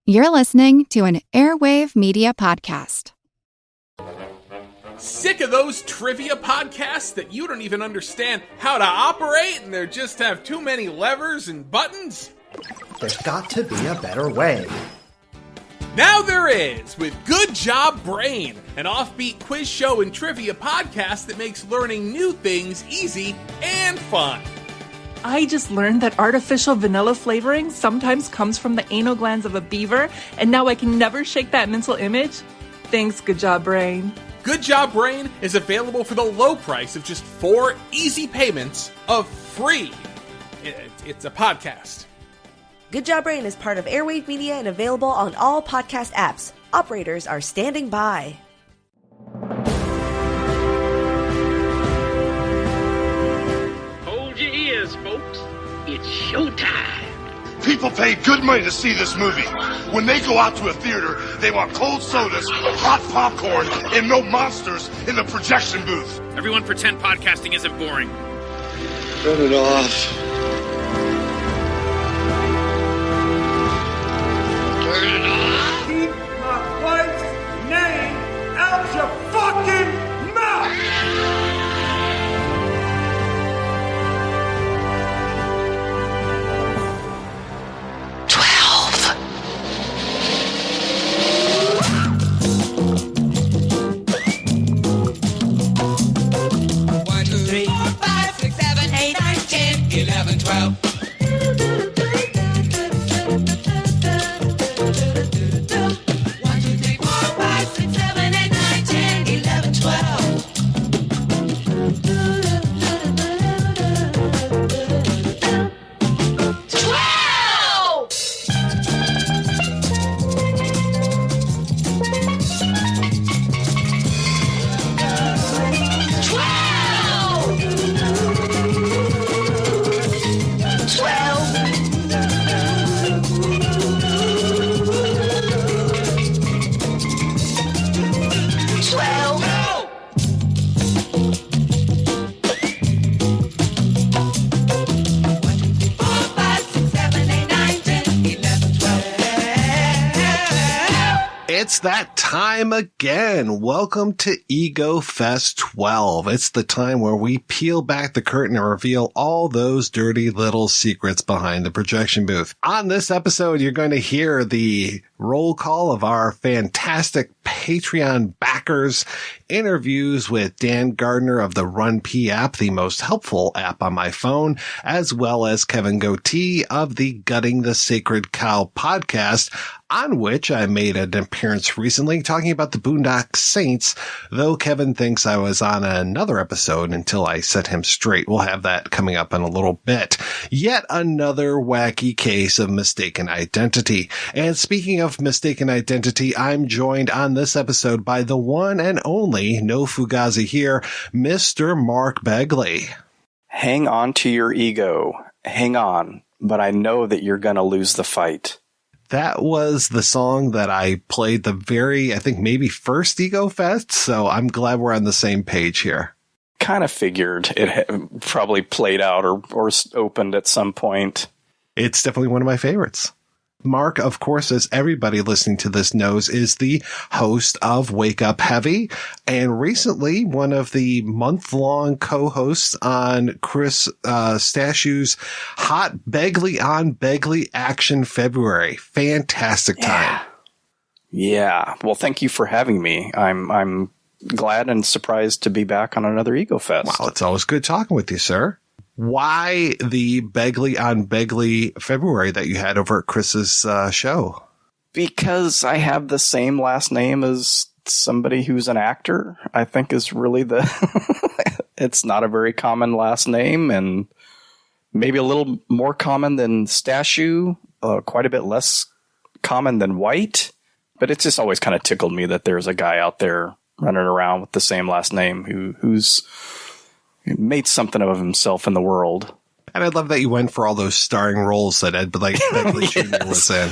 You're listening to an Airwave Media Podcast. Sick of those trivia podcasts that you don't even understand how to operate and they just have too many levers and buttons? There's got to be a better way. Now there is, with Good Job Brain, an offbeat quiz show and trivia podcast that makes learning new things easy and fun. I just learned that artificial vanilla flavoring sometimes comes from the anal glands of a beaver, and now I can never shake that mental image. Thanks, Good Job Brain. Good Job Brain is available for the low price of just 4 easy payments of free. It's a podcast. Good Job Brain is part of Airwave Media and available on all podcast apps. Operators are standing by. Hold your ears, folks. It's showtime. People pay good money to see this movie. When they go out to a theater, they want cold sodas, hot popcorn, and no monsters in the projection booth. Everyone pretend podcasting isn't boring. Turn it off. Turn it off. Keep my wife's name out your fucking mouth! It's that time again. Welcome to Ego Fest 12. It's the time where we peel back the curtain and reveal all those dirty little secrets behind the projection booth. On this episode, you're going to hear the roll call of our fantastic Patreon backers, interviews with Dan Gardner of the Run P app, the most helpful app on my phone, as well as Kevin Goatee of the Gutting the Sacred Cow podcast, on which I made an appearance recently talking about the Boondock Saints, though Kevin thinks I was on another episode until I set him straight. We'll have that coming up in a little bit. Yet another wacky case of mistaken identity. And speaking of mistaken identity, I'm joined on this episode by the one and only, no Fugazi here, Mr. Mark Begley. Hang on to your ego. Hang on, but I know that you're going to lose the fight. That was the song that I played I think maybe first Ego Fest, so I'm glad we're on the same page here. Kind of figured it had probably played out or opened at some point. It's definitely one of my favorites. Mark, of course, as everybody listening to this knows, is the host of Wake Up Heavy, and recently one of the month-long co-hosts on Chris Stashew's Hot Begley on Begley Action February. Fantastic time. Yeah. Well, thank you for having me. I'm glad and surprised to be back on another Ego Fest. Wow, it's always good talking with you, sir. Why the Begley on Begley February that you had over at Chris's show? Because I have the same last name as somebody who's an actor. I think is really it's not a very common last name, and maybe a little more common than Stashew, quite a bit less common than White. But it's just always kind of tickled me that there's a guy out there running around with the same last name who's made something of himself in the world. And I love that you went for all those starring roles that Ed Begley Jr. was in.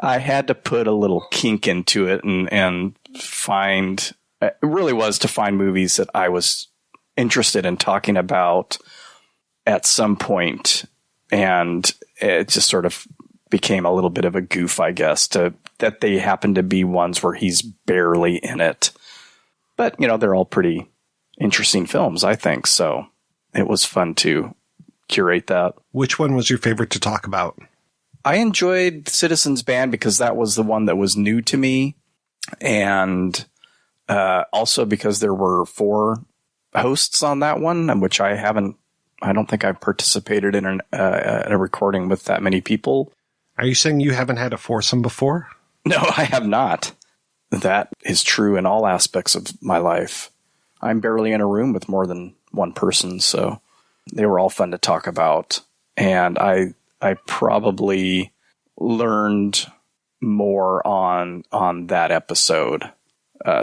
I had to put a little kink into it and find, it really was to find movies that I was interested in talking about at some point. And it just sort of became a little bit of a goof, I guess, that they happen to be ones where he's barely in it. But, they're all pretty interesting films, I think. So it was fun to curate that. Which one was your favorite to talk about? I enjoyed Citizens Band because that was the one that was new to me. And also because there were 4 hosts on that one, which I don't think I've participated in a recording with that many people. Are you saying you haven't had a foursome before? No, I have not. That is true in all aspects of my life. I'm barely in a room with more than one person, so they were all fun to talk about. And I probably learned more on that episode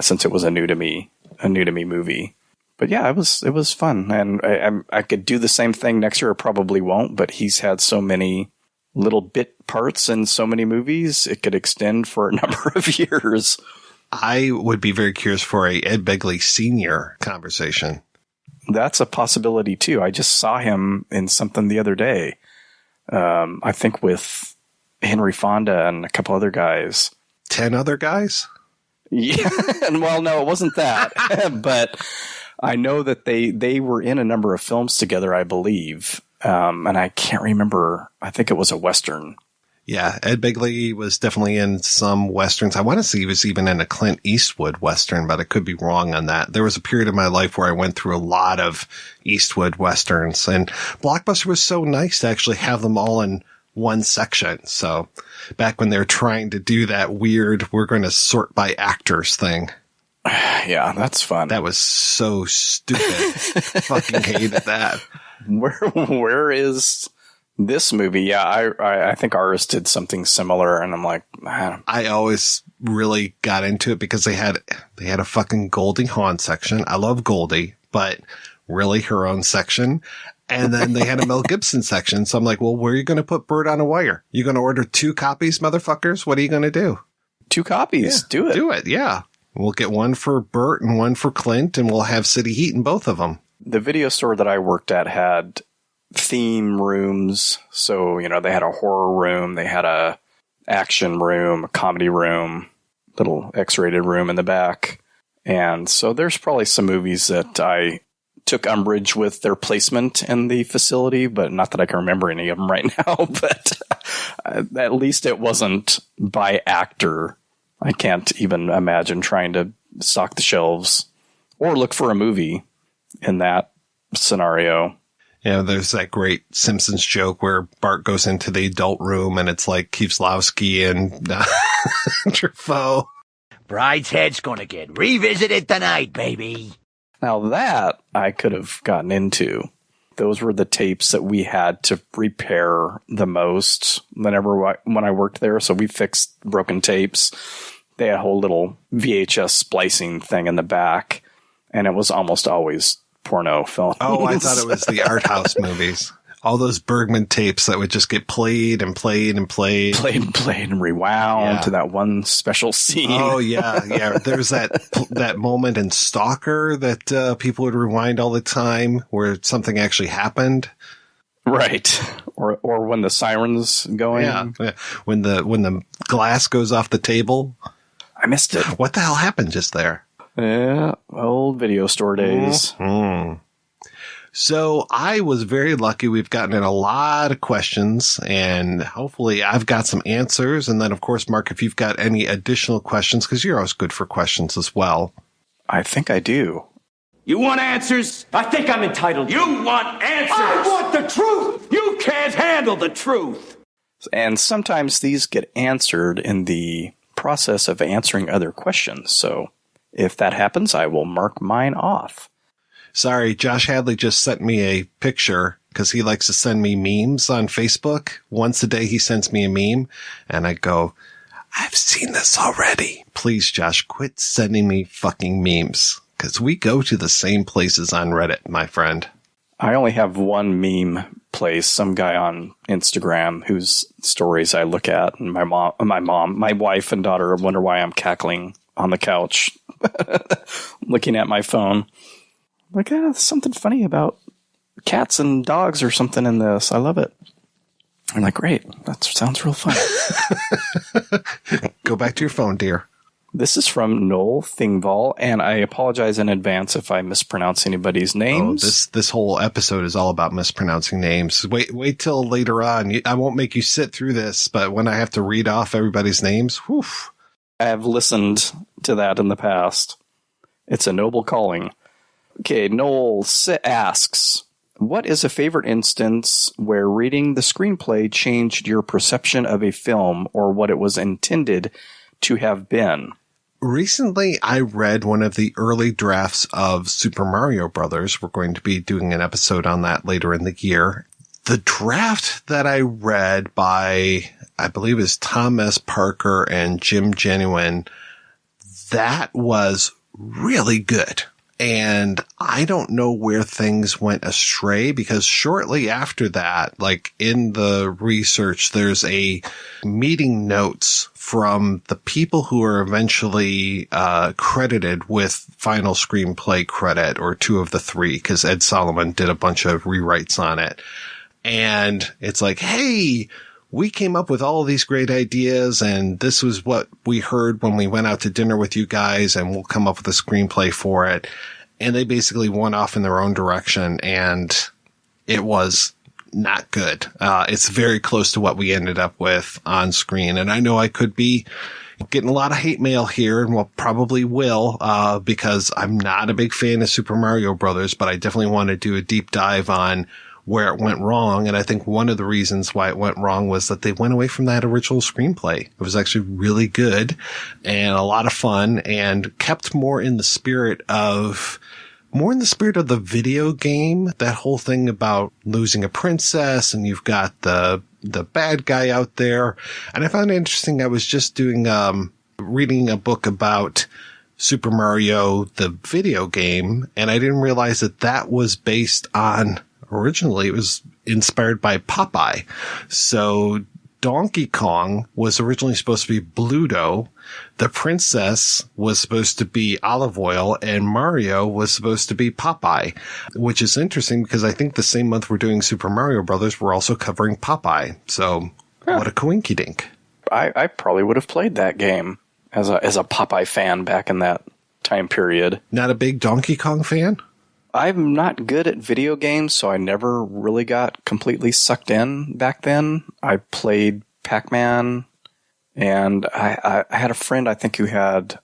since it was a new to me movie. But yeah, it was fun, and I could do the same thing next year. I probably won't, but he's had so many little bit parts in so many movies, it could extend for a number of years. I would be very curious for a Ed Begley Sr. conversation. That's a possibility too. I just saw him in something the other day. I think with Henry Fonda and a couple other guys. 10 other guys? Yeah. Well, no, it wasn't that. But I know that they were in a number of films together, I believe. And I can't remember. I think it was a Western. Yeah, Ed Begley was definitely in some Westerns. I want to say he was even in a Clint Eastwood Western, but I could be wrong on that. There was a period of my life where I went through a lot of Eastwood Westerns, and Blockbuster was so nice to actually have them all in one section. So back when they were trying to do that weird, we're going to sort by actors thing. Yeah, that's fun. That was so stupid. Fucking hated that. Where is this movie? Yeah, I think ours did something similar, and I'm like, man. I always really got into it because they had a fucking Goldie Hawn section. I love Goldie, but really her own section. And then they had a Mel Gibson section. So I'm like, well, where are you going to put Bird on a Wire? You going to order 2 copies, motherfuckers? What are you going to do? 2 copies. Yeah, Do it. Yeah. We'll get one for Bert and one for Clint, and we'll have City Heat in both of them. The video store that I worked at had theme rooms. So, they had a horror room, they had a action room, a comedy room, little X-rated room in the back. And so there's probably some movies that I took umbrage with their placement in the facility, but not that I can remember any of them right now. But at least it wasn't by actor. I can't even imagine trying to stock the shelves or look for a movie in that scenario. Yeah, there's that great Simpsons joke where Bart goes into the adult room and it's like Kieslowski and Truffaut. Brideshead's gonna get revisited tonight, baby. Now that I could have gotten into. Those were the tapes that we had to repair the most when I worked there. So we fixed broken tapes. They had a whole little VHS splicing thing in the back, and it was almost always porno film. Oh, I thought it was the art house movies. All those Bergman tapes that would just get played and played and played. Played and rewound to that one special scene. Oh, yeah. Yeah. There's that moment in Stalker that people would rewind all the time where something actually happened. Right. Or when the siren's going. Yeah. When the glass goes off the table. I missed it. What the hell happened just there? Yeah. Old video store days. Mm-hmm. So I was very lucky. We've gotten in a lot of questions, and hopefully I've got some answers. And then, of course, Mark, if you've got any additional questions, because you're always good for questions as well. I think I do. You want answers? I think I'm entitled. You want answers? I want the truth. You can't handle the truth. And sometimes these get answered in the process of answering other questions. So if that happens, I will mark mine off. Sorry, Josh Hadley just sent me a picture because he likes to send me memes on Facebook. Once a day, he sends me a meme and I go, I've seen this already. Please, Josh, quit sending me fucking memes because we go to the same places on Reddit, my friend. I only have one meme place, some guy on Instagram whose stories I look at, and my wife and daughter wonder why I'm cackling on the couch looking at my phone. Like, there's something funny about cats and dogs or something in this. I love it. I'm like, great. That sounds real fun. Go back to your phone, dear. This is from Noel Thingval, and I apologize in advance if I mispronounce anybody's names. Oh, this whole episode is all about mispronouncing names. Wait till later on. I won't make you sit through this, but when I have to read off everybody's names, whew. I have listened to that in the past. It's a noble calling. Okay, Noel asks, what is a favorite instance where reading the screenplay changed your perception of a film or what it was intended to have been? Recently, I read one of the early drafts of Super Mario Brothers. We're going to be doing an episode on that later in the year. The draft that I read by, I believe is Tom S. Parker and Jim Genuine, that was really good. And I don't know where things went astray because shortly after that, like in the research, there's a meeting notes from the people who are eventually credited with final screenplay credit, or 2 of the 3, because Ed Solomon did a bunch of rewrites on it. And it's like, hey, we came up with all of these great ideas, and this was what we heard when we went out to dinner with you guys, and we'll come up with a screenplay for it. And they basically went off in their own direction, and it was not good. It's very close to what we ended up with on screen. And I know I could be getting a lot of hate mail here, and probably will, because I'm not a big fan of Super Mario Brothers, but I definitely want to do a deep dive on where it went wrong. And I think one of the reasons why it went wrong was that they went away from that original screenplay. It was actually really good and a lot of fun, and kept more in the spirit of the video game. That whole thing about losing a princess, and you've got the bad guy out there. And I found it interesting. I was just reading a book about Super Mario, the video game, and I didn't realize that was based on, originally it was inspired by Popeye. So Donkey Kong was originally supposed to be Bluto. The princess was supposed to be Olive Oil, and Mario was supposed to be Popeye, which is interesting because I think the same month we're doing Super Mario Brothers, we're also covering Popeye. So what a coinkydink. I probably would have played that game as a Popeye fan back in that time period. Not a big Donkey Kong fan? I'm not good at video games, so I never really got completely sucked in back then. I played Pac-Man, and I had a friend, I think, who had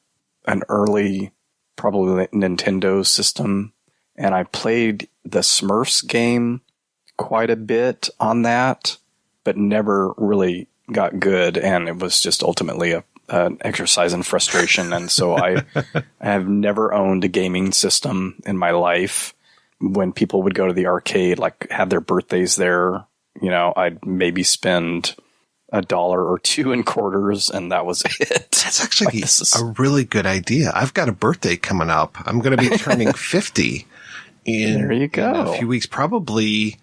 an early, probably Nintendo system, and I played the Smurfs game quite a bit on that, but never really got good, and it was just ultimately an exercise in frustration. And so I have never owned a gaming system in my life. When people would go to the arcade, like have their birthdays there, I'd maybe spend $1 or $2 in quarters, and that was it. That's actually a really good idea. I've got a birthday coming up. I'm going to be turning 50 there you go. In a few weeks. Probably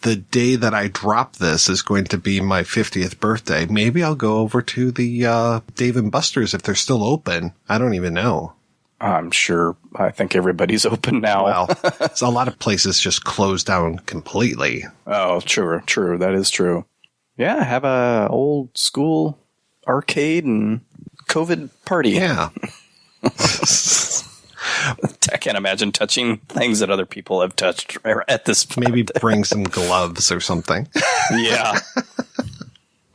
the day that I drop this is going to be my 50th birthday. Maybe I'll go over to the Dave & Buster's if they're still open. I don't even know. I'm sure. I think everybody's open now. Well, a lot of places just closed down completely. Oh, true. That is true. Yeah, have a old school arcade and COVID party. Yeah. I can't imagine touching things that other people have touched at this point. Maybe bring some gloves or something. Yeah.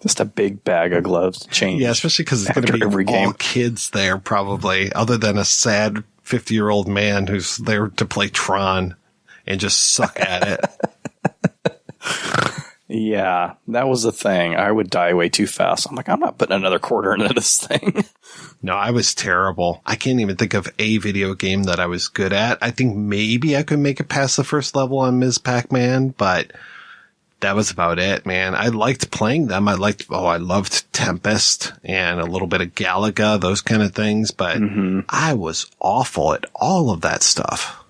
Just a big bag of gloves to change. Yeah, especially because it's going to be every all game. Kids there, probably, other than a sad 50-year-old man who's there to play Tron and just suck at it. Yeah, that was the thing. I would die way too fast. I'm like, I'm not putting another quarter into this thing. No, I was terrible. I can't even think of a video game that I was good at. I think maybe I could make it past the first level on Ms. Pac-Man, but that was about it, man. I liked playing them. I loved Tempest and a little bit of Galaga, those kind of things, but I was awful at all of that stuff.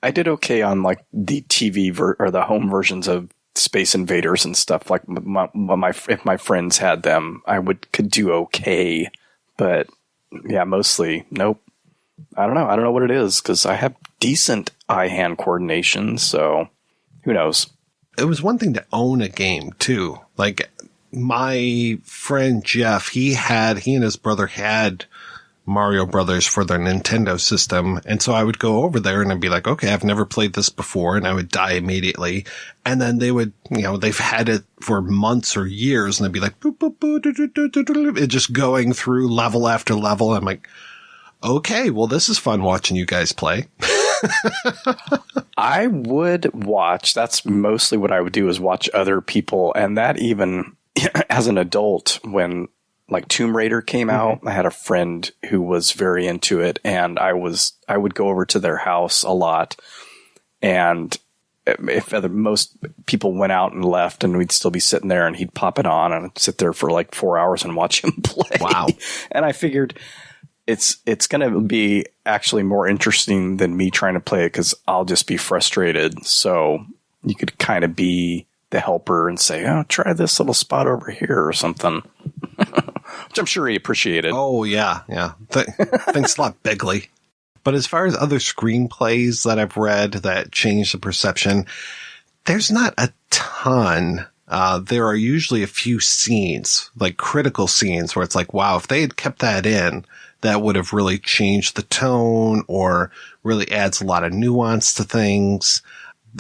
I did okay on like the TV or the home versions of Space Invaders and stuff. Like if my friends had them, I could do okay, but yeah, mostly nope. I don't know what it is because I have decent eye-hand coordination, so who knows. it was one thing to own a game too. Like my friend Jeff, he and his brother had Mario Brothers for their Nintendo system. And so I would go over there and I'd be like, okay, I've never played this before. And I would die immediately. And then they would, they've had it for months or years and they'd be like, boop, boop, boop, doo, doo, doo, doo, doo, doo, just going through level after level. I'm like, okay, well, this is fun watching you guys play. I would watch. That's mostly what I would do, is watch other people. And that even as an adult, when like Tomb Raider came out, I had a friend who was very into it, and I would go over to their house a lot. And if most people went out and left, and we'd still be sitting there, and he'd pop it on and I'd sit there for like 4 hours and watch him play. Wow. And I figured it's going to be actually more interesting than me trying to play it, because I'll just be frustrated. So you could kind of be the helper and say, oh, try this little spot over here or something. Which I'm sure he appreciated. Oh, yeah, yeah. Thanks a lot, Begley. But as far as other screenplays that I've read that change the perception, there's not a ton. There are usually a few scenes, like critical scenes, where it's like, wow, if they had kept that in, that would have really changed the tone or really adds a lot of nuance to things.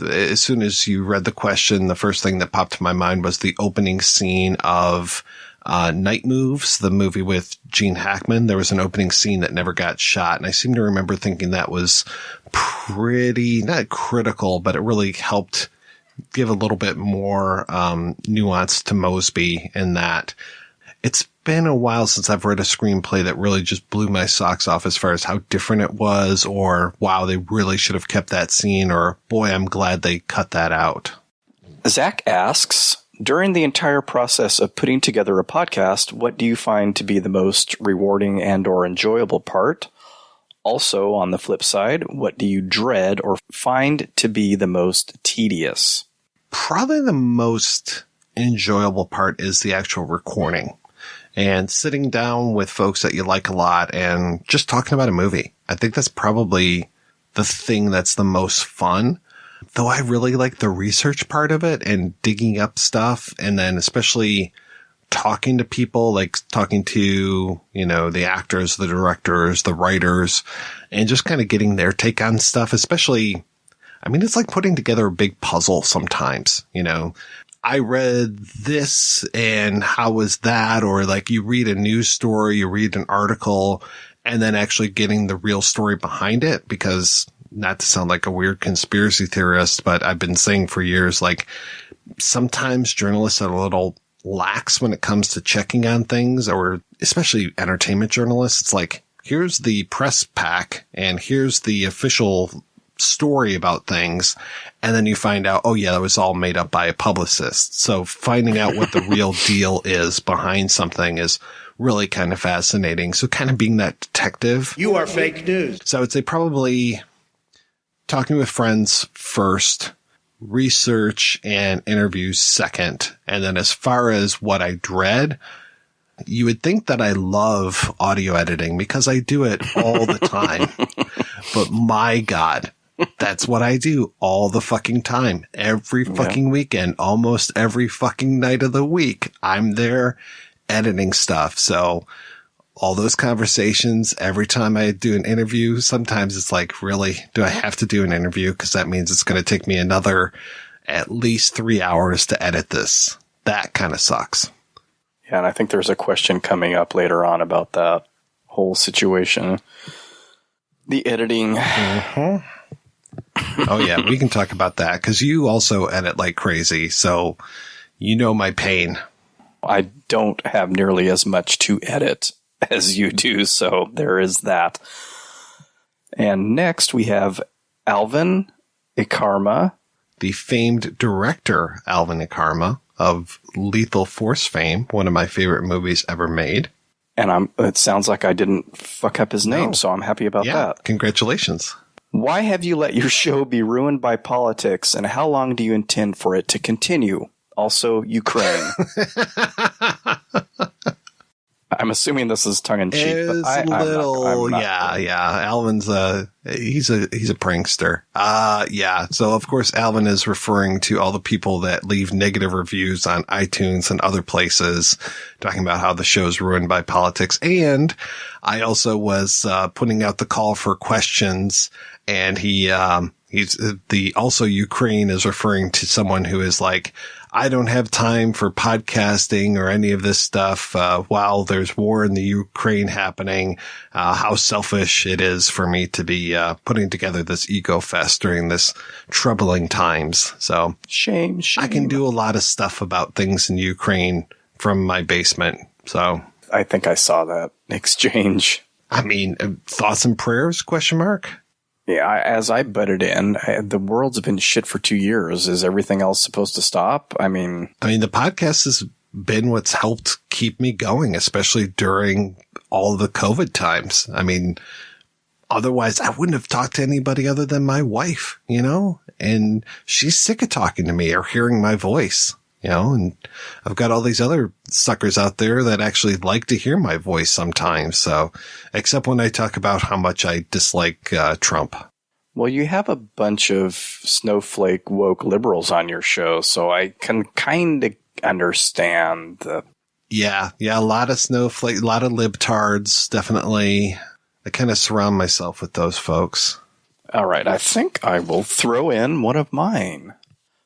As soon as you read the question, the first thing that popped to my mind was the opening scene of Night Moves, the movie with Gene Hackman. There was an opening scene that never got shot, and I seem to remember thinking that was pretty, not critical, but it really helped give a little bit more nuance to Mosby in that. It's been a while since I've read a screenplay that really just blew my socks off as far as how different it was, or wow, they really should have kept that scene, or boy, I'm glad they cut that out. Zach asks, during the entire process of putting together a podcast, what do you find to be the most rewarding and or enjoyable part? Also, on the flip side, what do you dread or find to be the most tedious? Probably the most enjoyable part is the actual recording and sitting down with folks that you like a lot and just talking about a movie. I think that's probably the thing that's the most fun. Though I really like the research part of it and digging up stuff, and then especially talking to people, like talking to, the actors, the directors, the writers, and just kind of getting their take on stuff, especially, it's like putting together a big puzzle sometimes, I read this and how was that? Or like you read a news story, you read an article, and then actually getting the real story behind it, because not to sound like a weird conspiracy theorist, but I've been saying for years, like sometimes journalists are a little lax when it comes to checking on things, or especially entertainment journalists. It's like, here's the press pack and here's the official story about things. And then you find out, oh yeah, that was all made up by a publicist. So finding out what the real deal is behind something is really kind of fascinating. So kind of being that detective. You are fake news. So I would say probably talking with friends first, research and interviews second. And then as far as what I dread, you would think that I love audio editing because I do it all the time. But my God, that's what I do all the fucking time. Every fucking weekend, almost every fucking night of the week, I'm there editing stuff. So all those conversations, every time I do an interview, sometimes it's like, really, do I have to do an interview? Because that means it's going to take me another at least 3 hours to edit this. That kind of sucks. Yeah, and I think there's a question coming up later on about that whole situation. The editing. Mm-hmm. Oh, yeah, we can talk about that because you also edit like crazy. So you know my pain. I don't have nearly as much to edit as you do, so there is that. And next we have Alvin Ikarma. The famed director, Alvin Ikarma, of Lethal Force fame, one of my favorite movies ever made. And it sounds like I didn't fuck up his name, so I'm happy about that. Congratulations. Why have you let your show be ruined by politics, and how long do you intend for it to continue? Also, Ukraine. I'm assuming this is tongue in cheek. It's but a little, I'm not yeah. Alvin's he's a prankster. Yeah. So of course, Alvin is referring to all the people that leave negative reviews on iTunes and other places, talking about how the show's ruined by politics. And I also was putting out the call for questions, and also Ukraine is referring to someone who is like, I don't have time for podcasting or any of this stuff while there's war in the Ukraine happening. How selfish it is for me to be putting together this Ego Fest during this troubling times. So shame. I can do a lot of stuff about things in Ukraine from my basement. So I think I saw that exchange. I mean, thoughts and prayers? ? Yeah, as I butted in, the world's been shit for 2 years. Is everything else supposed to stop? I mean, the podcast has been what's helped keep me going, especially during all the COVID times. I mean, otherwise I wouldn't have talked to anybody other than my wife, and she's sick of talking to me or hearing my voice, and I've got all these other suckers out there that actually like to hear my voice sometimes. So, except when I talk about how much I dislike Trump. Well, you have a bunch of snowflake woke liberals on your show, so I can kind of understand the... Yeah, a lot of snowflake, a lot of libtards, definitely. I kind of surround myself with those folks. All right, I think I will throw in one of mine.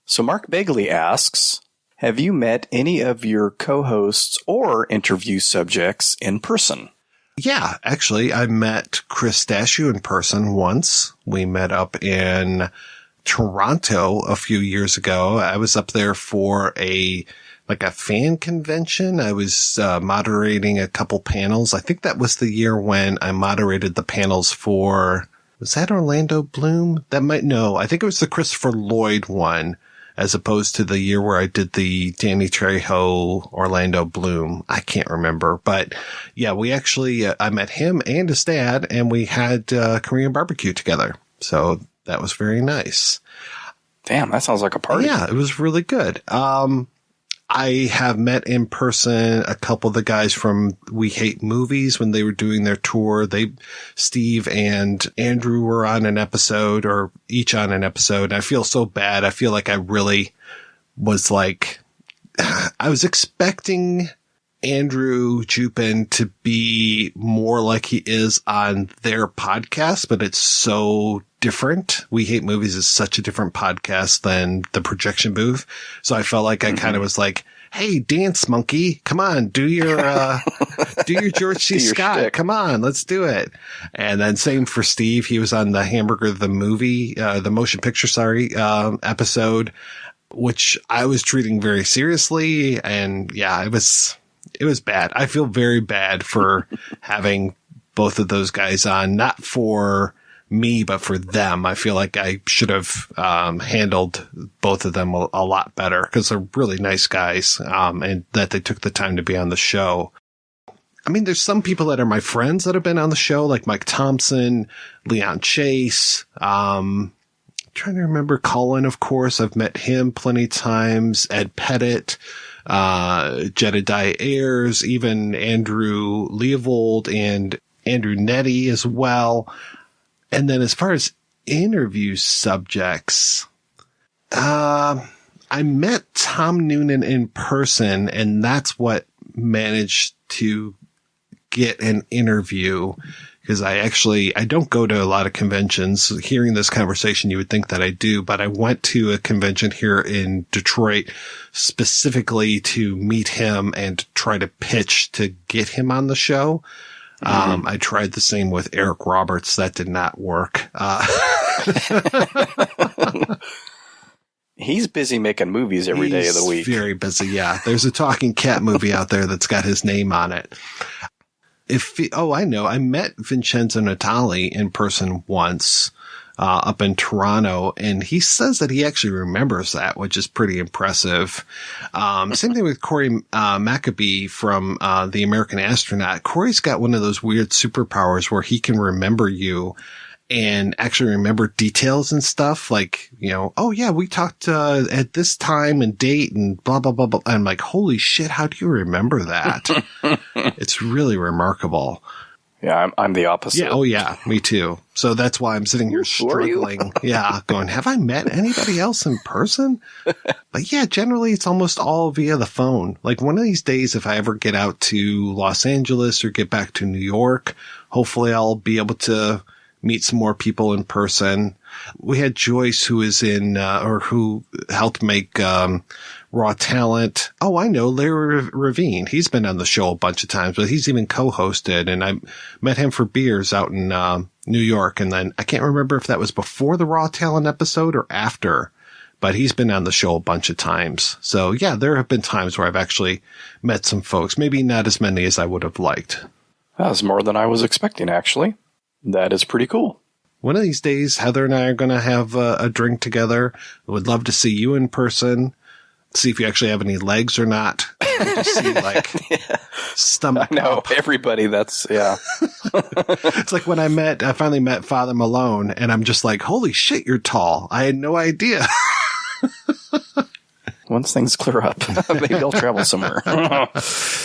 So Mark Begley asks, have you met any of your co-hosts or interview subjects in person? Yeah, actually, I met Chris Dashew in person once. We met up in Toronto a few years ago. I was up there for a fan convention. I was moderating a couple panels. I think that was the year when I moderated the panels for, was that Orlando Bloom? I think it was the Christopher Lloyd one, as opposed to the year where I did the Danny Trejo, Orlando Bloom. I can't remember. But yeah, we actually, I met him and his dad, and we had Korean barbecue together. So that was very nice. Damn, that sounds like a party. Yeah, it was really good. I have met in person a couple of the guys from We Hate Movies when they were doing their tour. Steve and Andrew were on an episode, or each on an episode. I feel so bad. I feel like I really was I was expecting Andrew Jupin to be more like he is on their podcast, but it's so different. We Hate Movies is such a different podcast than the Projection Booth. So I felt like I kind of was like, hey, Dance Monkey, come on, do your George C. Scott. Shtick. Come on, let's do it. And then same for Steve. He was on the Hamburger, the movie, the motion picture, episode, which I was treating very seriously. And yeah, it was bad. I feel very bad for having both of those guys on, not for me, but for them. I feel like I should have handled both of them a lot better, because they're really nice guys, and that they took the time to be on the show. I mean, there's some people that are my friends that have been on the show, like Mike Thompson, Leon Chase. Trying to remember Colin, of course. I've met him plenty of times. Ed Pettit, Jedediah Ayers, even Andrew Leovold and Andrew Nettie as well. And then as far as interview subjects, I met Tom Noonan in person, and that's what managed to get an interview, because I don't go to a lot of conventions. Hearing this conversation, you would think that I do, but I went to a convention here in Detroit specifically to meet him and try to pitch to get him on the show. I tried the same with Eric Roberts. That did not work. He's busy making movies every day of the week. He's very busy, yeah. There's a talking cat movie out there that's got his name on it. I know. I met Vincenzo Natali in person once up in Toronto, and he says that he actually remembers that, which is pretty impressive. Same thing with Corey Maccabee from The American Astronaut. Corey's got one of those weird superpowers where he can remember you and actually remember details and stuff like, oh yeah, we talked at this time and date and blah, blah, blah, blah. I'm like, holy shit, how do you remember that? It's really remarkable. Yeah, I'm the opposite. Yeah, oh yeah, me too. So that's why I'm sitting here struggling. Yeah, going, have I met anybody else in person? But yeah, generally it's almost all via the phone. Like one of these days, if I ever get out to Los Angeles or get back to New York, hopefully I'll be able to meet some more people in person. We had Joyce, who is in, or who helped make, Raw Talent. Oh, I know, Larry Ravine. He's been on the show a bunch of times, but he's even co-hosted, and I met him for beers out in, New York. And then I can't remember if that was before the Raw Talent episode or after, but he's been on the show a bunch of times. So yeah, there have been times where I've actually met some folks, maybe not as many as I would have liked. That was more than I was expecting, actually. That is pretty cool. One of these days, Heather and I are going to have a drink together. I would love to see you in person. See if you actually have any legs or not. Just see like stomach. I know, up. everybody. That's, yeah. It's like when I finally met Father Malone, and I'm just like, holy shit, you're tall. I had no idea. Once things clear up, maybe I'll travel somewhere.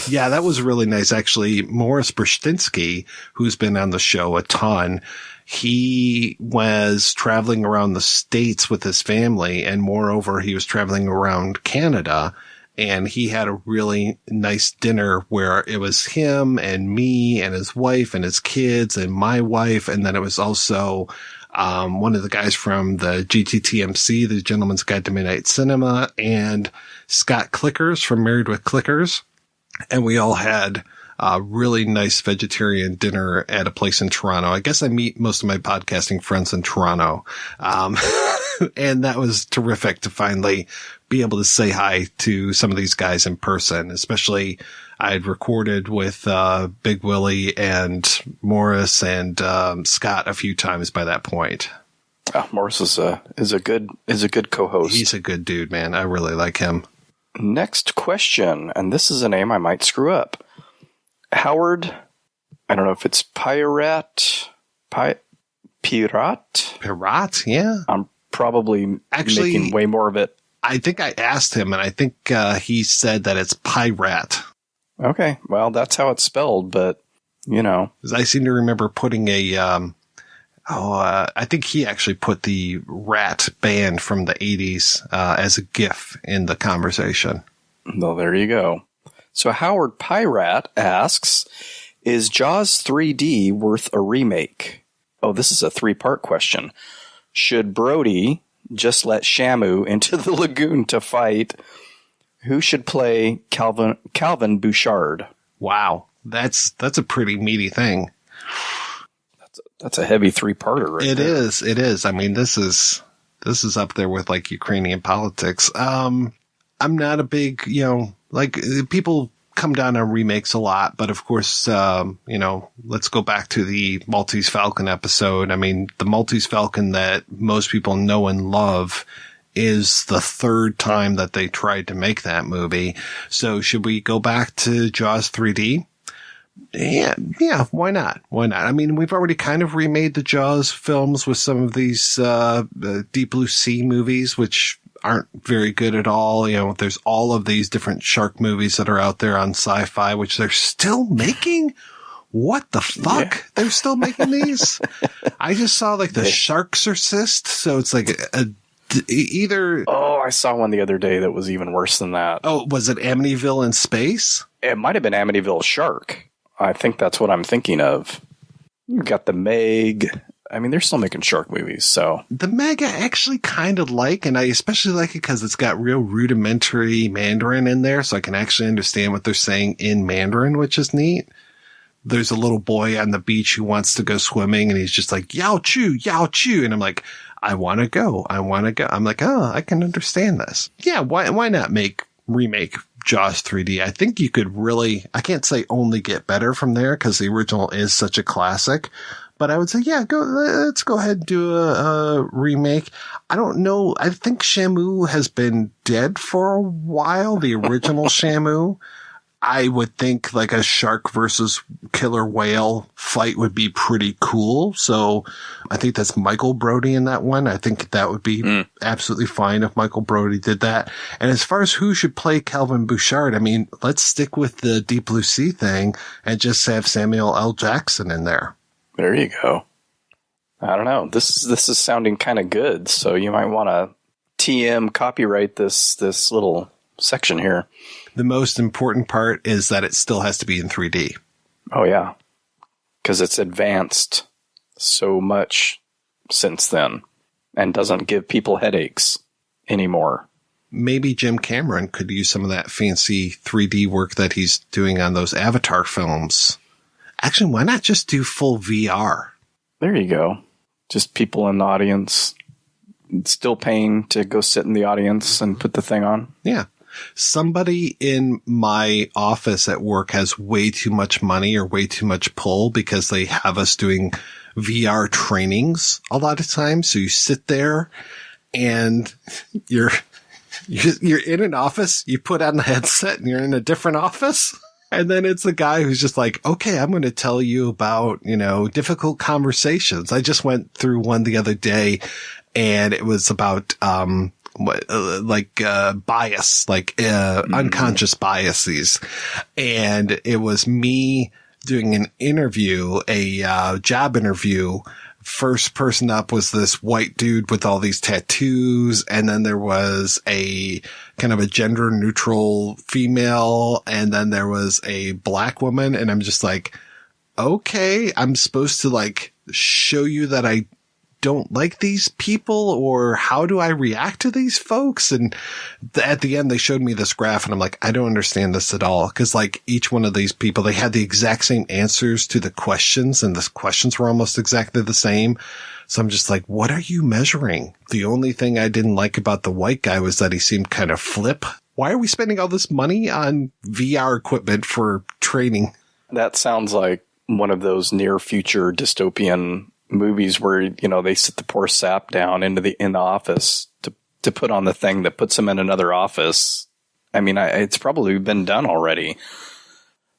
Yeah, that was really nice. Actually, Morris Brzezinski, who's been on the show a ton, he was traveling around the States with his family, and moreover, he was traveling around Canada, and he had a really nice dinner where it was him and me and his wife and his kids and my wife, and then it was also one of the guys from the GTTMC, the Gentleman's Guide to Midnight Cinema, and Scott Clickers from Married with Clickers. And we all had a really nice vegetarian dinner at a place in Toronto. I guess I meet most of my podcasting friends in Toronto. And that was terrific to finally be able to say hi to some of these guys in person, especially I had recorded with Big Willie and Morris and Scott a few times by that point. Morris is a good co-host. He's a good dude, man. I really like him. Next question, and this is a name I might screw up. Howard, I don't know if it's Pirat, yeah. I'm probably actually making way more of it. I think I asked him, and I think he said that it's Pirate. Okay, well, that's how it's spelled, but, I seem to remember putting I think he actually put the Rat band from the 80s as a GIF in the conversation. Well, there you go. So Howard Pyrat asks, is Jaws 3D worth a remake? Oh, this is a 3-part question. Should Brody just let Shamu into the lagoon to fight? Who should play Calvin Bouchard? Wow, that's a pretty meaty thing. That's a heavy 3-parter right there. It is. I mean, this is up there with like Ukrainian politics. I'm not a big, people come down on remakes a lot, but of course, let's go back to the Maltese Falcon episode. I mean, the Maltese Falcon that most people know and love is the 3rd time that they tried to make that movie. So should we go back to Jaws 3D? Yeah, why not? I mean, we've already kind of remade the Jaws films with some of these Deep Blue Sea movies, which aren't very good at all. There's all of these different shark movies that are out there on Sci-Fi, which they're still making. What the fuck? Yeah. They're still making these? I just saw like the Sharksercist, so it's like either. Oh, I saw one the other day that was even worse than that. Oh, was it Amityville in space? It might have been Amityville Shark. I think that's what I'm thinking of. You've got the Meg. I mean, they're still making shark movies, so. The Meg I actually kind of like, and I especially like it because it's got real rudimentary Mandarin in there, so I can actually understand what they're saying in Mandarin, which is neat. There's a little boy on the beach who wants to go swimming, and he's just like, Yao Chu, and I'm like, I want to go. I'm like, oh, I can understand this. Yeah, why not remake Jaws 3D? I think you could really, I can't say only get better from there because the original is such a classic, but I would say, yeah, let's go ahead and do a remake. I don't know. I think Shamu has been dead for a while, the original Shamu. I would think like a shark versus killer whale fight would be pretty cool. So I think that's Michael Brody in that one. I think that would be absolutely fine if Michael Brody did that. And as far as who should play Calvin Bouchard, I mean, let's stick with the Deep Blue Sea thing and just have Samuel L. Jackson in there. There you go. I don't know. This is sounding kind of good. So you might want to TM copyright this little section here. The most important part is that it still has to be in 3D. Oh, yeah. Because it's advanced so much since then and doesn't give people headaches anymore. Maybe Jim Cameron could use some of that fancy 3D work that he's doing on those Avatar films. Actually, why not just do full VR? There you go. Just people in the audience still paying to go sit in the audience and put the thing on. Yeah. Somebody in my office at work has way too much money or way too much pull because they have us doing VR trainings a lot of times. So you sit there and you're in an office, you put on the headset and you're in a different office. And then it's the guy who's just like, okay, I'm going to tell you about, difficult conversations. I just went through one the other day and it was about, bias, unconscious biases. And it was me doing an interview, a job interview. First person up was this white dude with all these tattoos. And then there was a kind of a gender neutral female. And then there was a black woman. And I'm just like, okay, I'm supposed to show you that I don't like these people, or how do I react to these folks? And at the end, they showed me this graph and I'm like, I don't understand this at all. Cause each one of these people, they had the exact same answers to the questions and the questions were almost exactly the same. So I'm just like, what are you measuring? The only thing I didn't like about the white guy was that he seemed kind of flip. Why are we spending all this money on VR equipment for training? That sounds like one of those near future dystopian movies where, they sit the poor sap down in the office to put on the thing that puts him in another office. I mean, it's probably been done already.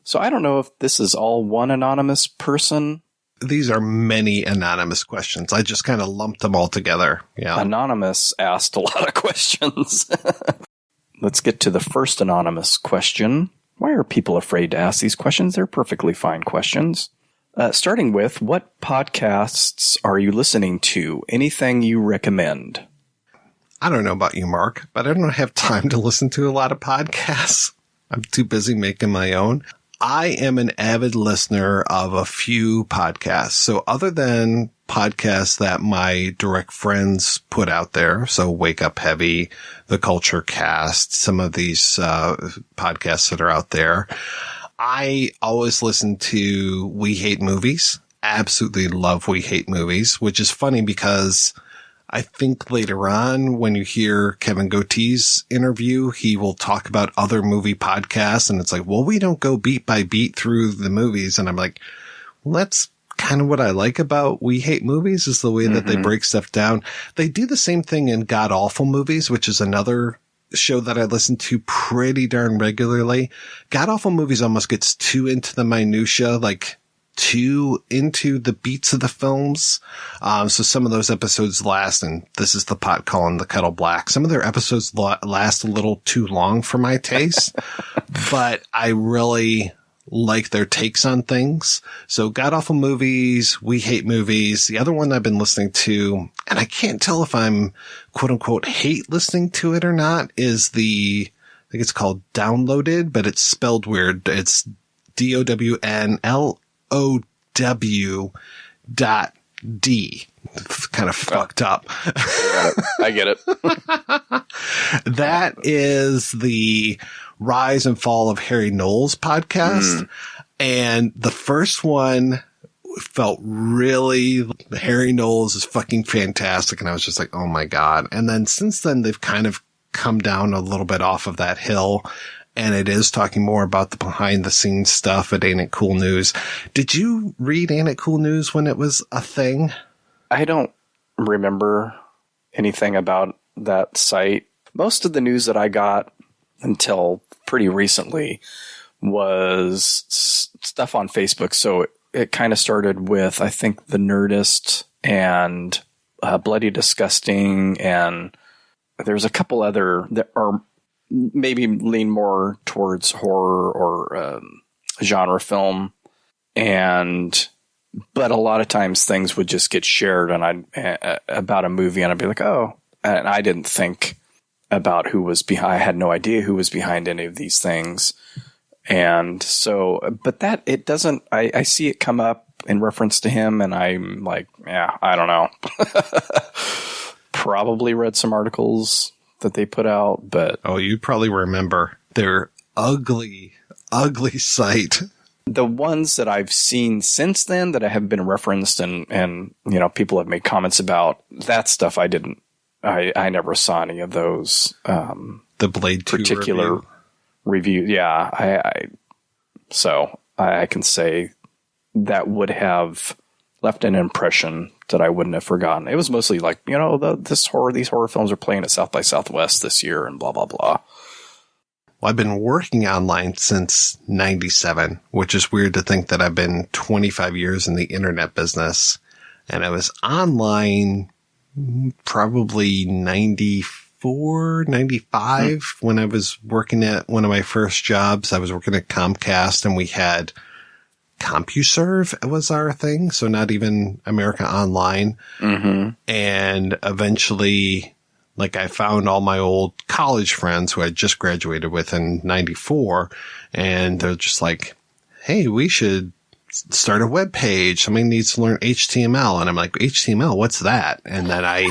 So I don't know if this is all one anonymous person. These are many anonymous questions. I just kind of lumped them all together. Yeah. Anonymous asked a lot of questions. Let's get to the first anonymous question. Why are people afraid to ask these questions? They're perfectly fine questions. Starting with, what podcasts are you listening to? Anything you recommend? I don't know about you, Mark, but I don't have time to listen to a lot of podcasts. I'm too busy making my own. I am an avid listener of a few podcasts. So other than podcasts that my direct friends put out there, so Wake Up Heavy, The Culture Cast, some of these podcasts that are out there, I always listen to We Hate Movies. Absolutely love We Hate Movies, which is funny because I think later on when you hear Kevin Goatee's interview, he will talk about other movie podcasts. And it's like, well, we don't go beat by beat through the movies. And I'm like, well, that's kind of what I like about We Hate Movies is the way that they break stuff down. They do the same thing in God Awful Movies, which is another show that I listen to pretty darn regularly. God Awful Movies almost gets too into the minutia, too into the beats of the films. So some of those episodes last, and this is the pot calling the kettle black. Some of their episodes last a little too long for my taste, but I really like their takes on things. So God Awful Movies, We Hate Movies. The other one I've been listening to, and I can't tell if I'm quote unquote hate listening to it or not, is I think it's called Downloaded, but it's spelled weird. It's DOWNLOW.D. It's kind of fucked up. I get it. That is the Rise and Fall of Harry Knowles podcast. And the first one felt really, Harry Knowles is fucking fantastic. And I was just like, oh my God. And then since then, they've kind of come down a little bit off of that hill. And it is talking more about the behind the scenes stuff at Ain't It Cool News. Did you read Ain't It Cool News when it was a thing? I don't remember anything about that site. Most of the news that I got until pretty recently was stuff on Facebook. So it kind of started with, I think, The Nerdist and Bloody Disgusting, and there's a couple other that are maybe lean more towards horror or genre film. But a lot of times things would just get shared about a movie, and I'd be like, oh, and I didn't think about who was behind. I had no idea who was behind any of these things. And so, but that, it doesn't, I see it come up in reference to him, and I'm like, yeah, I don't know. Probably read some articles that they put out, but. Oh, you probably remember their ugly site. The ones that I've seen since then that have been referenced and people have made comments about, that stuff I never saw any of those. The Blade 2 particular review. Yeah. So I can say that would have left an impression that I wouldn't have forgotten. It was mostly like, these horror films are playing at South by Southwest this year and blah, blah, blah. Well, I've been working online since 97, which is weird to think that I've been 25 years in the internet business. And I was online probably 94, 95 when I was working at one of my first jobs. I was working at Comcast, and we had CompuServe was our thing. So not even America Online. Mm-hmm. And eventually, like, I found all my old college friends who I just graduated with in 94, and they're just like, hey, we should start a web page. Somebody needs to learn HTML. And I'm like, HTML, what's that? And then I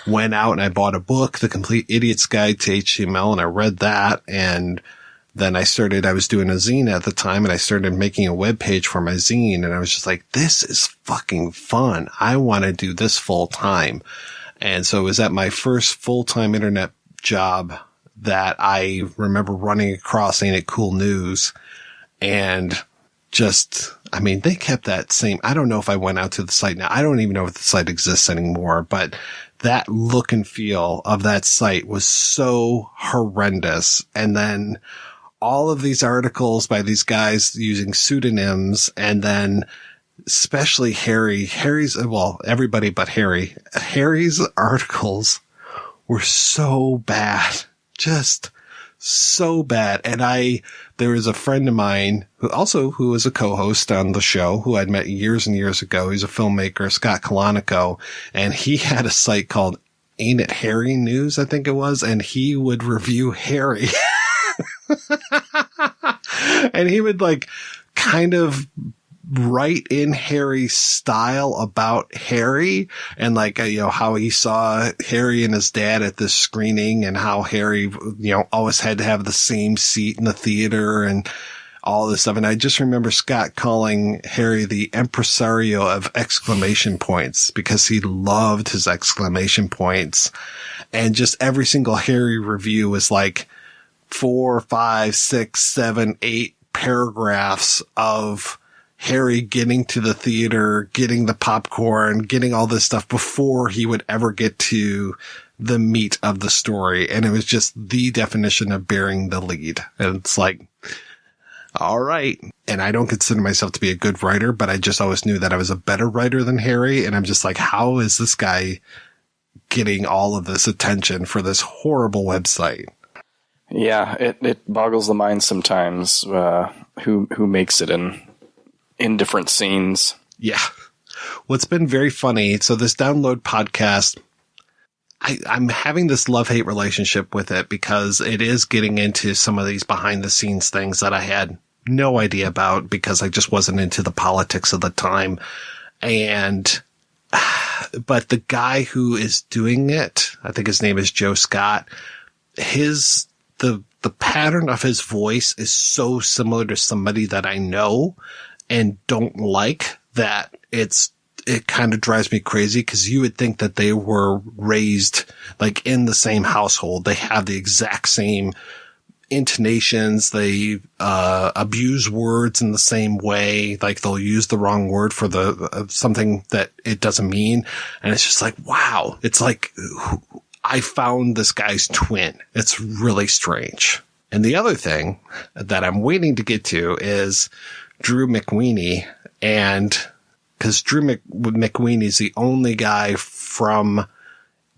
went out and I bought a book, The Complete Idiot's Guide to HTML, and I read that. And then I was doing a zine at the time, and I started making a web page for my zine. And I was just like, this is fucking fun. I want to do this full time. And so it was at my first full-time internet job that I remember running across Ain't It Cool News, and they kept that same. I don't know if I went out to the site now. I don't even know if the site exists anymore, but that look and feel of that site was so horrendous. And then all of these articles by these guys using pseudonyms, and then especially everybody but Harry's articles were so bad, just so bad. And there was a friend of mine who was a co-host on the show, who I'd met years and years ago. He's a filmmaker, Scott Kalanico, and he had a site called Ain't It Harry News, I think it was, and he would review Harry. And he would kind of write in Harry's style about Harry, and how he saw Harry and his dad at this screening, and how Harry, always had to have the same seat in the theater and all this stuff. And I just remember Scott calling Harry the impresario of exclamation points, because he loved his exclamation points. And just every single Harry review was 4, 5, 6, 7, 8 paragraphs of Harry getting to the theater, getting the popcorn, getting all this stuff before he would ever get to the meat of the story. And it was just the definition of bearing the lead. And it's all right. And I don't consider myself to be a good writer, but I just always knew that I was a better writer than Harry. And I'm just like, how is this guy getting all of this attention for this horrible website? Yeah, it boggles the mind sometimes, who makes it in different scenes. Yeah. Well, it's been very funny. So this Download podcast, I'm having this love-hate relationship with it, because it is getting into some of these behind-the-scenes things that I had no idea about, because I just wasn't into the politics of the time. But the guy who is doing it, I think his name is Joe Scott, the pattern of his voice is so similar to somebody that I know and don't like, that it kind of drives me crazy, because you would think that they were raised in the same household. They have the exact same intonations. They abuse words in the same way. They'll use the wrong word for something that it doesn't mean. And it's just wow. It's I found this guy's twin. It's really strange. And the other thing that I'm waiting to get to is Drew McWeeny. And because Drew McWeeny is the only guy from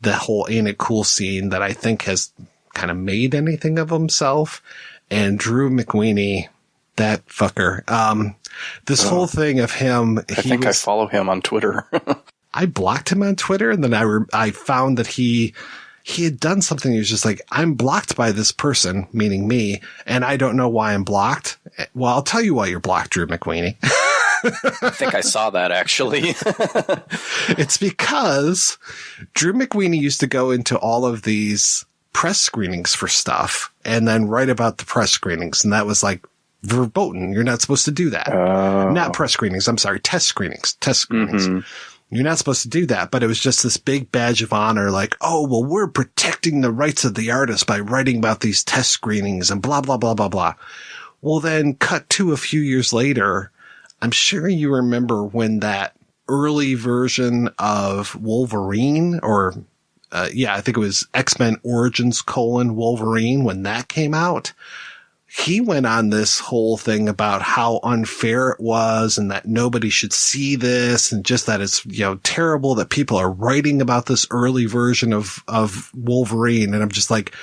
the whole Ain't It Cool scene that I think has kind of made anything of himself. And Drew McWeeny, that fucker, this whole thing of him. I think I follow him on Twitter. I blocked him on Twitter, and then I found that he had done something. He was just like, I'm blocked by this person, meaning me, and I don't know why I'm blocked. Well, I'll tell you why you're blocked, Drew McWeeny. I think I saw that, actually. It's because Drew McWeeny used to go into all of these press screenings for stuff and then write about the press screenings. And that was like verboten. You're not supposed to do that. Not press screenings. I'm sorry. Test screenings. Mm-hmm. You're not supposed to do that. But it was just this big badge of honor. Like, oh, well, we're protecting the rights of the artist by writing about these test screenings and blah, blah, blah, blah, blah. Well, then cut to a few years later. I'm sure you remember when that early version of Wolverine I think it was X-Men Origins Wolverine, when that came out, he went on this whole thing about how unfair it was and that nobody should see this and just that it's, terrible that people are writing about this early version of Wolverine. And I'm just like,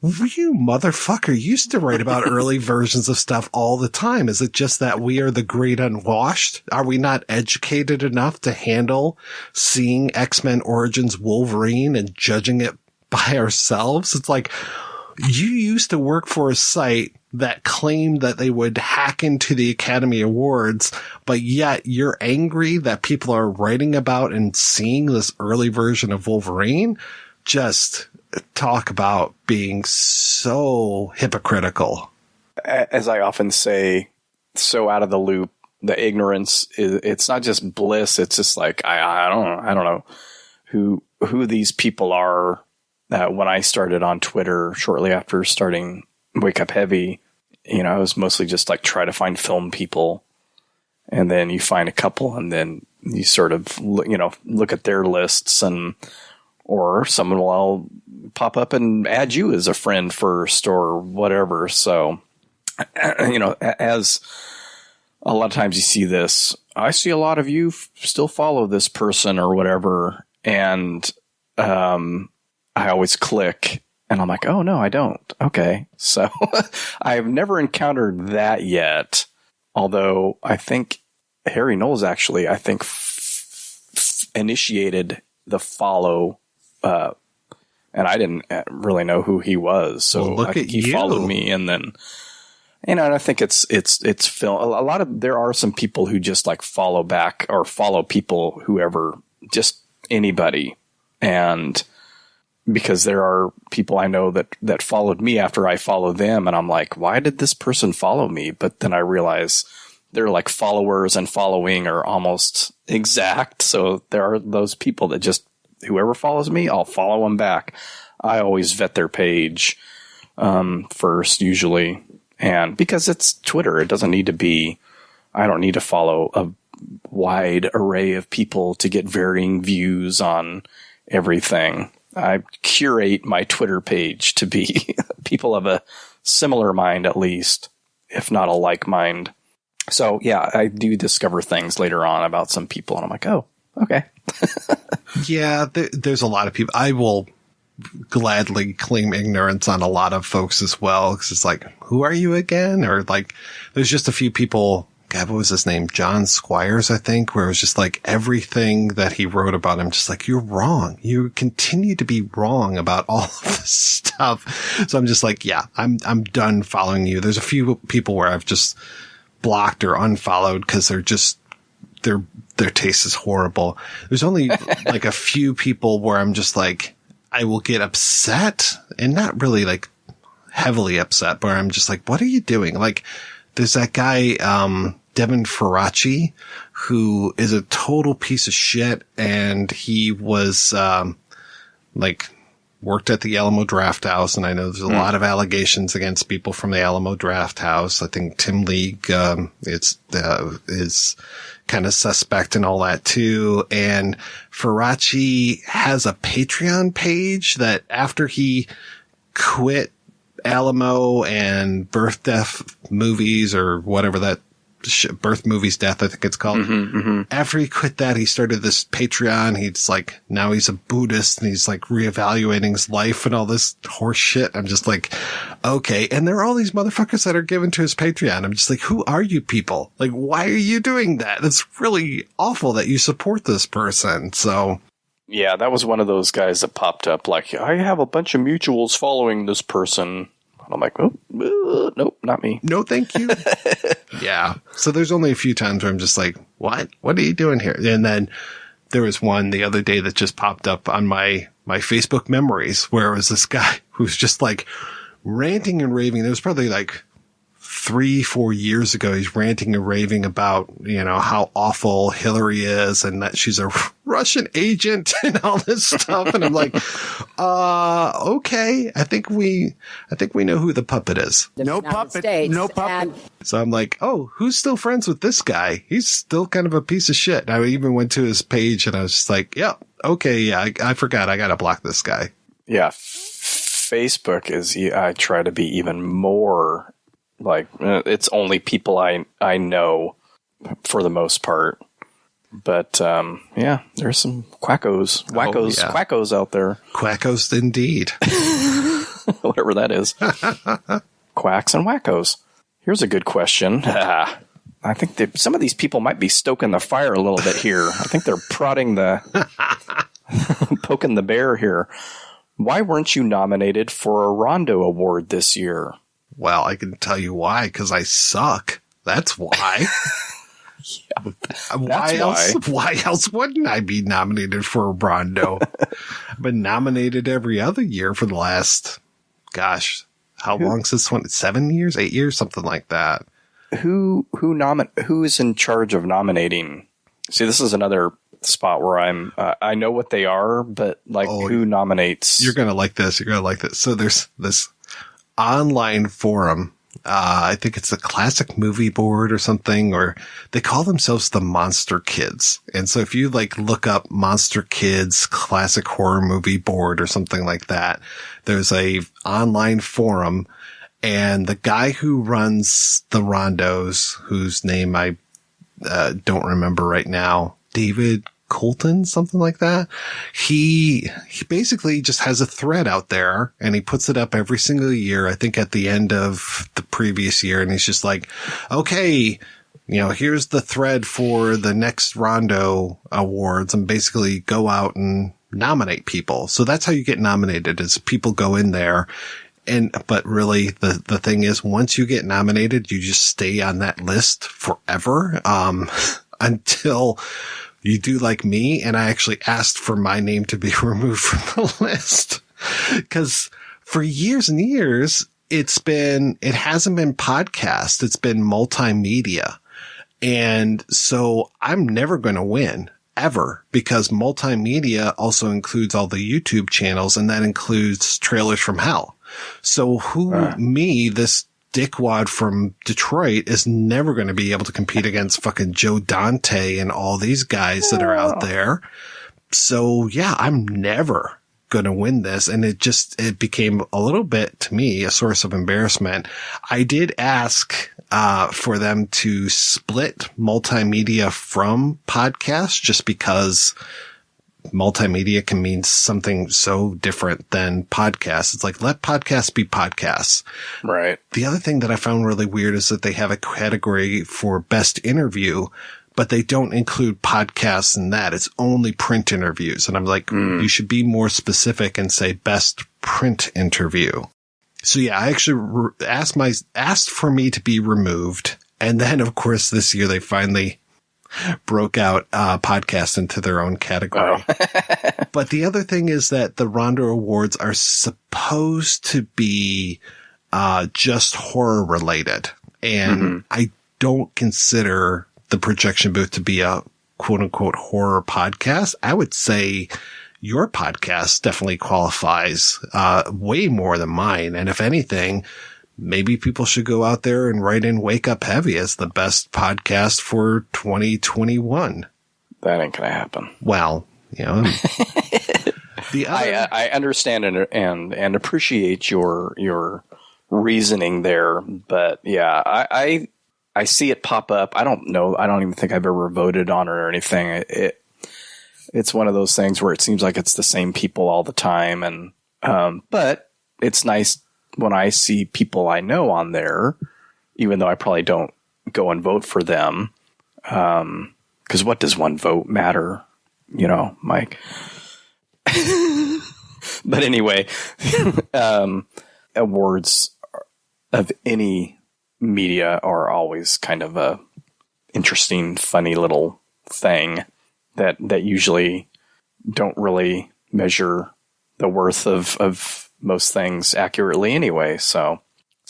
you motherfucker used to write about early versions of stuff all the time. Is it just that we are the great unwashed? Are we not educated enough to handle seeing X-Men Origins Wolverine and judging it by ourselves? It's like, you used to work for a site that claimed that they would hack into the Academy Awards, but yet you're angry that people are writing about and seeing this early version of Wolverine? Just talk about being so hypocritical. As I often say, so out of the loop, the ignorance it's not just bliss. It's just like, I don't know who these people are. When I started on Twitter shortly after starting Wake Up Heavy, I was mostly just like try to find film people, and then you find a couple, and then you sort of look at their lists, or someone will pop up and add you as a friend first or whatever. So, as a lot of times you see this, I see a lot of you still follow this person or whatever, and I always click and I'm like, oh no, I don't. Okay. So I've never encountered that yet. Although I think Harry Knowles actually, initiated the follow, and I didn't really know who he was. So well, I think he followed me, and then, and I think it's film. There are some people who just like follow back or follow people, whoever, just anybody. And because there are people I know that followed me after I followed them, and I'm like, why did this person follow me? But then I realize they're like followers and following are almost exact. So there are those people that just, whoever follows me, I'll follow them back. I always vet their page first, usually. And because it's Twitter, it doesn't need to be, I don't need to follow a wide array of people to get varying views on everything. I curate my Twitter page to be people of a similar mind, at least, if not a like mind. So, yeah, I do discover things later on about some people, and I'm like, oh, okay. Yeah, there's a lot of people. I will gladly claim ignorance on a lot of folks as well, because it's like, who are you again? Or like, there's just a few people, God, what was his name? John Squires, I think, where it was just like everything that he wrote about him, just like, you're wrong. You continue to be wrong about all of this stuff. So I'm just like, yeah, I'm done following you. There's a few people where I've just blocked or unfollowed because they're just, their taste is horrible. There's only like a few people where I'm just like, I will get upset, and not really like heavily upset, but I'm just like, what are you doing? Like, there's that guy, Devin Faraci, who is a total piece of shit. And he was, worked at the Alamo Drafthouse. And I know there's a lot of allegations against people from the Alamo Drafthouse. I think Tim League, is kind of suspect and all that too. And Faraci has a Patreon page that after he quit Alamo and Birth Death Movies, or whatever that Birth Movies Death, I think it's called. After he quit that, he started this Patreon. He's like, now he's a Buddhist and he's like reevaluating his life and all this horse shit. I'm just like, okay. And there are all these motherfuckers that are given to his Patreon. I'm just like, who are you people? Like, why are you doing that? It's really awful that you support this person. So yeah, that was one of those guys that popped up like, I have a bunch of mutuals following this person. And I'm like, oh, nope, not me. No, thank you. Yeah. So there's only a few times where I'm just like, what? What are you doing here? And then there was one the other day that just popped up on my Facebook memories where it was this guy who's just like ranting and raving. It was probably like 3-4 years ago. He's ranting and raving about, you know, how awful Hillary is and that she's a Russian agent and all this stuff. And I'm like, okay, I think we know who the puppet is. No puppet. No puppet. So I'm like, oh, who's still friends with this guy? He's still kind of a piece of shit. I even went to his page and I was just like, yeah, okay, yeah, I forgot. I got to block this guy. Yeah. Facebook is, I try to be even more like, it's only people I know for the most part. But, yeah, there's some quackos out there. Quackos indeed. Whatever that is. Quacks and wackos. Here's a good question. I think that some of these people might be stoking the fire a little bit here. I think they're poking the bear here. Why weren't you nominated for a Rondo Award this year? Well, I can tell you why, because I suck. That's why. Yeah, why else wouldn't I be nominated for a Rondo? I've been nominated every other year for the last, gosh, how long is this one? 7 years, 8 years, something like that. Who is in charge of nominating? See, this is another spot where I know what they are, but like, who nominates? You're going to like this. You're going to like this. So there's this online forum. I think it's the Classic Movie Board or something, or they call themselves the Monster Kids. And so if you like look up Monster Kids Classic Horror Movie Board or something like that, there's a online forum, and the guy who runs the Rondos, whose name I don't remember right now, David Colton, something like that. He basically just has a thread out there and he puts it up every single year, I think at the end of the previous year. And he's just like, okay, you know, here's the thread for the next Rondo Awards, and basically go out and nominate people. So that's how you get nominated, is people go in there. But really the thing is, once you get nominated, you just stay on that list forever, until you do like me, and I actually asked for my name to be removed from the list. Because for years and years, it hasn't been podcast, it's been multimedia. And so I'm never going to win, ever, because multimedia also includes all the YouTube channels, and that includes Trailers from Hell. So me, this dickwad from Detroit, is never going to be able to compete against fucking Joe Dante and all these guys that are out there. So yeah, I'm never going to win this. And it became a little bit, to me, a source of embarrassment. I did ask for them to split multimedia from podcast, just because multimedia can mean something so different than podcasts. It's like, let podcasts be podcasts. Right. The other thing that I found really weird is that they have a category for best interview, but they don't include podcasts in that. It's only print interviews. And I'm like, you should be more specific and say best print interview. So yeah, I actually asked for me to be removed. And then of course this year they finally broke out podcasts into their own category. But the other thing is that the Rondo Awards are supposed to be just horror related. And I don't consider the Projection Booth to be a quote unquote horror podcast. I would say your podcast definitely qualifies way more than mine. And if anything, maybe people should go out there and write in Wake Up Heavy as the best podcast for 2021. That ain't going to happen. Well, you know, I understand and appreciate your reasoning there. But yeah, I see it pop up. I don't know. I don't even think I've ever voted on it or anything. It's one of those things where it seems like it's the same people all the time. And, but it's nice when I see people I know on there, even though I probably don't go and vote for them. 'Cause what does one vote matter? You know, Mike. But anyway, awards of any media are always kind of a interesting, funny little thing that usually don't really measure the worth of most things accurately anyway. So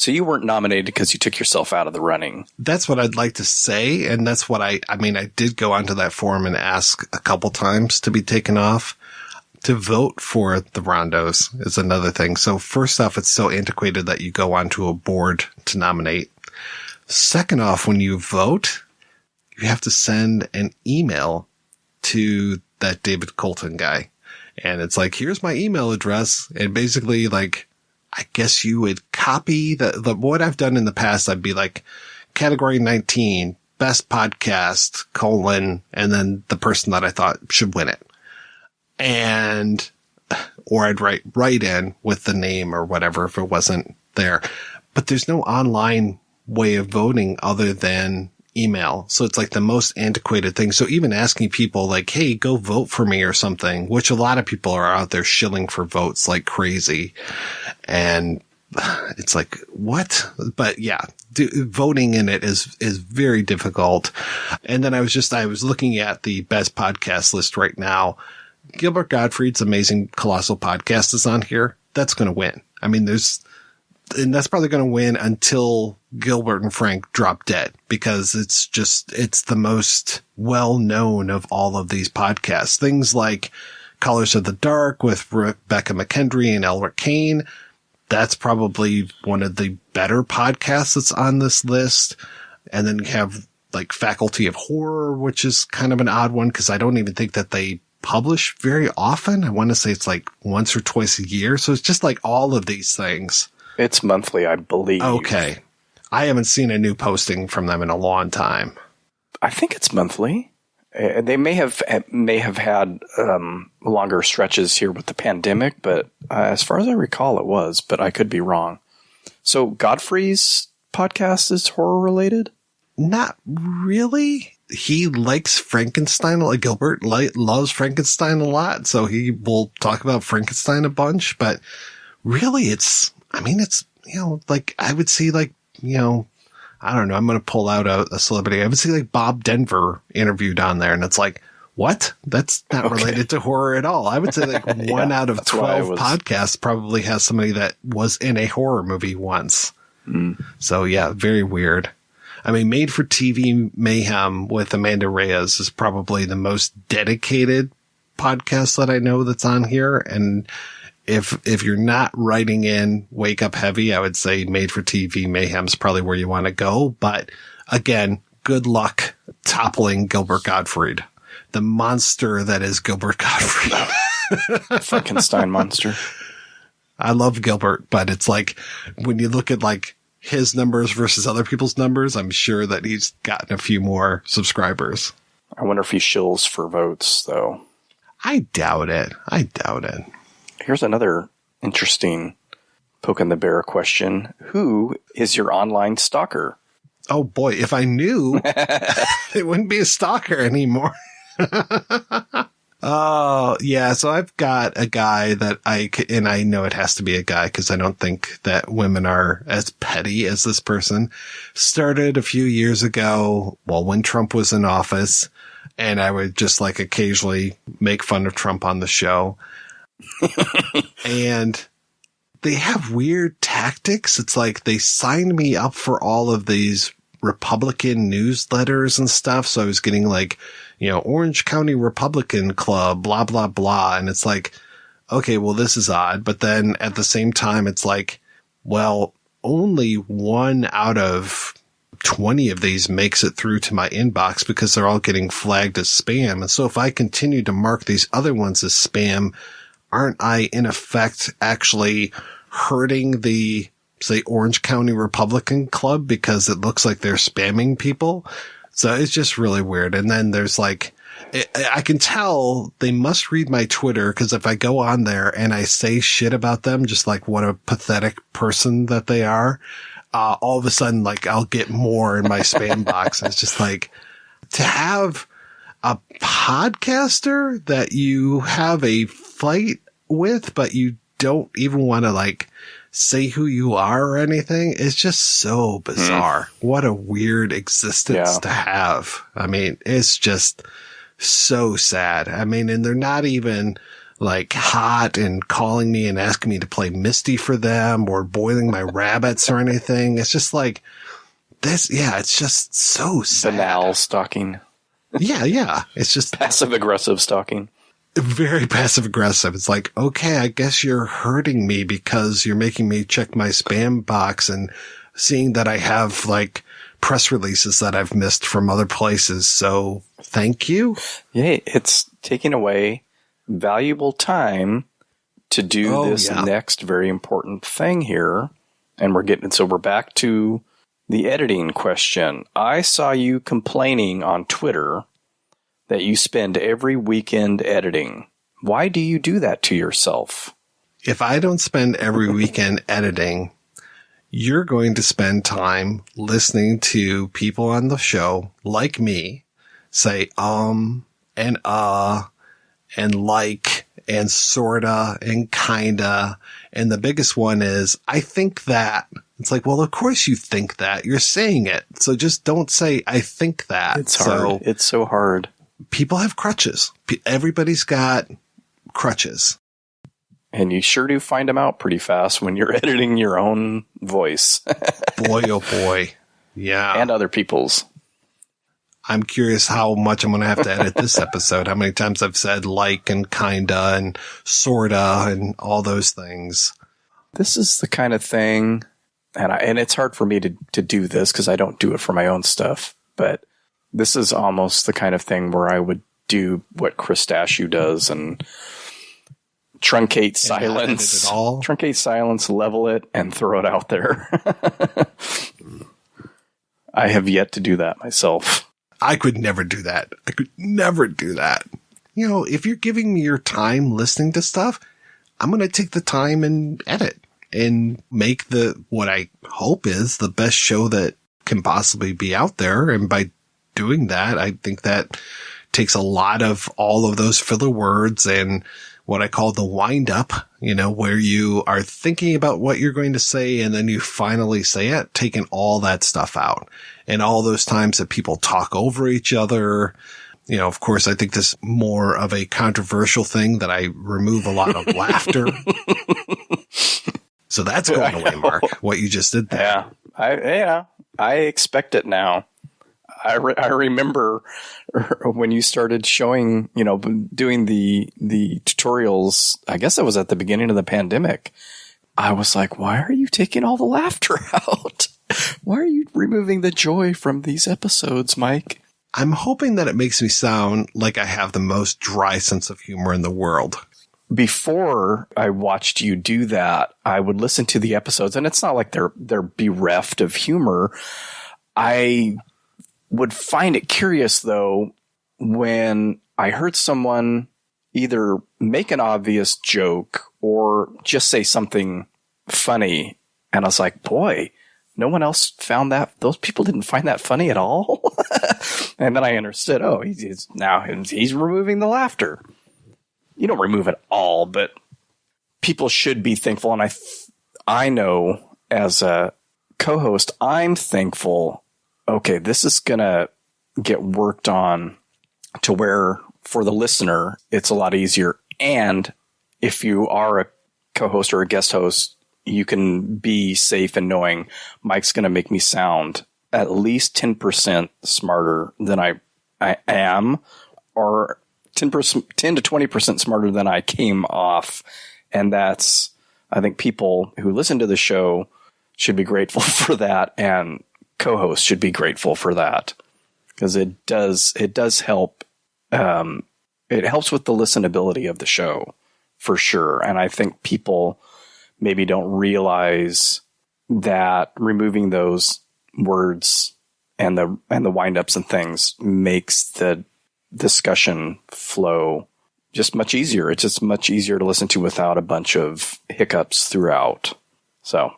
you weren't nominated because you took yourself out of the running. That's what I'd like to say. And that's what I did go onto that forum and ask a couple times to be taken off. To vote for the Rondos is another thing. So first off, it's so antiquated that you go onto a board to nominate. Second off, when you vote, you have to send an email to that David Colton guy. And it's like, here's my email address. And basically, like, I guess you would copy the what I've done in the past. I'd be like, category 19, best podcast, and then the person that I thought should win it. Or I'd write in with the name or whatever if it wasn't there. But there's no online way of voting other than email. So it's like the most antiquated thing. So even asking people like, hey, go vote for me or something, which a lot of people are out there shilling for votes like crazy. And it's like, what? But yeah, voting in it is very difficult. And then I was looking at the best podcast list right now. Gilbert Gottfried's Amazing Colossal Podcast is on here. That's going to win. I mean, and that's probably going to win until Gilbert and Frank drop dead, because it's the most well known of all of these podcasts. Things like Colors of the Dark with Rebecca McKendry and Elric Kane. That's probably one of the better podcasts that's on this list. And then you have like Faculty of Horror, which is kind of an odd one because I don't even think that they publish very often. I want to say it's like once or twice a year. So it's just like all of these things. It's monthly, I believe. Okay. I haven't seen a new posting from them in a long time. I think it's monthly. They may have had longer stretches here with the pandemic, but as far as I recall, it was, but I could be wrong. So Godfrey's podcast is horror related? Not really. He likes Frankenstein. Like Gilbert loves Frankenstein a lot, so he will talk about Frankenstein a bunch. But really, it's like I would see like, I don't know. I'm going to pull out a celebrity. I would see like Bob Denver interviewed on there, and it's like, what? That's not related to horror at all. I would say like one out of 12 podcasts probably has somebody that was in a horror movie once. So yeah, very weird. I mean, Made for TV Mayhem with Amanda Reyes is probably the most dedicated podcast that I know that's on here. And if you're not writing in Wake Up Heavy, I would say Made for TV Mayhem is probably where you want to go. But again, good luck toppling Gilbert Gottfried, the monster that is Gilbert Gottfried. Frankenstein monster. I love Gilbert, but it's like when you look at like his numbers versus other people's numbers, I'm sure that he's gotten a few more subscribers. I wonder if he shills for votes, though. I doubt it. Here's another interesting poke in the bear question. Who is your online stalker? Oh boy, if I knew, it wouldn't be a stalker anymore. Oh, yeah. So I've got a guy that and I know it has to be a guy because I don't think that women are as petty as this person. Started a few years ago, when Trump was in office, and I would just like occasionally make fun of Trump on the show. And they have weird tactics. It's like they signed me up for all of these Republican newsletters and stuff. So I was getting like, Orange County Republican Club, blah, blah, blah. And it's like, okay, well, this is odd. But then at the same time, it's like, well, only 1 out of 20 of these makes it through to my inbox because they're all getting flagged as spam. And so if I continue to mark these other ones as spam, aren't I in effect actually hurting the say, Orange County Republican Club because it looks like they're spamming people. So it's just really weird. And then there's like, I can tell they must read my Twitter, because if I go on there and I say shit about them, just like what a pathetic person that they are, all of a sudden, like, I'll get more in my spam box. It's just like, to have a podcaster that you have a fight with, but you don't even want to like say who you are or anything. It's just so bizarre. What a weird existence to have. I mean, it's just so sad. I mean, and they're not even like hot and calling me and asking me to play Misty for them or boiling my rabbits or anything. It's just like this. Yeah. It's just so sad. Banal stalking. Yeah. It's just passive aggressive stalking. Very passive aggressive. It's like, okay, I guess you're hurting me because you're making me check my spam box and seeing that I have like press releases that I've missed from other places. So thank you. Yeah. It's taking away valuable time to do this next very important thing here. And we're back to the editing question. I saw you complaining on Twitter that you spend every weekend editing. Why do you do that to yourself? If I don't spend every weekend editing, you're going to spend time listening to people on the show like me say and like and sorta and kinda. And the biggest one is, I think that. It's like, well, of course you think that. You're saying it. So just don't say, I think that. It's hard. It's so hard. People have crutches. Everybody's got crutches. And you sure do find them out pretty fast when you're editing your own voice. Boy, oh boy. Yeah. And other people's. I'm curious how much I'm going to have to edit this episode. How many times I've said like and kinda and sorta and all those things. This is the kind of thing, and it's hard for me to do this because I don't do it for my own stuff, but this is almost the kind of thing where I would do what Chris Dashew does and truncate silence, level it, and throw it out there. I have yet to do that myself. I could never do that. I could never do that. You know, if you're giving me your time listening to stuff, I'm going to take the time and edit and make what I hope is the best show that can possibly be out there. And by doing that, I think that takes a lot of all of those filler words and what I call the wind up, you know, where you are thinking about what you're going to say and then you finally say it, taking all that stuff out. And all those times that people talk over each other. You know, of course, I think this is more of a controversial thing that I remove a lot of laughter. So that's going away, Mark, what you just did there. I expect it now. I remember when you started showing, you know, doing the tutorials, I guess it was at the beginning of the pandemic. I was like, why are you taking all the laughter out? Why are you removing the joy from these episodes, Mike? I'm hoping that it makes me sound like I have the most dry sense of humor in the world. Before I watched you do that, I would listen to the episodes, and it's not like they're bereft of humor. I would find it curious, though, when I heard someone either make an obvious joke or just say something funny, and I was like, boy, no one else found that. Those people didn't find that funny at all. And then I understood, he's removing the laughter. You don't remove it all, but people should be thankful. And I know as a co-host, I'm thankful. Okay, this is going to get worked on to where for the listener, it's a lot easier. And if you are a co-host or a guest host, you can be safe in knowing Mike's going to make me sound at least 10% smarter than I am, or 10 to 20% smarter than I came off. And that's, I think people who listen to the show should be grateful for that, and co-hosts should be grateful for that, because it does help. It helps with the listenability of the show for sure. And I think people maybe don't realize that removing those words and the wind-ups and things makes the discussion flow just much easier. It's just much easier to listen to without a bunch of hiccups throughout. So,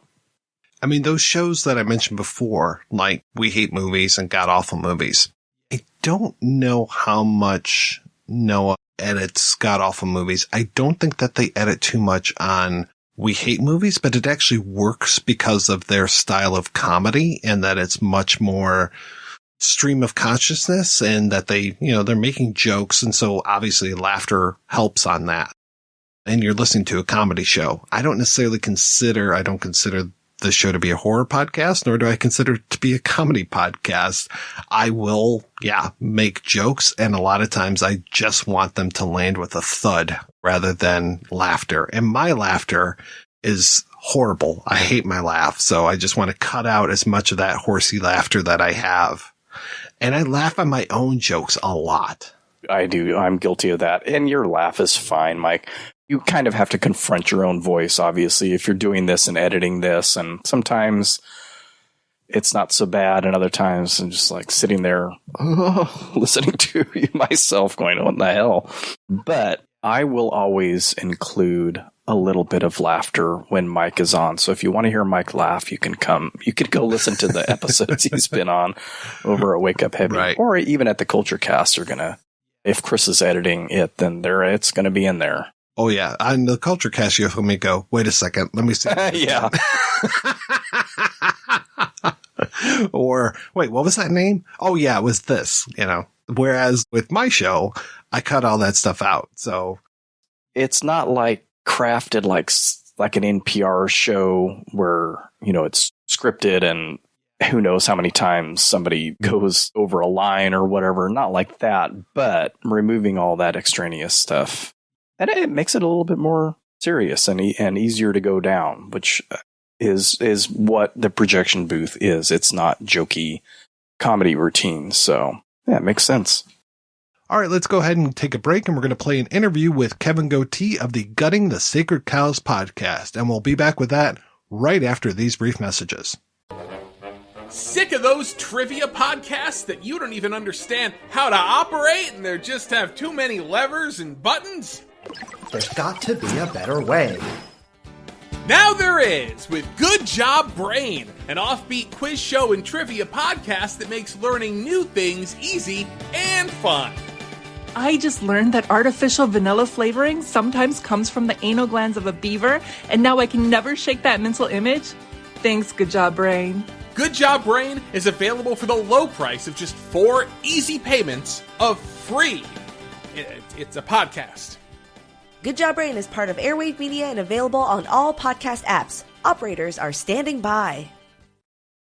I mean, those shows that I mentioned before, like We Hate Movies and God Awful Movies, I don't know how much Noah edits God Awful Movies. I don't think that they edit too much on We Hate Movies, but it actually works because of their style of comedy and that it's much more stream of consciousness and that they, they're making jokes. And so obviously laughter helps on that. And you're listening to a comedy show. I don't consider the show to be a horror podcast, nor do I consider it to be a comedy podcast. I will, make jokes. And a lot of times I just want them to land with a thud rather than laughter. And my laughter is horrible. I hate my laugh. So I just want to cut out as much of that horsey laughter that I have. And I laugh at my own jokes a lot. I do. I'm guilty of that. And your laugh is fine, Mike. You kind of have to confront your own voice, obviously, if you're doing this and editing this. And sometimes it's not so bad. And other times I'm just like sitting there listening to myself going, what the hell? But I will always include a little bit of laughter when Mike is on. So if you want to hear Mike laugh, you could go listen to the episodes he's been on over at Wake Up Heavy, right. Or even at the Culture Cast. If Chris is editing it, then it's going to be in there. Oh yeah. On the Culture Cast, you have me go, wait a second. Let me see. Yeah. Or wait, what was that name? Oh yeah, it was this, whereas with my show, I cut all that stuff out. So it's not like crafted like an NPR show where, it's scripted and who knows how many times somebody goes over a line or whatever. Not like that, but removing all that extraneous stuff. And it makes it a little bit more serious and easier to go down, which is what the projection booth is. It's not jokey comedy routine. So yeah, it makes sense. All right, let's go ahead and take a break, and we're going to play an interview with Kevin Goatee of the Gutting the Sacred Cows podcast, and we'll be back with that right after these brief messages. Sick of those trivia podcasts that you don't even understand how to operate and they just have too many levers and buttons? There's got to be a better way. Now there is, with Good Job Brain, an offbeat quiz show and trivia podcast that makes learning new things easy and fun. I just learned that artificial vanilla flavoring sometimes comes from the anal glands of a beaver, and now I can never shake that mental image. Thanks, Good Job Brain. Good Job Brain is available for the low price of just 4 easy payments of free. It's a podcast. Good Job Brain is part of Airwave Media and available on all podcast apps. Operators are standing by.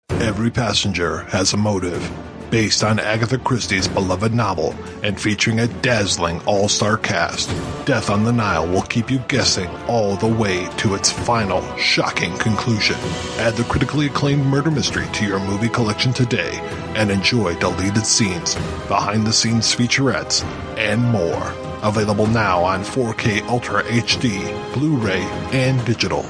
Every passenger has a motive. Based on Agatha Christie's beloved novel and featuring a dazzling all-star cast, Death on the Nile will keep you guessing all the way to its final, shocking conclusion. Add the critically acclaimed murder mystery to your movie collection today and enjoy deleted scenes, behind-the-scenes featurettes, and more. Available now on 4K Ultra HD, Blu-ray, and digital.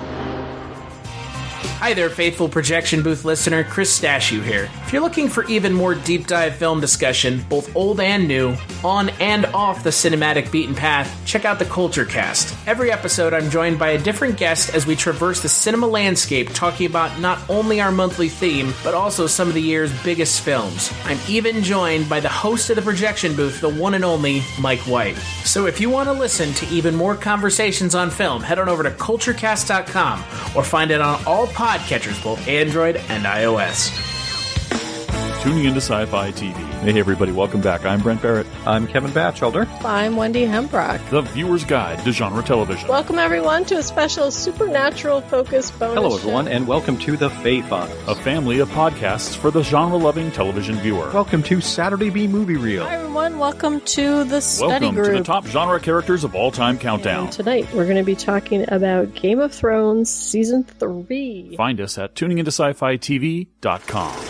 Hi there, faithful Projection Booth listener, Chris Stashew here. If you're looking for even more deep dive film discussion, both old and new, on and off the cinematic beaten path, check out the Culture Cast. Every episode I'm joined by a different guest as we traverse the cinema landscape talking about not only our monthly theme, but also some of the year's biggest films. I'm even joined by the host of the Projection Booth, the one and only Mike White. So if you want to listen to even more conversations on film, head on over to culturecast.com or find it on all podcatchers, both Android and iOS. Tuning into Sci-Fi TV. Hey everybody, welcome back. I'm Brent Barrett. I'm Kevin Batchelder. I'm Wendy Hembrock. The Viewer's Guide to Genre Television. Welcome everyone to a special supernatural-focused bonus Hello everyone, and welcome to The Fae Files, a family of podcasts for the genre-loving television viewer. Welcome to Saturday B Movie Reel. Hi everyone, welcome to the study group. Welcome to the top genre characters of all time countdown. And tonight we're going to be talking about Game of Thrones Season 3. Find us at tuningintoscifitv.com.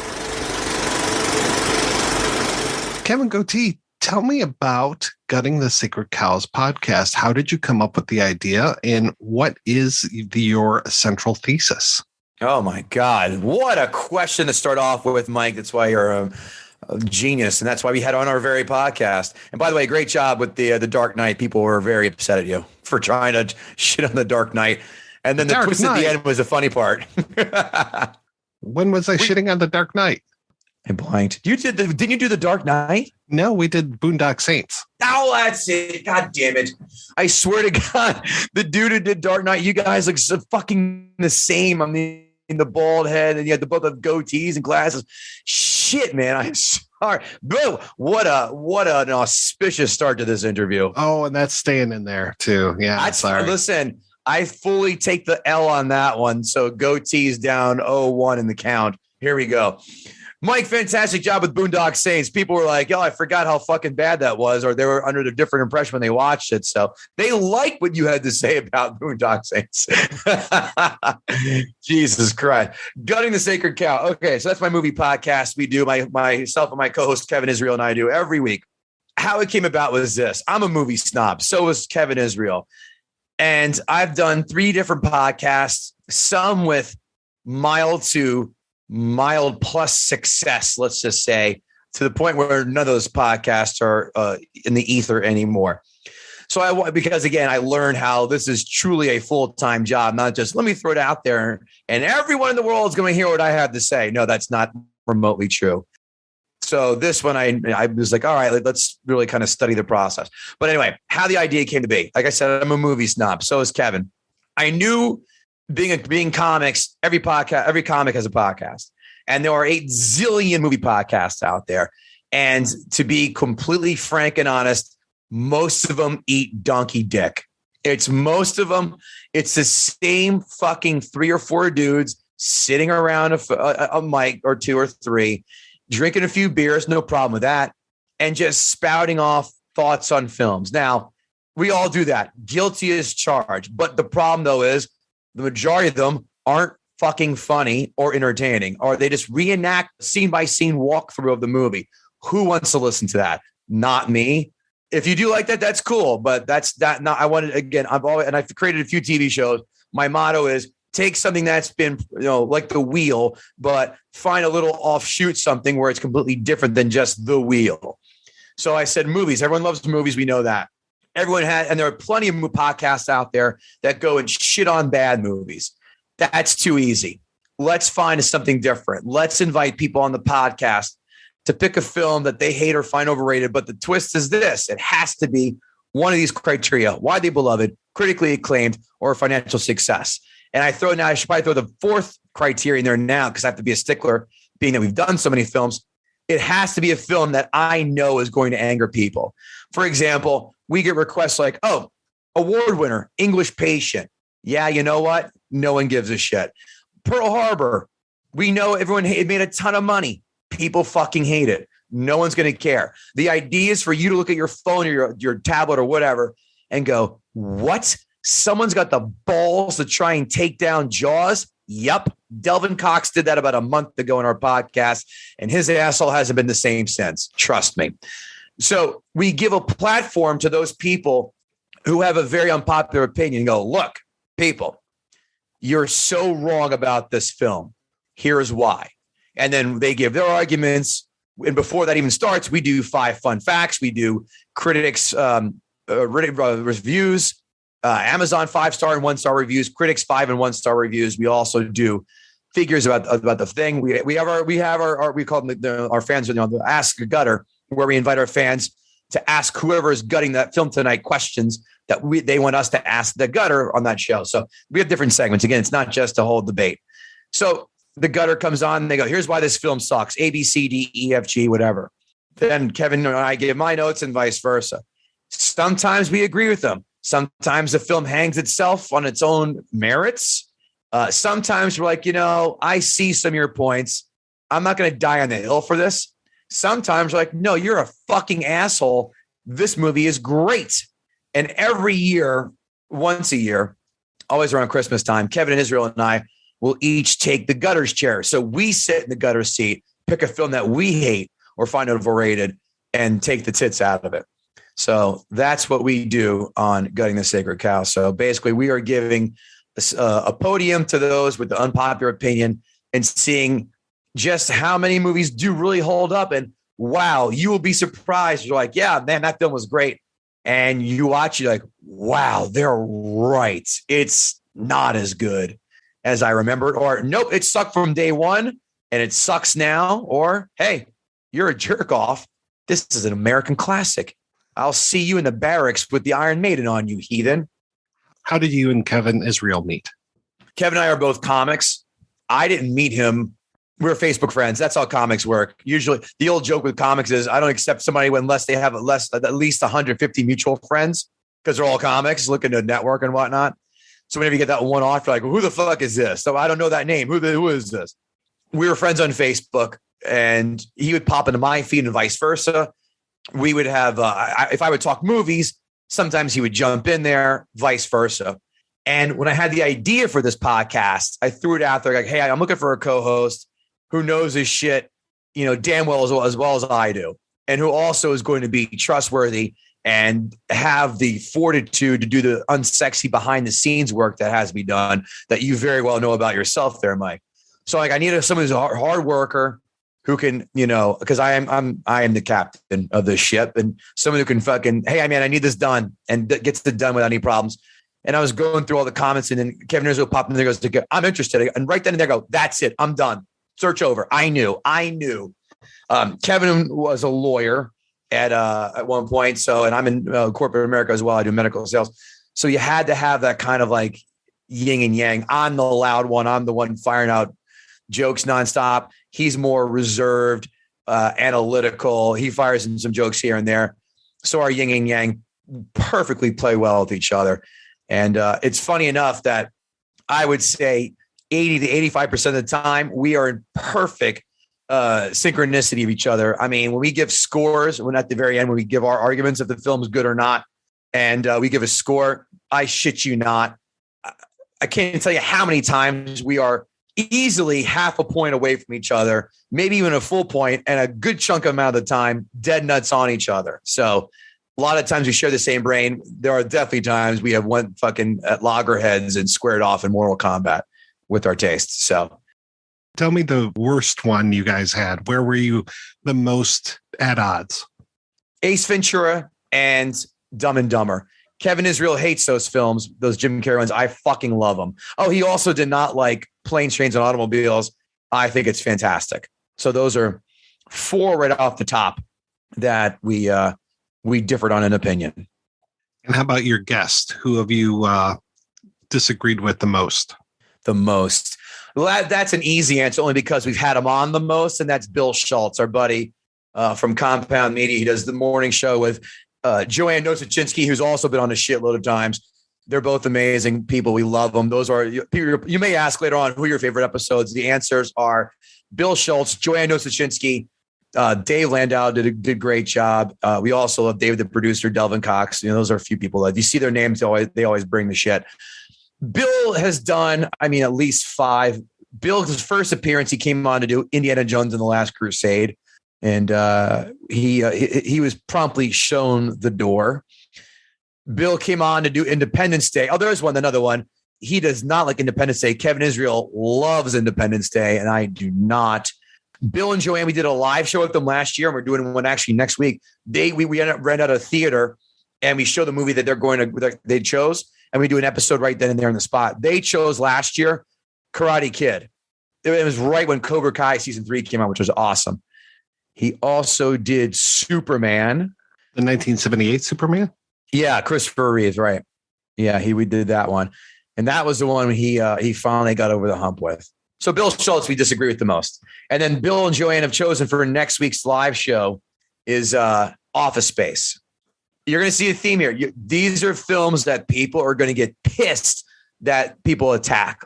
Kevin Goatee, tell me about Gutting the Sacred Cows podcast. How did you come up with the idea, and what is your central thesis? Oh my God. What a question to start off with, Mike. That's why you're a genius. And that's why we had on our very podcast. And by the way, great job with the Dark Knight. People were very upset at you for trying to shit on the Dark Knight. And then the twist at the end was the funny part. When was I shitting on the Dark Knight? I blanked. Didn't you do the Dark Knight? No, we did Boondock Saints. Oh, that's it. God damn it. I swear to God, the dude who did Dark Knight, you guys look so fucking the same. I mean, the bald head, and you had both have goatees and glasses. Shit, man. I'm sorry. Boo. What an auspicious start to this interview. Oh, and that's staying in there too. Yeah. I'm sorry. Listen, I fully take the L on that one. So goatees down 0-1 in the count. Here we go. Mike, fantastic job with Boondock Saints. People were like, I forgot how fucking bad that was, or they were under a different impression when they watched it. So they like what you had to say about Boondock Saints. Jesus Christ. Gutting the Sacred Cow. Okay, so that's my movie podcast we do, myself and my co-host Kevin Israel and I do every week. How it came about was this. I'm a movie snob. So is Kevin Israel. And I've done 3 different podcasts, some with mild plus success, let's just say, to the point where none of those podcasts are in the ether anymore. So because again, I learned how this is truly a full-time job, not just let me throw it out there and everyone in the world is going to hear what I have to say. No, that's not remotely true. So this one, I was like, all right, let's really kind of study the process. But anyway, how the idea came to be. Like I said, I'm a movie snob. So is Kevin. I knew being comics, every comic has a podcast, and there are 8 zillion movie podcasts out there. And to be completely frank and honest, most of them eat donkey dick. Most of them. It's the same fucking 3 or 4 dudes sitting around a mic or 2 or 3, drinking a few beers, no problem with that, and just spouting off thoughts on films. Now, we all do that. Guilty as charged. But the problem, though, is the majority of them aren't fucking funny or entertaining, or they just reenact scene by scene walkthrough of the movie. Who wants to listen to that? Not me. If you do like that, that's cool. But that's not. I wanted again. I've created a few TV shows. My motto is take something that's been like The Wheel, but find a little offshoot something where it's completely different than just The Wheel. So I said movies. Everyone loves movies. We know that. Everyone and there are plenty of podcasts out there that go and shit on bad movies. That's too easy. Let's find something different. Let's invite people on the podcast to pick a film that they hate or find overrated. But the twist is this. It has to be one of these criteria: widely beloved, critically acclaimed, or financial success. And I should probably throw the 4th criteria in there now because I have to be a stickler, being that we've done so many films. It has to be a film that I know is going to anger people. For example, we get requests like, award winner, English Patient. Yeah, you know what? No one gives a shit. Pearl Harbor. We know it made a ton of money. People fucking hate it. No one's going to care. The idea is for you to look at your phone or your tablet or whatever and go, what? Someone's got the balls to try and take down Jaws? Yep. Delvin Cox did that about a month ago in our podcast, and his asshole hasn't been the same since. Trust me. So we give a platform to those people who have a very unpopular opinion and go, look, people, you're so wrong about this film. Here's why. And then they give their arguments. And before that even starts, we do 5 fun facts. We do critics reviews, Amazon 5-star and 1-star reviews, critics 5 and 1-star reviews. We also do figures about the thing. We have our we call them our fans, the Ask a Gutter, where we invite our fans to ask whoever is gutting that film tonight questions that they want us to ask the gutter on that show. So we have different segments. Again, it's not just a whole debate. So the gutter comes on and they go, here's why this film sucks. A, B, C, D, E, F, G, whatever. Then Kevin and I give my notes and vice versa. Sometimes we agree with them. Sometimes the film hangs itself on its own merits. Sometimes we're like, I see some of your points. I'm not going to die on the hill for this. Sometimes we're like, no, you're a fucking asshole. This movie is great. And every year, once a year, always around Christmas time, Kevin and Israel and I will each take the gutter's chair. So we sit in the gutter seat, pick a film that we hate or find overrated, and take the tits out of it. So that's what we do on Gutting the Sacred Cow. So basically, we are giving a podium to those with the unpopular opinion and seeing just how many movies do really hold up. And wow, you will be surprised. You're like, yeah, man, that film was great. And you watch, you're like, wow, they're right. It's not as good as I remembered. Or nope, it sucked from day one and it sucks now. Or, hey, you're a jerk off. This is an American classic. I'll see you in the barracks with the Iron Maiden on you, heathen. How did you and Kevin Israel meet? Kevin and I are both comics. I didn't meet him. We're Facebook friends. That's how comics work. Usually the old joke with comics is I don't accept somebody unless they have at least 150 mutual friends because they're all comics looking to network and whatnot. So whenever you get that one off, you're like, well, who the fuck is this? So I don't know that name. Who is this? We were friends on Facebook and he would pop into my feed and vice versa. We would have, if I would talk movies, sometimes he would jump in there, vice versa. And when I had the idea for this podcast, I threw it out there like, hey, I'm looking for a co-host who knows his shit, damn well as well as I do, and who also is going to be trustworthy and have the fortitude to do the unsexy behind the scenes work that has to be done that you very well know about yourself there, Mike. So like I needed someone who's a hard worker who can, because I am the captain of this ship and someone who can fucking, hey, man, I need this done and gets it done without any problems. And I was going through all the comments and then Kevin Israel popped in there and goes, I'm interested. And right then and there go, that's it. I'm done. Search over. I knew. Kevin was a lawyer at one point. So, and I'm in corporate America as well. I do medical sales. So you had to have that kind of like yin and yang. I'm the loud one. I'm the one firing out jokes nonstop. He's more reserved, analytical. He fires in some jokes here and there. So our yin and yang perfectly play well with each other. And it's funny enough that I would say 80 to 85% of the time, we are in perfect synchronicity of each other. I mean, when we give scores, when at the very end, when we give our arguments if the film is good or not, and we give a score, I shit you not. I can't tell you how many times we are easily half a point away from each other, maybe even a full point, and a good chunk amount of the time, dead nuts on each other. So a lot of times we share the same brain. There are definitely times we have one fucking at loggerheads and squared off in Mortal Kombat with our tastes. So tell me the worst one you guys had. Where were you the most at odds? Ace Ventura and Dumb and Dumber. Kevin Israel hates those films, those Jim Carrey ones. I fucking love them. Oh, he also did not like Planes, Trains, and Automobiles. I think it's fantastic. So those are 4 right off the top that we differed on an opinion. And how about your guest? Who have you disagreed with the most? The most. Well, that's an easy answer only because we've had him on the most, and that's Bill Schultz, our buddy from Compound Media. He does the morning show with Joanne Nosichinski, who's also been on a shitload of times. They're both amazing people. We love them. Those are, you may ask later on who your favorite episodes. The answers are Bill Schultz, Joanne Nosichinski, Dave Landau did a great job. We also love Dave, the producer, Delvin Cox. Those are a few people that you see their names. They always bring the shit. Bill has done, at least 5. Bill's first appearance, he came on to do Indiana Jones and the Last Crusade. And he was promptly shown the door. Bill came on to do Independence Day. Oh, there's another one. He does not like Independence Day. Kevin Israel loves Independence Day, and I do not. Bill and Joanne, we did a live show with them last year, and we're doing one actually next week. We ended up renting out a theater, and we show the movie that they chose, and we do an episode right then and there on the spot. They chose last year Karate Kid. It was right when Cobra Kai season 3 came out, which was awesome. He also did Superman. The 1978 Superman? Yeah, Christopher Reeves, right. Yeah, we did that one. And that was the one he finally got over the hump with. So Bill Schultz, we disagree with the most. And then Bill and Joanne have chosen for next week's live show is Office Space. You're going to see a theme here. These are films that people are going to get pissed that people attack.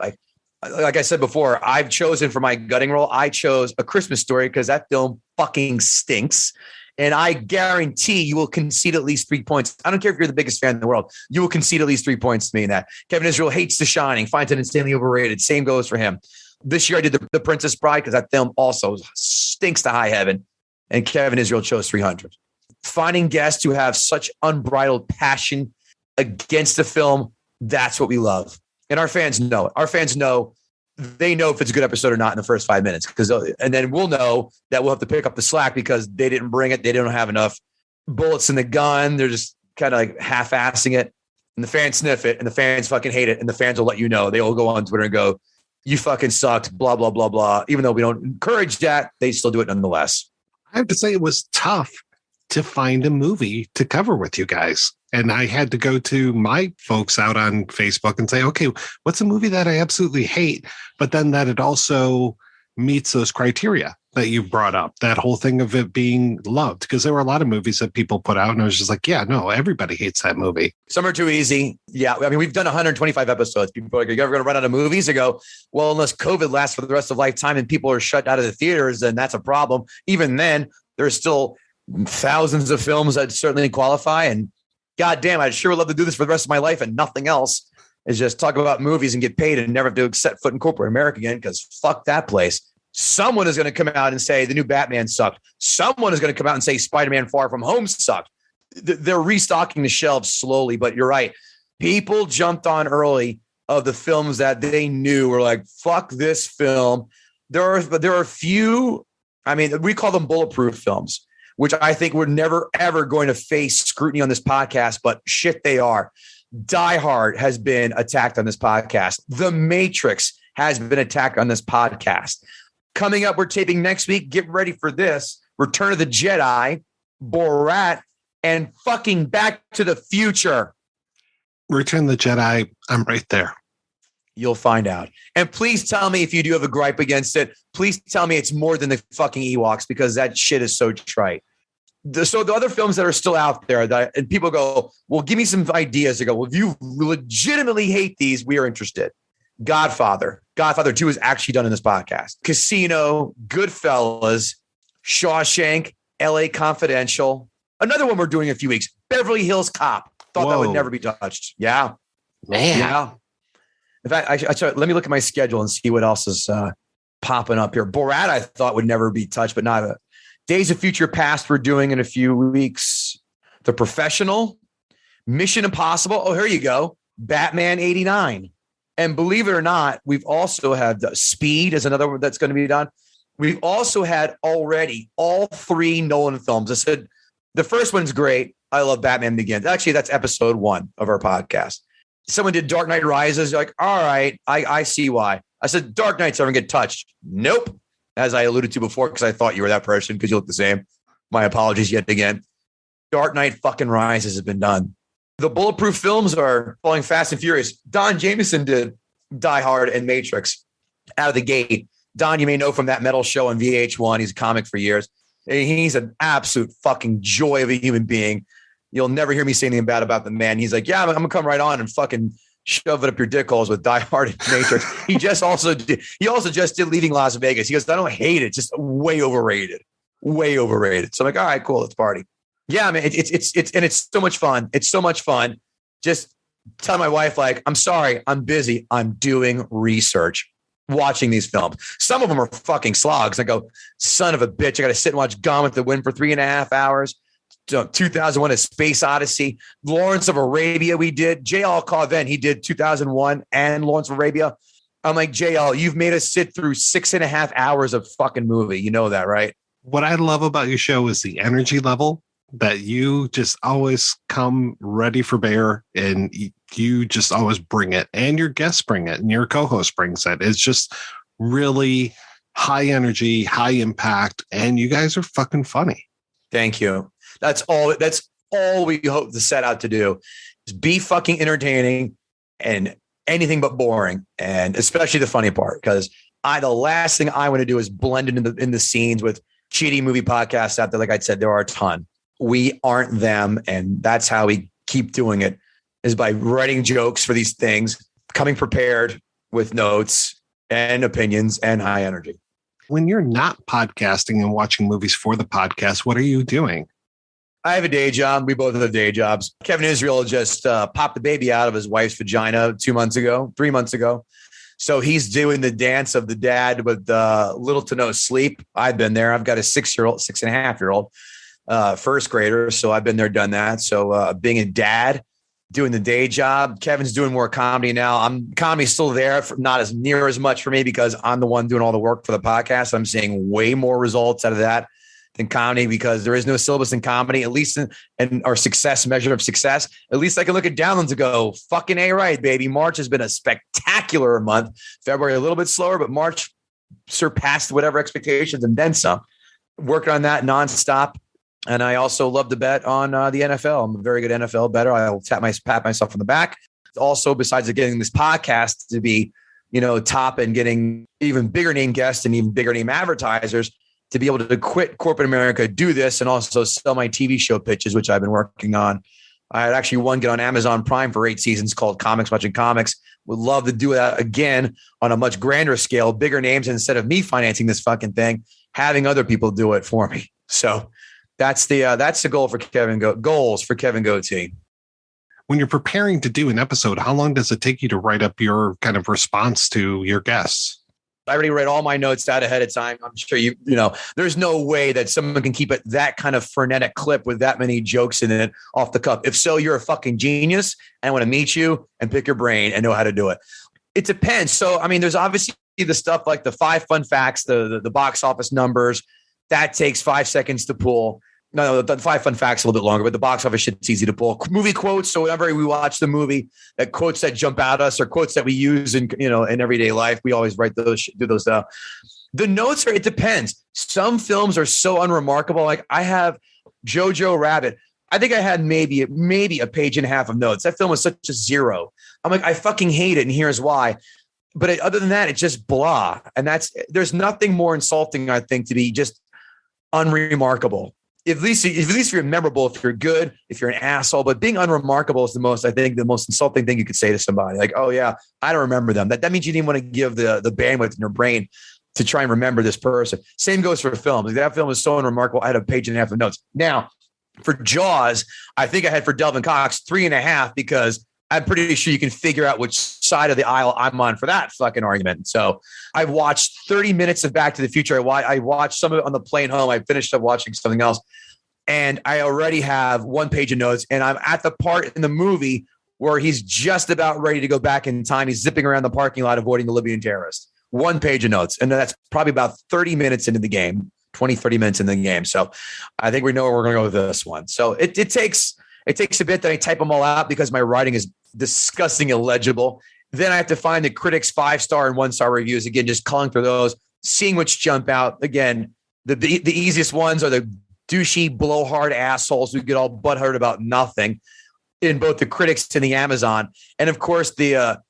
Like I said before, I've chosen for my gutting role, I chose A Christmas Story because that film fucking stinks. And I guarantee you will concede at least 3 points. I don't care if you're the biggest fan in the world. You will concede at least 3 points to me in that. Kevin Israel hates The Shining, finds it insanely overrated. Same goes for him. This year I did the Princess Bride because that film also stinks to high heaven. And Kevin Israel chose 300. Finding guests who have such unbridled passion against the film, that's what we love. And our fans know it. Our fans know, they know if it's a good episode or not in the first 5 minutes, and then we'll know that we'll have to pick up the slack because they didn't bring it. They don't have enough bullets in the gun. They're just kind of like half-assing it, and the fans sniff it, and the fans fucking hate it, and the fans will let you know. They will go on Twitter and go, "You fucking sucked," blah, blah, blah, blah. Even though we don't encourage that, they still do it nonetheless. I have to say it was tough to find a movie to cover with you guys. And I had to go to my folks out on Facebook and say, okay, what's a movie that I absolutely hate, but then that it also meets those criteria that you brought up, that whole thing of it being loved? Because there were a lot of movies that people put out and I was just like, yeah, no, everybody hates that movie. Some are too easy. Yeah. I mean, we've done 125 episodes. People are like, are you ever going to run out of movies? I go, well, unless COVID lasts for the rest of lifetime and people are shut out of the theaters, then that's a problem. Even then, there's still thousands of films that certainly qualify. And God damn, I'd sure love to do this for the rest of my life and nothing else is just talk about movies and get paid and never have to set foot in corporate America again, because fuck that place. Someone is going to come out and say the new Batman sucked. Someone is going to come out and say Spider-Man Far From Home sucked. They're restocking the shelves slowly, but you're right. People jumped on early of the films that they knew were like, fuck this film. There are few, I mean, we call them bulletproof films, which I think we're never, ever going to face scrutiny on this podcast, but shit, they are. Die Hard has been attacked on this podcast. The Matrix has been attacked on this podcast. Coming up, we're taping next week. Get ready for this. Return of the Jedi, Borat, and fucking Back to the Future. Return of the Jedi, I'm right there. You'll find out. And please tell me if you do have a gripe against it. Please tell me it's more than the fucking Ewoks, because that shit is so trite. So the other films that are still out there, and people go, well, give me some ideas. They go, well, if you legitimately hate these, we are interested. Godfather 2 is actually done in this podcast. Casino, Goodfellas, Shawshank, LA Confidential. Another one we're doing in a few weeks, Beverly Hills Cop. Thought that would never be touched. Yeah. Man. Yeah. In fact, let me look at my schedule and see what else is popping up here. Borat, I thought would never be touched, but not Days of Future Past we're doing in a few weeks. The Professional, Mission Impossible. Oh, here you go. Batman 89. And believe it or not, we've also had Speed is another one that's going to be done. We've also had already all 3 Nolan films. I said, the first one's great. I love Batman Begins. Actually, that's episode 1 of our podcast. Someone did Dark Knight Rises. You're like, all right, I see why. I said, Dark Knight's never get touched. Nope. As I alluded to before, because I thought you were that person because you look the same. My apologies yet again. Dark Knight fucking Rises has been done. The bulletproof films are falling fast and furious. Don Jameson did Die Hard and Matrix out of the gate. Don, you may know from that metal show on VH1. He's a comic for years. He's an absolute fucking joy of a human being. You'll never hear me say anything bad about the man. He's like, yeah, I'm going to come right on and fucking shove it up your dick holes with Die Hard and Matrix. He also just did Leaving Las Vegas. He goes, I don't hate it. Just way overrated. Way overrated. So I'm like, all right, cool. Let's party. Yeah, I mean, it's so much fun. It's so much fun. Just tell my wife, like, I'm sorry, I'm busy. I'm doing research, watching these films. Some of them are fucking slogs. I go, son of a bitch. I got to sit and watch Gone with the Wind for 3.5 hours. 2001: A Space Odyssey, Lawrence of Arabia. We did JL Carven. He did 2001 and Lawrence of Arabia. I'm like, JL, you've made us sit through 6.5 hours of fucking movie. You know that, right? What I love about your show is the energy level that you just always come ready for bear, and you just always bring it, and your guests bring it, and your co-host brings it. It's just really high energy, high impact, and you guys are fucking funny. Thank you. That's all we hope to set out to do, is be fucking entertaining and anything but boring. And especially the funny part, because the last thing I want to do is blend in the scenes with cheating movie podcasts out there. Like I said, there are a ton. We aren't them. And that's how we keep doing it, is by writing jokes for these things, coming prepared with notes and opinions and high energy. When you're not podcasting and watching movies for the podcast, what are you doing? I have a day job. We both have day jobs. Kevin Israel just popped the baby out of his wife's vagina 3 months ago. So he's doing the dance of the dad with little to no sleep. I've been there. I've got a 6.5-year-old, first grader. So I've been there, done that. So being a dad doing the day job. Kevin's doing more comedy now. Comedy's still there, not as near as much for me because I'm the one doing all the work for the podcast. I'm seeing way more results out of that than comedy because there is no syllabus in comedy, at least in our success measure of success. At least I can look at downloads and go, fucking A right, baby. March has been a spectacular month. February a little bit slower, but March surpassed whatever expectations and then some. Working on that nonstop. And I also love to bet on the NFL. I'm a very good NFL bettor. I'll pat myself on the back. Also, besides getting this podcast to be, top and getting even bigger name guests and even bigger name advertisers, to be able to quit corporate America, do this, and also sell my TV show pitches, which I've been working on. I had actually one get on Amazon Prime for 8 seasons called Comics Watching Comics. Would love to do that again on a much grander scale, bigger names, and instead of me financing this fucking thing, having other people do it for me. So that's the goal for goals for Kevin Goatee. When you're preparing to do an episode, how long does it take you to write up your kind of response to your guests? I already read all my notes out ahead of time. I'm sure there's no way that someone can keep it that kind of frenetic clip with that many jokes in it off the cuff. If so, you're a fucking genius. And I want to meet you and pick your brain and know how to do it. It depends. So, there's obviously the stuff like the 5 fun facts, the box office numbers. That takes 5 seconds to pull. No, the 5 fun facts a little bit longer, but the box office shit's easy to pull. Movie quotes. So whenever we watch the movie, that quotes that jump at us or quotes that we use in everyday life, we always write those, do those stuff. The notes it depends. Some films are so unremarkable. Like I have Jojo Rabbit. I think I had maybe a page and a half of notes. That film was such a zero. I'm like, I fucking hate it. And here's why. But other than that, it's just blah. And there's nothing more insulting, I think, to be just unremarkable. At least you're memorable, if you're good, if you're an asshole, but being unremarkable is the most insulting thing you could say to somebody. Like, oh yeah, I don't remember them. That means you didn't want to give the bandwidth in your brain to try and remember this person. Same goes for films. That film is so unremarkable. I had a page and a half of notes. Now for Jaws, I think I had for Delvin Cox 3.5 because I'm pretty sure you can figure out which side of the aisle I'm on for that fucking argument. So I watched 30 minutes of Back to the Future. I watched some of it on the plane home. I finished up watching something else. And I already have 1 page of notes. And I'm at the part in the movie where he's just about ready to go back in time. He's zipping around the parking lot, avoiding the Libyan terrorists. 1 page of notes. And that's probably about 30 minutes into the game, 30 minutes into the game. So I think we know where we're going to go with this one. So it takes a bit that I type them all out because my writing is disgusting illegible. Then I have to find the critics' 5-star and 1-star reviews. Again, just calling through those, seeing which jump out. Again, the easiest ones are the douchey, blowhard assholes who get all butthurt about nothing in both the critics and the Amazon. And of course, the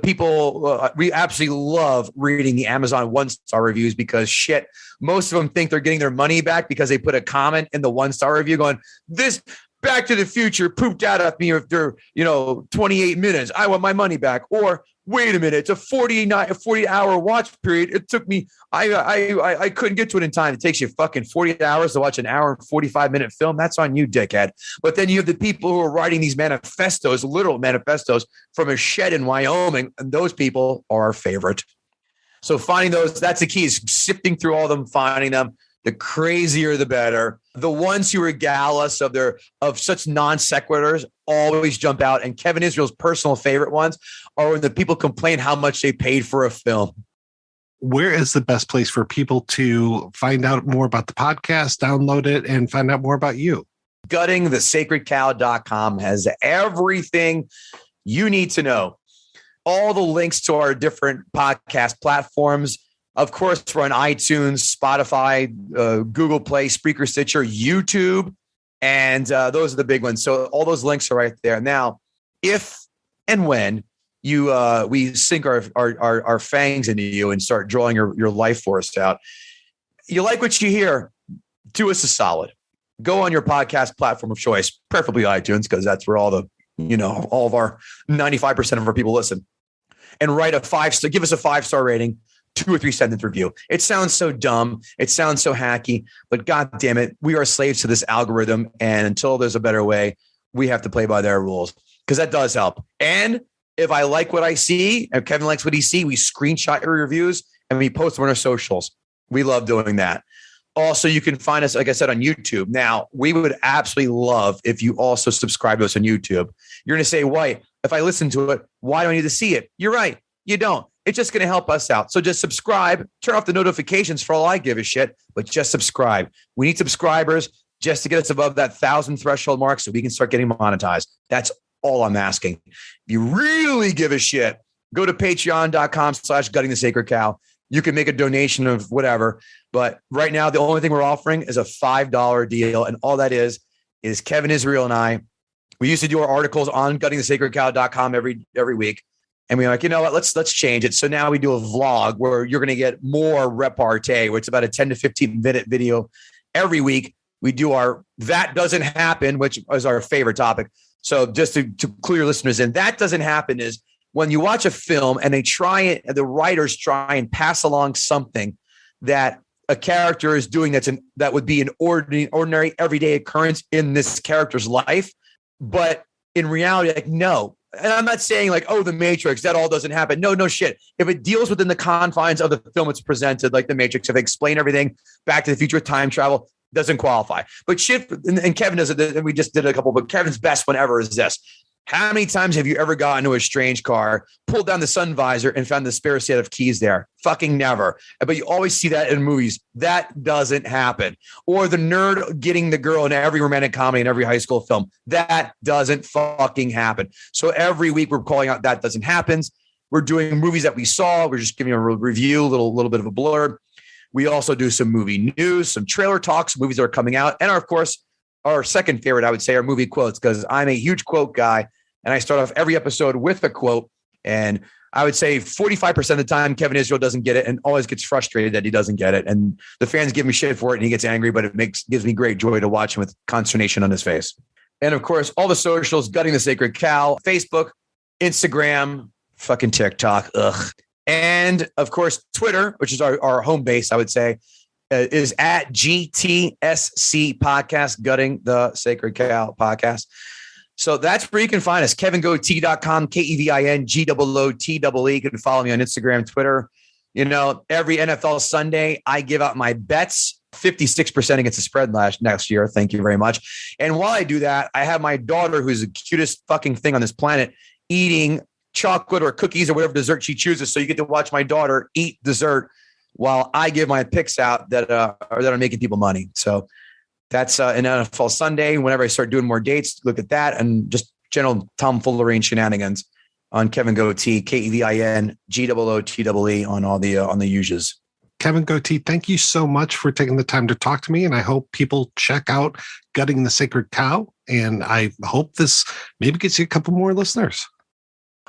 people, we absolutely love reading the Amazon 1-star reviews because shit, most of them think they're getting their money back because they put a comment in the 1-star review going, this Back to the Future pooped out at me after 28 minutes. I want my money back. Or wait a minute, it's a 40-hour watch period. It took me. I couldn't get to it in time. It takes you fucking 40 hours to watch an hour and 45-minute film. That's on you, dickhead. But then you have the people who are writing these manifestos, literal manifestos from a shed in Wyoming, and those people are our favorite. So finding those, that's the key, is sifting through all of them, finding them. The crazier, the better. The ones who regale us of such non sequiturs always jump out. And Kevin Israel's personal favorite ones are when the people complain how much they paid for a film. Where is the best place for people to find out more about the podcast, download it, and find out more about you? GuttingTheSacredCow.com has everything you need to know. All the links to our different podcast platforms. Of course, we're on iTunes, Spotify, Google Play, Spreaker, Stitcher, YouTube, and those are the big ones. So all those links are right there. Now, if and when we sink our fangs into you and start drawing your life force out, you like what you hear, do us a solid. Go on your podcast platform of choice, preferably iTunes, because that's where all of our 95% of our people listen, and write a 5-star, give us a 5-star rating. 2 or 3 sentence review. It sounds so dumb. It sounds so hacky, but God damn it, we are slaves to this algorithm. And until there's a better way, we have to play by their rules, because that does help. And if I like what I see and Kevin likes what he sees, we screenshot your reviews and we post them on our socials. We love doing that. Also, you can find us, like I said, on YouTube. Now, we would absolutely love if you also subscribe to us on YouTube. You're going to say, why? If I listen to it, why do I need to see it? You're right. You don't. It's just going to help us out. So just subscribe, turn off the notifications for all I give a shit, but just subscribe. We need subscribers just to get us above that 1,000 threshold mark so we can start getting monetized. That's all I'm asking. If you really give a shit, go to patreon.com/guttingthesacredcow. You can make a donation of whatever. But right now, the only thing we're offering is a $5 deal. And all that is Kevin Israel and I. We used to do our articles on guttingthesacredcow.com every week. And we're like, you know what, let's change it. So now we do a vlog where you're going to get more repartee, where it's about a 10 to 15 minute video every week. We do our That Doesn't Happen, which is our favorite topic. So just to clue your listeners in, That Doesn't Happen is when you watch a film and the writers try and pass along something that a character is doing that would be an ordinary everyday occurrence in this character's life. But in reality, like, no. And I'm not saying like, oh, The Matrix, that all doesn't happen. No shit. If it deals within the confines of the film it's presented, like The Matrix, if they explain everything, Back to the Future, time travel, doesn't qualify. But shit, and Kevin does it, and we just did a couple, but Kevin's best one ever is this. How many times have you ever gotten into a strange car, pulled down the sun visor, and found the spare set of keys there? Fucking never. But you always see that in movies. That doesn't happen. Or the nerd getting the girl in every romantic comedy in every high school film. That doesn't fucking happen. So every week we're calling out That Doesn't Happen. We're doing movies that we saw. We're just giving a review, a little bit of a blurb. We also do some movie news, some trailer talks, movies that are coming out. And of course, our second favorite, I would say, are movie quotes, because I'm a huge quote guy. And I start off every episode with a quote. And I would say 45% of the time, Kevin Israel doesn't get it and always gets frustrated that he doesn't get it. And the fans give me shit for it and he gets angry, but it gives me great joy to watch him with consternation on his face. And of course, all the socials, Gutting the Sacred Cow, Facebook, Instagram, fucking TikTok. Ugh. And of course, Twitter, which is our home base, I would say, is at GTSC Podcast, Gutting the Sacred Cow Podcast. So that's where you can find us, KevinGoatee.com, KevinGootee. You can follow me on Instagram, Twitter. You know, every NFL Sunday, I give out my bets, 56% against the spread next year. Thank you very much. And while I do that, I have my daughter, who's the cutest fucking thing on this planet, eating chocolate or cookies or whatever dessert she chooses. So you get to watch my daughter eat dessert while I give my picks out that are making people money. So that's an NFL Sunday. Whenever I start doing more dates, look at that, and just general tomfoolery and shenanigans on Kevin Goatee, KevinGootee on all the uses. Kevin Goatee, thank you so much for taking the time to talk to me, and I hope people check out Gutting the Sacred Cow, and I hope this maybe gets you a couple more listeners.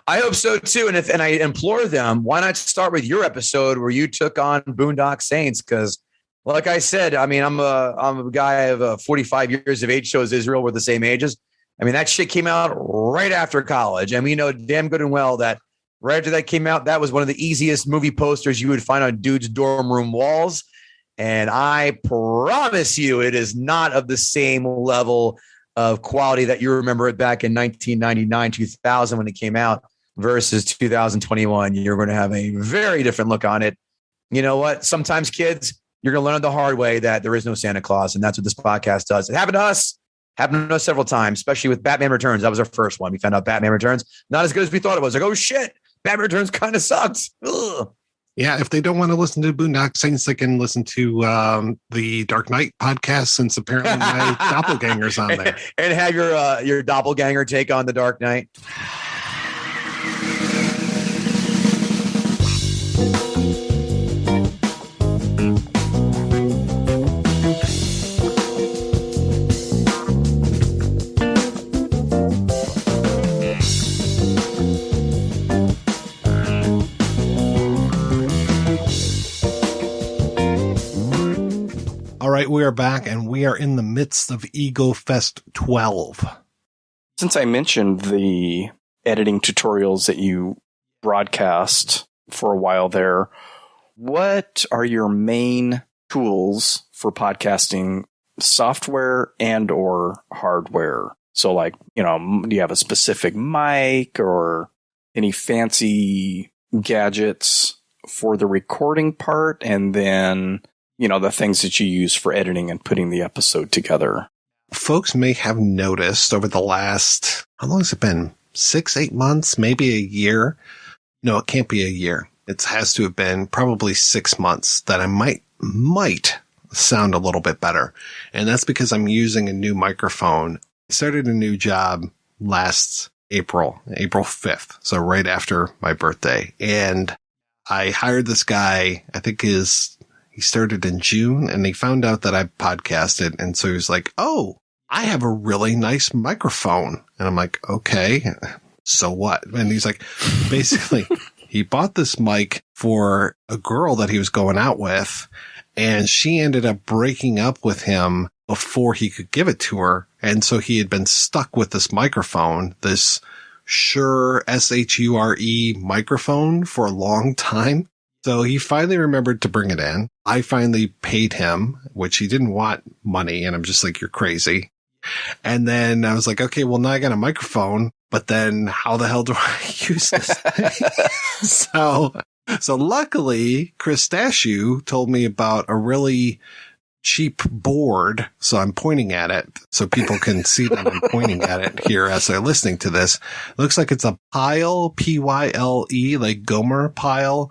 I hope so too, and I implore them, why not start with your episode where you took on Boondock Saints? Because, like I said, I mean, I'm a guy of 45 years of age, so is Israel. We're the same ages. I mean, that shit came out right after college, and we know damn good and well that right after that came out, that was one of the easiest movie posters you would find on dudes' dorm room walls. And I promise you, it is not of the same level of quality that you remember it back in 1999, 2000 when it came out versus 2021. You're going to have a very different look on it. You know what? Sometimes, kids, you're going to learn the hard way that there is no Santa Claus, and that's what this podcast does. It happened to us. Happened to us several times, especially with Batman Returns. That was our first one. We found out Batman Returns, not as good as we thought it was. Like, oh shit, Batman Returns kind of sucks. Ugh. Yeah, if they don't want to listen to Boondock Saints, they can listen to the Dark Knight podcast, since apparently my doppelganger's on there. And have your doppelganger take on the Dark Knight. All right, we are back, and we are in the midst of Ego Fest 12. Since I mentioned the editing tutorials that you broadcast for a while there, what are your main tools for podcasting, software and or hardware? So, like, you know, do you have a specific mic or any fancy gadgets for the recording part? And then, the things that you use for editing and putting the episode together. Folks may have noticed over the last, how long has it been? 6-8 months, maybe a year. No, it can't be a year. It has to have been probably 6 months that I might sound a little bit better. And that's because I'm using a new microphone. I started a new job last April 5th. So right after my birthday. And I hired this guy, I think he started in June, and he found out that I podcasted. And so he was like, oh, I have a really nice microphone. And I'm like, okay, so what? And he's like, basically, he bought this mic for a girl that he was going out with, and she ended up breaking up with him before he could give it to her. And so he had been stuck with this microphone, this Shure SHURE microphone for a long time. So he finally remembered to bring it in. I finally paid him, which he didn't want money. And I'm just like, you're crazy. And then I was like, okay, well, now I got a microphone, but then how the hell do I use this thing? So luckily, Chris Dashew told me about a really cheap board. So I'm pointing at it so people can see that I'm pointing at it here as they're listening to this. It looks like it's a Pyle, P-Y-L-E, like Gomer Pyle,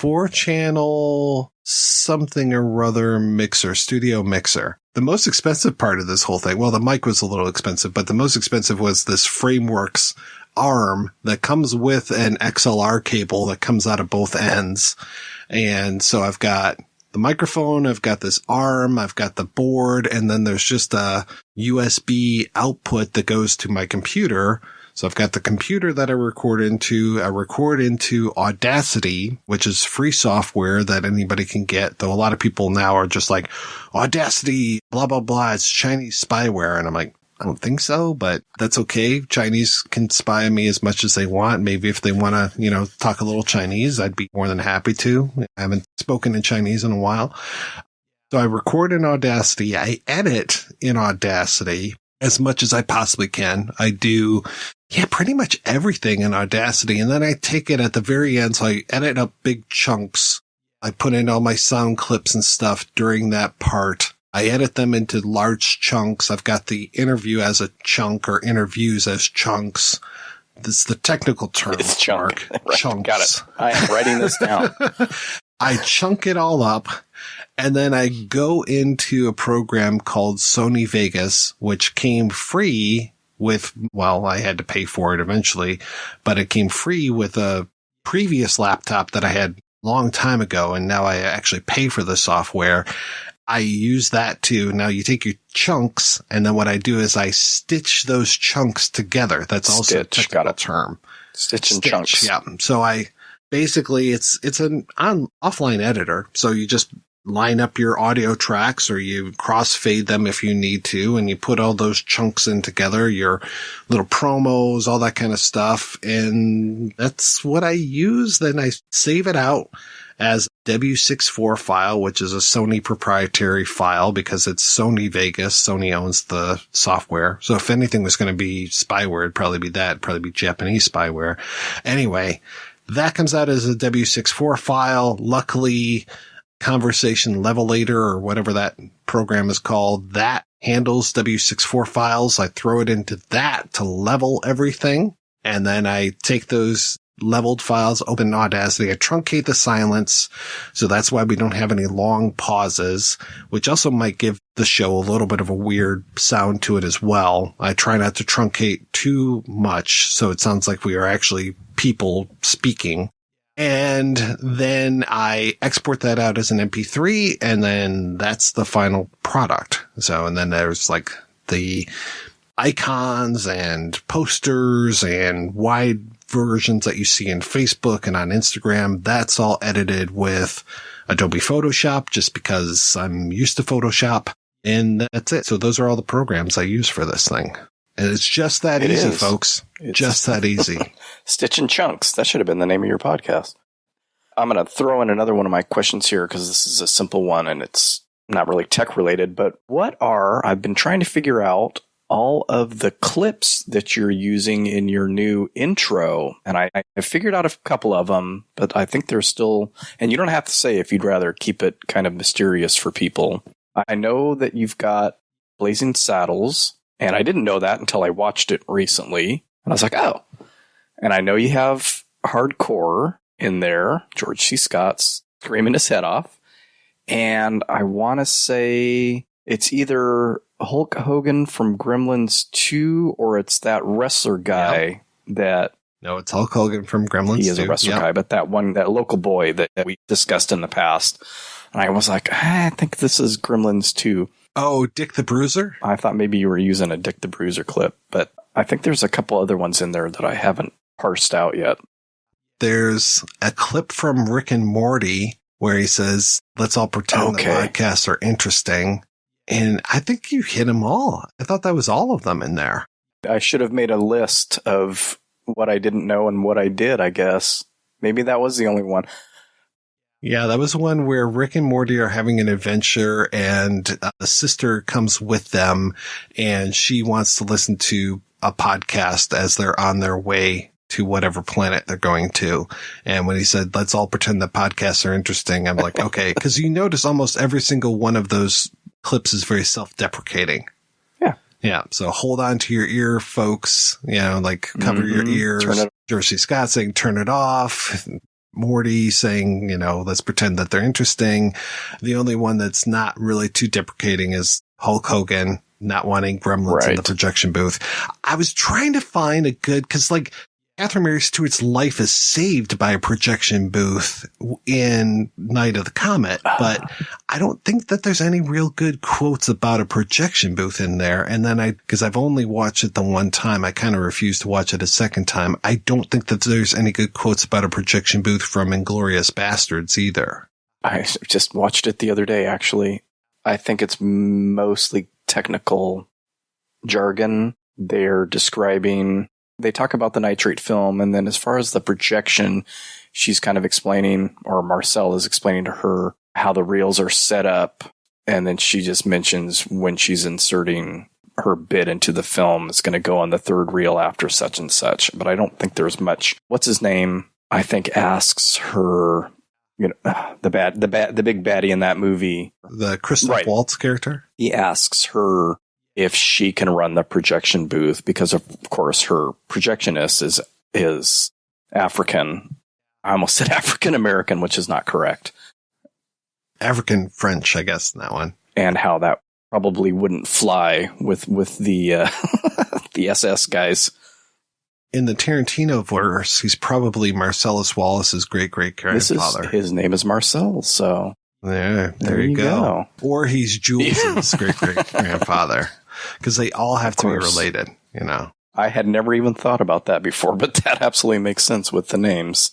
4-channel something or other mixer, studio mixer. The most expensive part of this whole thing, well, the mic was a little expensive, but the most expensive was this Frameworks arm that comes with an XLR cable that comes out of both ends. And so I've got the microphone, I've got this arm, I've got the board, and then there's just a USB output that goes to my computer. So I've got the computer that I record into. I record into Audacity, which is free software that anybody can get, though a lot of people now are just like, Audacity, blah, blah, blah, it's Chinese spyware. And I'm like, I don't think so, but that's okay. Chinese can spy on me as much as they want. Maybe if they want to, talk a little Chinese, I'd be more than happy to. I haven't spoken in Chinese in a while. So I record in Audacity. I edit in Audacity as much as I possibly can. I do, pretty much everything in Audacity. And then I take it at the very end. So I edit up big chunks. I put in all my sound clips and stuff during that part. I edit them into large chunks. I've got the interview as a chunk or interviews as chunks. This is the technical term. It's chunk. Right. Chunks. Got it. I am writing this down. I chunk it all up, and then I go into a program called Sony Vegas, which came free with, I had to pay for it eventually, but it came free with a previous laptop that I had a long time ago, and now I actually pay for the software. I use that too. Now you take your chunks, and then what I do is I stitch those chunks together. That's also a technical term. Stitch and chunks. Yeah. So basically it's an offline editor. So you just line up your audio tracks, or you crossfade them if you need to, and you put all those chunks in together, your little promos, all that kind of stuff. And that's what I use. Then I save it out as W64 file, which is a Sony proprietary file because it's Sony Vegas. Sony owns the software. So if anything was going to be spyware, it'd probably be that. It'd probably be Japanese spyware. Anyway, that comes out as a W64 file. Luckily, Conversation Levelator, or whatever that program is called, that handles W64 files. I throw it into that to level everything. And then I take those leveled files, open Audacity. I truncate the silence. So that's why we don't have any long pauses, which also might give the show a little bit of a weird sound to it as well. I try not to truncate too much, so it sounds like we are actually people speaking. And then I export that out as an MP3, and then that's the final product. So, and then there's like the icons and posters and wide versions that you see in Facebook and on Instagram. That's all edited with Adobe Photoshop, just because I'm used to Photoshop, and that's it. So those are all the programs I use for this thing. And it's just that easy, folks. It's just that easy. Stitch and Chunks. That should have been the name of your podcast. I'm going to throw in another one of my questions here because this is a simple one and it's not really tech related, but I've been trying to figure out all of the clips that you're using in your new intro. And I figured out a couple of them, but I think they're still, and you don't have to say if you'd rather keep it kind of mysterious for people. I know that you've got Blazing Saddles, and I didn't know that until I watched it recently. And I was like, oh. And I know you have Hardcore in there, George C. Scott's screaming his head off. And I want to say it's either Hulk Hogan from Gremlins 2 or it's that wrestler guy that... No, it's Hulk Hogan from Gremlins 2. He is a wrestler guy, but that local boy that we discussed in the past. And I was like, I think this is Gremlins 2. Oh, Dick the Bruiser? I thought maybe you were using a Dick the Bruiser clip, but I think there's a couple other ones in there that I haven't parsed out yet. There's a clip from Rick and Morty where he says, let's all pretend the podcasts are interesting. And I think you hit them all. I thought that was all of them in there. I should have made a list of what I didn't know and what I did, I guess. Maybe that was the only one. Yeah, that was one where Rick and Morty are having an adventure and a sister comes with them and she wants to listen to a podcast as they're on their way to whatever planet they're going to. And when he said, let's all pretend that podcasts are interesting, I'm like, okay, because you notice almost every single one of those clips is very self-deprecating. Yeah. Yeah. So hold on to your ear, folks. You know, like cover your ears. Jersey Scott saying, turn it off. Morty saying, you know, let's pretend that they're interesting. The only one that's not really too deprecating is Hulk Hogan not wanting Gremlins in the projection booth. I was trying to find a good, cause like Catherine Mary Stewart's life is saved by a projection booth in Night of the Comet, but I don't think that there's any real good quotes about a projection booth in there. And then cause I've only watched it the one time, I kind of refused to watch it a second time. I don't think that there's any good quotes about a projection booth from Inglourious Bastards either. I just watched it the other day, actually. I think it's mostly technical jargon. They're describing, they talk about the nitrate film, and then as far as the projection, she's kind of explaining, or Marcel is explaining to her how the reels are set up, and then she just mentions when she's inserting her bit into the film, it's going to go on the third reel after such and such. But I don't think there's much. What's his name? I think asks her, you know, the big baddie in that movie, the Christoph Waltz character. He asks her if she can run the projection booth because, of course, her projectionist is African. I almost said African American, which is not correct. African French, I guess, in that one. And how that probably wouldn't fly with the the SS guys. In the Tarantino verse, he's probably Marcellus Wallace's great-great-grandfather. His name is Marcel, so... Yeah, there you go. Or he's Jules's great-great-grandfather. Because they all have to be related, you know. I had never even thought about that before, but that absolutely makes sense with the names.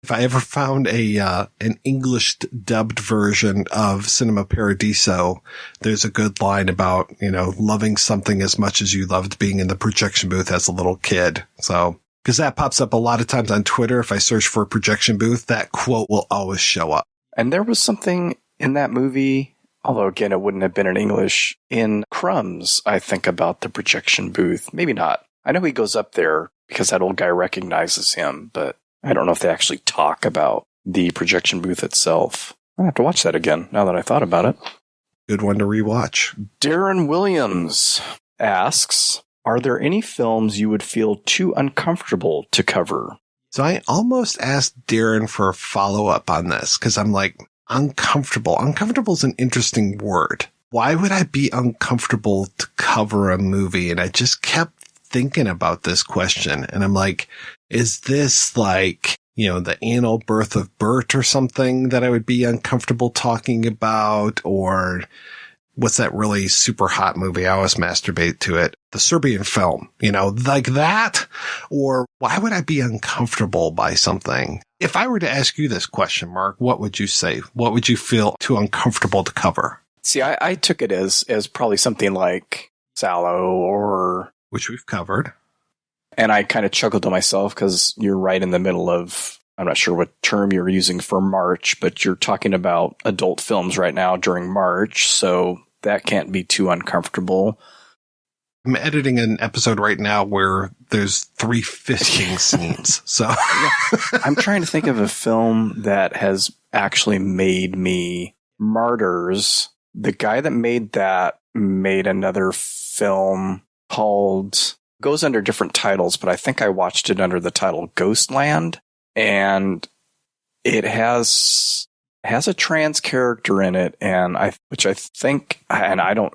If I ever found an English dubbed version of Cinema Paradiso, there's a good line about, you know, loving something as much as you loved being in the projection booth as a little kid. So, because that pops up a lot of times on Twitter. If I search for a projection booth, that quote will always show up. And there was something in that movie, although again, it wouldn't have been in English, in Crumbs, I think, about the projection booth. Maybe not. I know he goes up there because that old guy recognizes him, but I don't know if they actually talk about the projection booth itself. I have to watch that again now that I thought about it. Good one to rewatch. Darren Williams asks, are there any films you would feel too uncomfortable to cover? So I almost asked Darren for a follow-up on this because I'm like, uncomfortable. Uncomfortable is an interesting word. Why would I be uncomfortable to cover a movie? And I just kept thinking about this question. And I'm like, is this like, you know, the anal birth of Bert or something that I would be uncomfortable talking about? Or what's that really super hot movie? I always masturbate to it. The Serbian Film, you know, like that? Or why would I be uncomfortable by something? If I were to ask you this question, Mark, what would you say? What would you feel too uncomfortable to cover? See, I took it as probably something like Sallow or... which we've covered. And I kind of chuckled to myself because you're right in the middle of, I'm not sure what term you're using for March, but you're talking about adult films right now during March, so that can't be too uncomfortable. I'm editing an episode right now where there's 3 fisting scenes. So I'm trying to think of a film that has actually made me Martyrs. The guy that made that made another film called, goes under different titles, but I think I watched it under the title Ghostland. And it has a trans character in it, which I think, and I don't,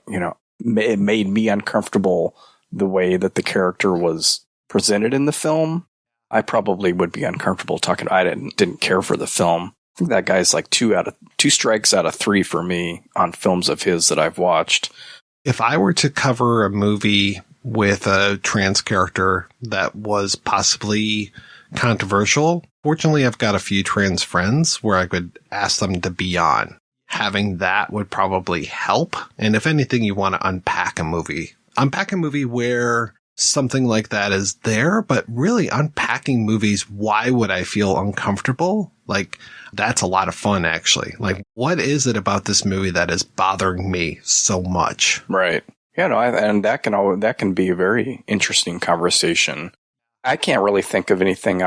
it made me uncomfortable the way that the character was presented in the film. I probably would be uncomfortable talking. I didn't care for the film. I think that guy's like 2 strikes out of 3 for me on films of his that I've watched. If I were to cover a movie with a trans character that was possibly controversial, fortunately, I've got a few trans friends where I could ask them to be on. Having that would probably help. And if anything, you want to unpack a movie where something like that is there, but really unpacking movies. Why would I feel uncomfortable? Like, that's a lot of fun, actually. Like, what is it about this movie that is bothering me so much? Right. Yeah, no, and that can be a very interesting conversation. I can't really think of anything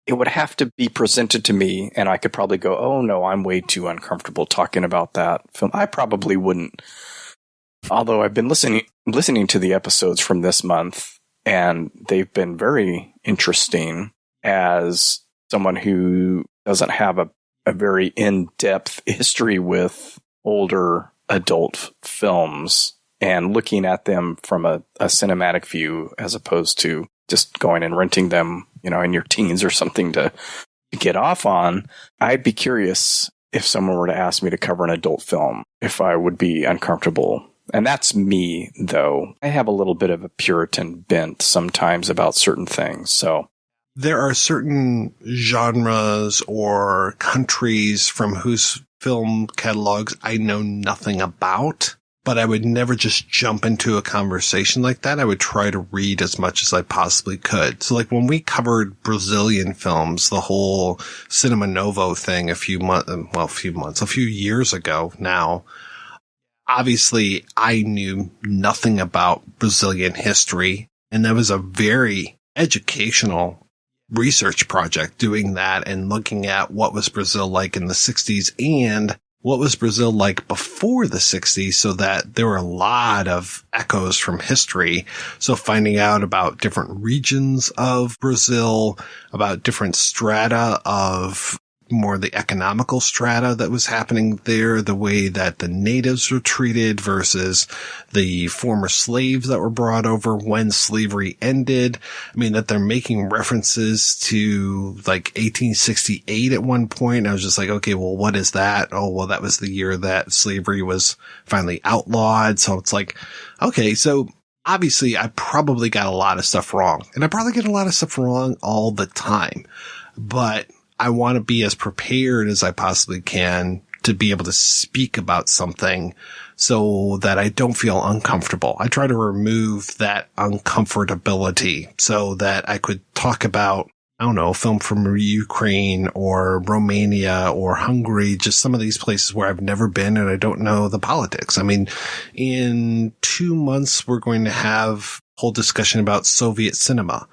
it would have to be presented to me, and I could probably go, oh no, I'm way too uncomfortable talking about that film. I probably wouldn't. Although I've been listening to the episodes from this month, and they've been very interesting as someone who doesn't have a very in-depth history with older adult films and looking at them from a cinematic view as opposed to just going and renting them, in your teens or something to get off on. I'd be curious if someone were to ask me to cover an adult film, if I would be uncomfortable. And that's me, though. I have a little bit of a Puritan bent sometimes about certain things, so. There are certain genres or countries from whose film catalogs I know nothing about, but I would never just jump into a conversation like that. I would try to read as much as I possibly could. So like when we covered Brazilian films, the whole Cinema Novo thing a few years ago now, obviously I knew nothing about Brazilian history. And that was a very educational research project doing that and looking at what was Brazil like in the 60s and what was Brazil like before the 60s, so that there were a lot of echoes from history. So finding out about different regions of Brazil, about different strata of more the economical strata that was happening there, the way that the natives were treated versus the former slaves that were brought over when slavery ended. I mean, that they're making references to like 1868 at one point. I was just like, okay, well, what is that? Oh, well, that was the year that slavery was finally outlawed. So it's like, okay, so obviously I probably got a lot of stuff wrong, and I probably get a lot of stuff wrong all the time, but I want to be as prepared as I possibly can to be able to speak about something so that I don't feel uncomfortable. I try to remove that uncomfortability so that I could talk about, I don't know, a film from Ukraine or Romania or Hungary, just some of these places where I've never been and I don't know the politics. I mean, in 2 months, we're going to have a whole discussion about Soviet cinema,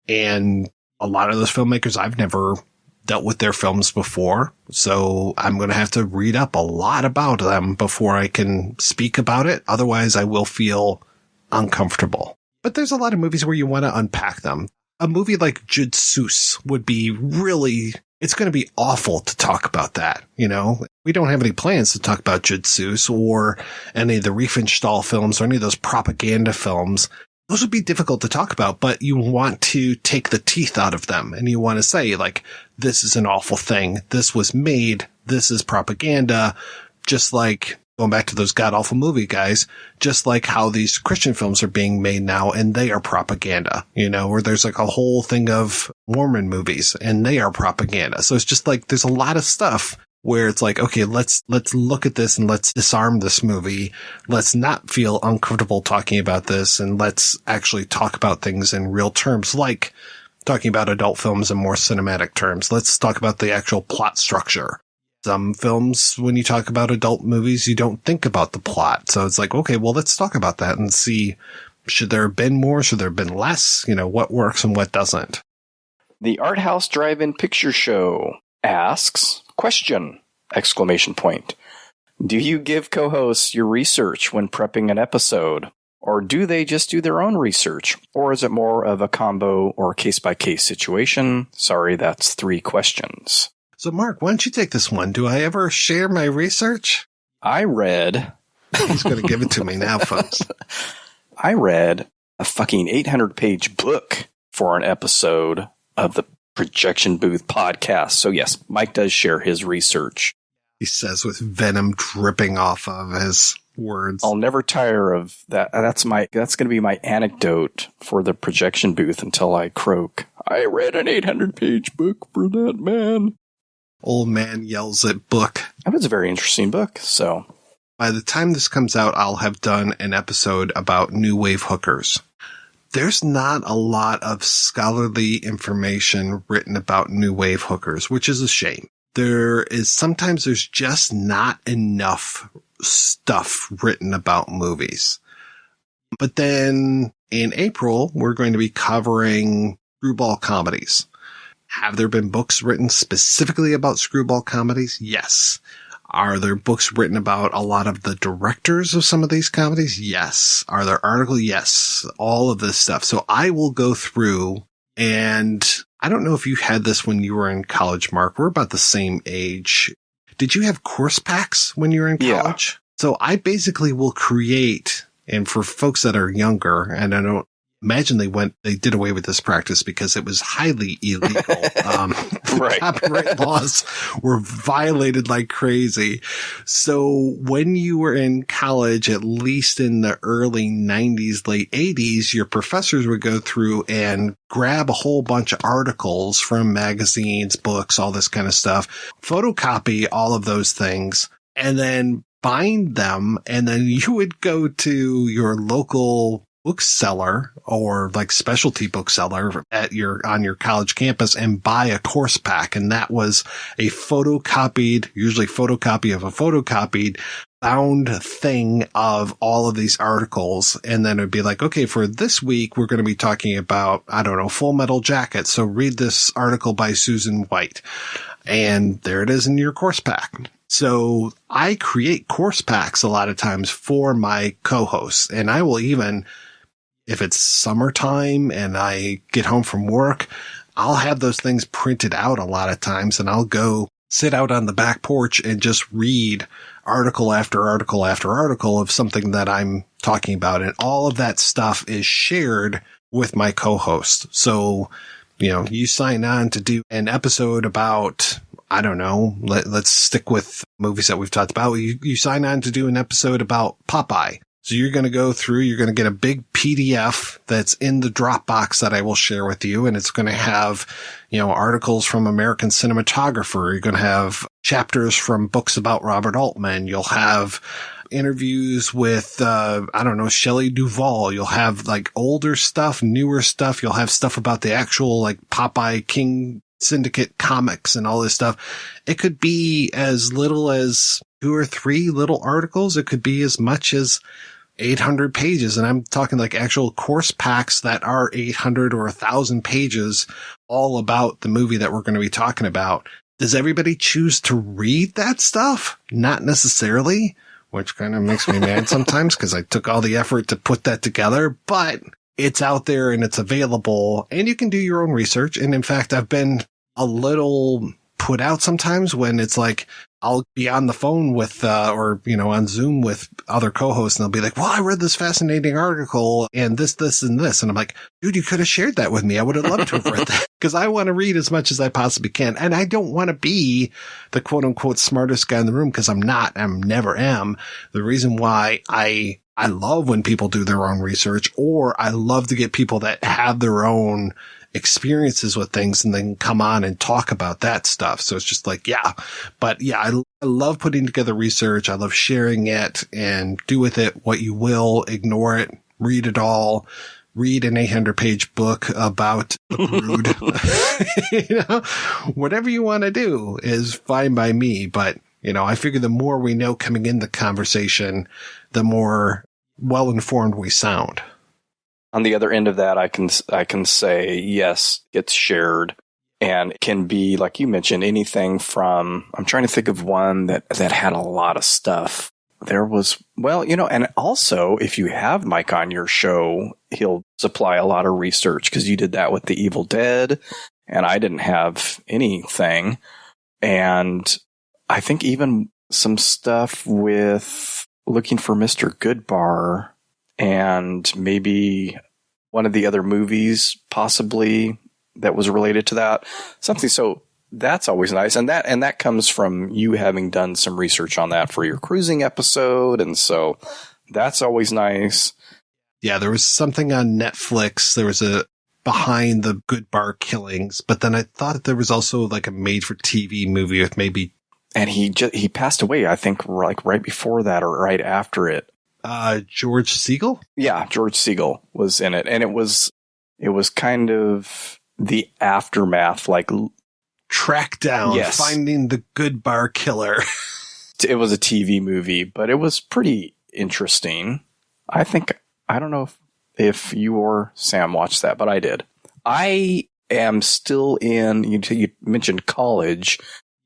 and a lot of those filmmakers I've never dealt with their films before. So I'm going to have to read up a lot about them before I can speak about it. Otherwise, I will feel uncomfortable. But there's a lot of movies where you want to unpack them. A movie like Jude Seuss would be really, it's going to be awful to talk about that. You know, we don't have any plans to talk about Jude Seuss or any of the Riefenstahl films or any of those propaganda films. Those would be difficult to talk about, but you want to take the teeth out of them and you want to say, like, this is an awful thing. This was made. This is propaganda. Just like going back to those god awful movie guys, just like how these Christian films are being made now and they are propaganda, you know, where there's like a whole thing of Mormon movies and they are propaganda. So it's just like, there's a lot of stuff where it's like, okay, let's look at this and let's disarm this movie. Let's not feel uncomfortable talking about this, and let's actually talk about things in real terms, like talking about adult films in more cinematic terms. Let's talk about the actual plot structure. Some films, when you talk about adult movies, you don't think about the plot. So it's like, okay, well, let's talk about that and see Should there have been more? Should there have been less? What works and what doesn't? The Art House Drive-In Picture Show asks, question, ! Do you give co-hosts your research when prepping an episode? Or do they just do their own research? Or is it more of a combo or case-by-case situation? Sorry, that's 3 questions. So, Mark, why don't you take this one? Do I ever share my research? I read... He's going to give it to me now, folks. I read a fucking 800-page book for an episode of the Projection Booth podcast. So, yes, Mike does share his research. He says with venom dripping off of his words. I'll never tire of that. That's going to be my anecdote for the Projection Booth until I croak. I read an 800-page book for that man. Old man yells at book. That was a very interesting book, so... By the time this comes out, I'll have done an episode about new wave hookers. There's not a lot of scholarly information written about new wave hookers, which is a shame. Sometimes there's just not enough stuff written about movies. But then in April, we're going to be covering screwball comedies. Have there been books written specifically about screwball comedies? Yes. Are there books written about a lot of the directors of some of these comedies? Yes. Are there articles? Yes. All of this stuff. So I will go through, and I don't know if you had this when you were in college, Mark. We're about the same age. Did you have course packs when you were in college? Yeah. So I basically will create, and for folks that are younger, and I don't imagine they did away with this practice because it was highly illegal. Right. Copyright laws were violated like crazy. So when you were in college, at least in the early 90s, late 80s, your professors would go through and grab a whole bunch of articles from magazines, books, all this kind of stuff, photocopy all of those things, and then bind them. And then you would go to your local bookseller or like specialty bookseller on your college campus and buy a course pack. And that was a usually photocopy of a photocopied bound thing of all of these articles. And then it'd be like, okay, for this week, we're going to be talking about, I don't know, Full Metal Jacket. So read this article by Susan White. And there it is in your course pack. So I create course packs a lot of times for my co-hosts, and I will even, if it's summertime and I get home from work, I'll have those things printed out a lot of times, and I'll go sit out on the back porch and just read article after article after article of something that I'm talking about. And all of that stuff is shared with my co-host. So, you sign on to do an episode about, I don't know, let's stick with movies that we've talked about. You sign on to do an episode about Popeye. So you're going to go through, you're going to get a big PDF that's in the Dropbox that I will share with you. And it's going to have, articles from American Cinematographer. You're going to have chapters from books about Robert Altman. You'll have interviews with, Shelley Duvall. You'll have like older stuff, newer stuff. You'll have stuff about the actual like Popeye King Syndicate comics and all this stuff. It could be as little as 2 or 3 little articles. It could be as much as 800 pages. And I'm talking like actual course packs that are 800 or 1,000 pages all about the movie that we're going to be talking about. Does everybody choose to read that stuff? Not necessarily, which kind of makes me mad sometimes because I took all the effort to put that together, but it's out there and it's available and you can do your own research. And in fact, I've been a little put out sometimes when it's like, I'll be on the phone with, on Zoom with other co-hosts and they'll be like, well, I read this fascinating article and this, and this. And I'm like, dude, you could have shared that with me. I would have loved to have read that because I want to read as much as I possibly can. And I don't want to be the quote unquote smartest guy in the room because I'm not, I never am. The reason why I love when people do their own research, or I love to get people that have their own experiences with things and then come on and talk about that stuff. So it's just like, I love putting together research. I love sharing it and do with it what you will, ignore it, read it all, read an 800-page book about the Brood. Whatever you want to do is fine by me. But, I figure the more we know coming in the conversation, the more well-informed we sound. on the other end of that, I can say, yes, it's shared. And it can be, like you mentioned, anything from, I'm trying to think of one that had a lot of stuff. There was, well, and also if you have Mike on your show, he'll supply a lot of research because you did that with The Evil Dead and I didn't have anything. And I think even some stuff with looking for Mr. Goodbar and maybe one of the other movies possibly that was related to that. Something. So that's always nice. And that comes from you having done some research on that for your cruising episode. And so that's always nice. Yeah, there was something on Netflix. There was a behind the Goodbar killings, but then I thought there was also like a made for TV movie with maybe. And he passed away, I think, like right before that or right after it. George Siegel? Yeah, George Siegel was in it. And it was kind of the aftermath, like track down, yes. Finding the Goodbar killer. It was a TV movie, but it was pretty interesting. I don't know if you or Sam watched that, but I did. I am still in, you mentioned college,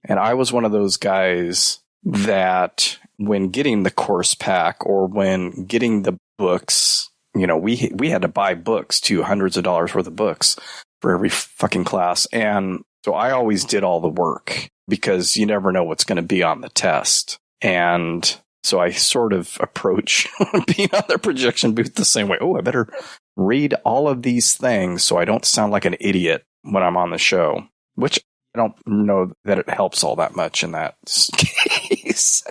and I was one of those guys that when getting the course pack or when getting the books, we had to buy books too, hundreds of dollars worth of books for every fucking class. And so I always did all the work because you never know what's going to be on the test. And so I sort of approach being on the projection booth the same way. Oh, I better read all of these things so I don't sound like an idiot when I'm on the show, which I don't know that it helps all that much in that case.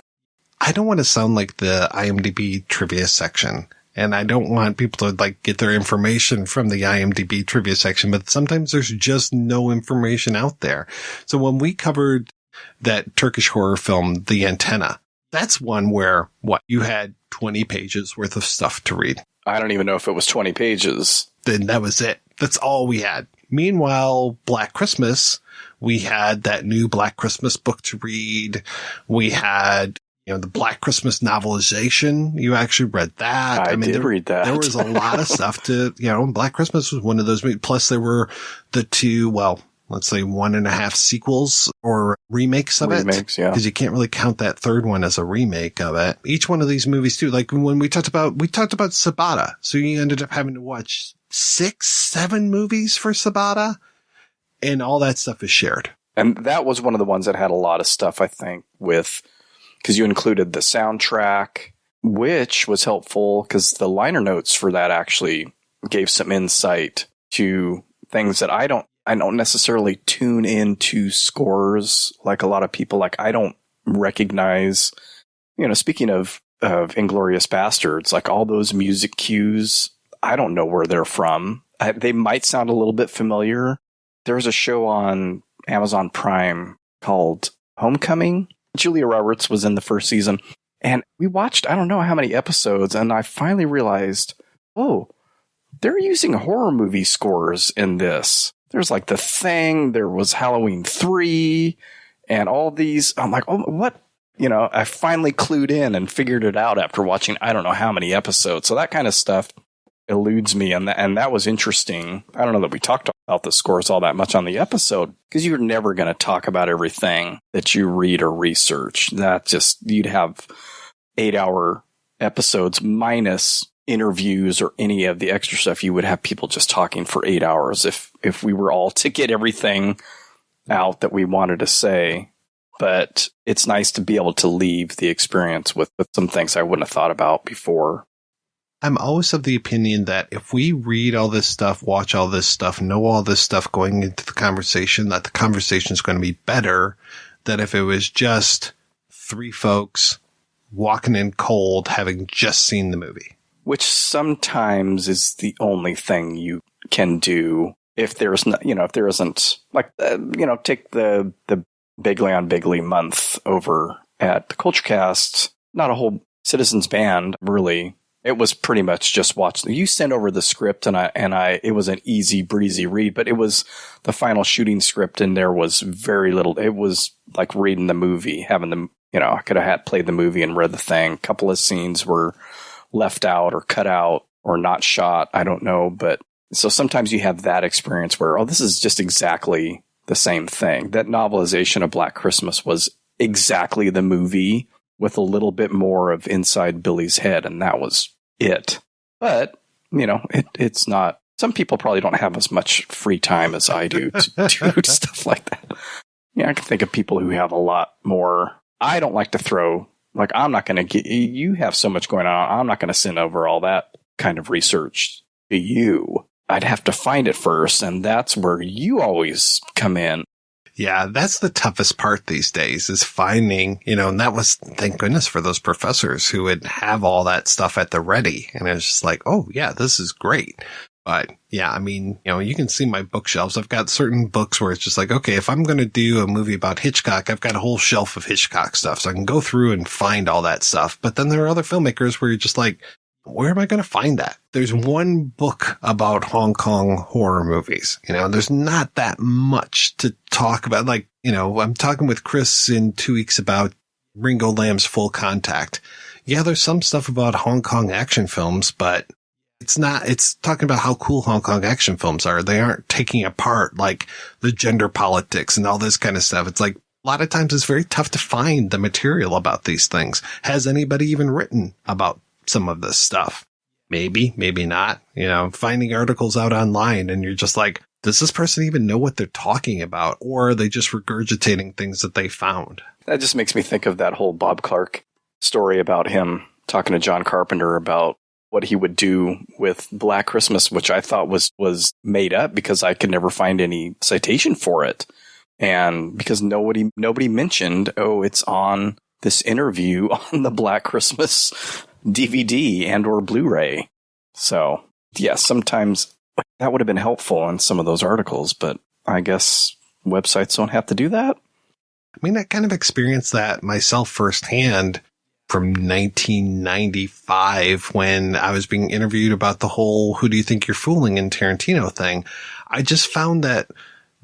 I don't want to sound like the IMDb trivia section. And I don't want people to like get their information from the IMDb trivia section, but sometimes there's just no information out there. So when we covered that Turkish horror film, The Antenna, that's one where you had 20 pages worth of stuff to read. I don't even know if it was 20 pages. Then that was it. That's all we had. Meanwhile, Black Christmas, we had that new Black Christmas book to read. We had the Black Christmas novelization. You actually read that. I did read that. There was a lot of stuff to, Black Christmas was one of those movies. Plus there were the two, let's say 1.5 sequels or remakes of it. Remakes, yeah. Because you can't really count that third one as a remake of it. Each one of these movies too, like when we talked about Sabata. So you ended up having to watch 6-7 movies for Sabata, and all that stuff is shared. And that was one of the ones that had a lot of stuff, I think, because you included the soundtrack, which was helpful because the liner notes for that actually gave some insight to things that I don't necessarily tune into scores like a lot of people. Like I don't recognize, speaking of Inglourious Bastards, like all those music cues, I don't know where they're from. They might sound a little bit familiar. There's a show on Amazon Prime called Homecoming. Julia Roberts was in the first season, and we watched, I don't know how many episodes, and I finally realized, they're using horror movie scores in this. There's like The Thing, there was Halloween 3, and all these. I'm like, oh, what? I finally clued in and figured it out after watching I don't know how many episodes. So that kind of stuff eludes me, and that was interesting. I don't know that we talked about the scores all that much on the episode because you're never going to talk about everything that you read or research. You'd have 8-hour episodes minus interviews or any of the extra stuff. You would have people just talking for 8 hours if we were all to get everything out that we wanted to say. But it's nice to be able to leave the experience with some things I wouldn't have thought about before. I'm always of the opinion that if we read all this stuff, watch all this stuff, know all this stuff going into the conversation, that the conversation is going to be better than if it was just 3 folks walking in cold, having just seen the movie. Which sometimes is the only thing you can do if there's not, if there isn't like, take the Bigly on Bigly month over at the Culture Cast, not a whole Citizens Band, really. It was pretty much just watch. You sent over the script and it was an easy breezy read, but it was the final shooting script and there was very little. It was like reading the movie, having them, I could have played the movie and read the thing. A couple of scenes were left out or cut out. or not shot. I don't know. But so sometimes you have that experience where, oh, this is just exactly the same thing. That novelization of Black Christmas was exactly the movie with a little bit more of inside Billy's head. And that was it. But, it's not. Some people probably don't have as much free time as I do to do stuff like that. Yeah, I can think of people who have a lot more. I don't like to throw, I'm not going to get, you have so much going on. I'm not going to send over all that kind of research to you. I'd have to find it first. And that's where you always come in. Yeah, that's the toughest part these days is finding, and that was, thank goodness for those professors who would have all that stuff at the ready. And it's just like, oh yeah, this is great. But yeah, I mean, you can see my bookshelves. I've got certain books where it's just like, okay, if I'm going to do a movie about Hitchcock, I've got a whole shelf of Hitchcock stuff. So I can go through and find all that stuff. But then there are other filmmakers where you're just like, where am I going to find that? There's one book about Hong Kong horror movies. There's not that much to talk about. I'm talking with Chris in 2 weeks about Ringo Lam's Full Contact. Yeah, there's some stuff about Hong Kong action films, but it's talking about how cool Hong Kong action films are. They aren't taking apart like the gender politics and all this kind of stuff. It's like a lot of times it's very tough to find the material about these things. Has anybody even written about some of this stuff? Maybe, maybe not. Finding articles out online and you're just like, does this person even know what they're talking about? Or are they just regurgitating things that they found? That just makes me think of that whole Bob Clark story about him talking to John Carpenter about what he would do with Black Christmas, which I thought was made up because I could never find any citation for it. And because nobody mentioned, it's on this interview on the Black Christmas DVD and or Blu-ray. So yeah, sometimes that would have been helpful in some of those articles, but I guess websites don't have to do that. I mean, I kind of experienced that myself firsthand from 1995 when I was being interviewed about the whole "who do you think you're fooling" in Tarantino thing. I just found that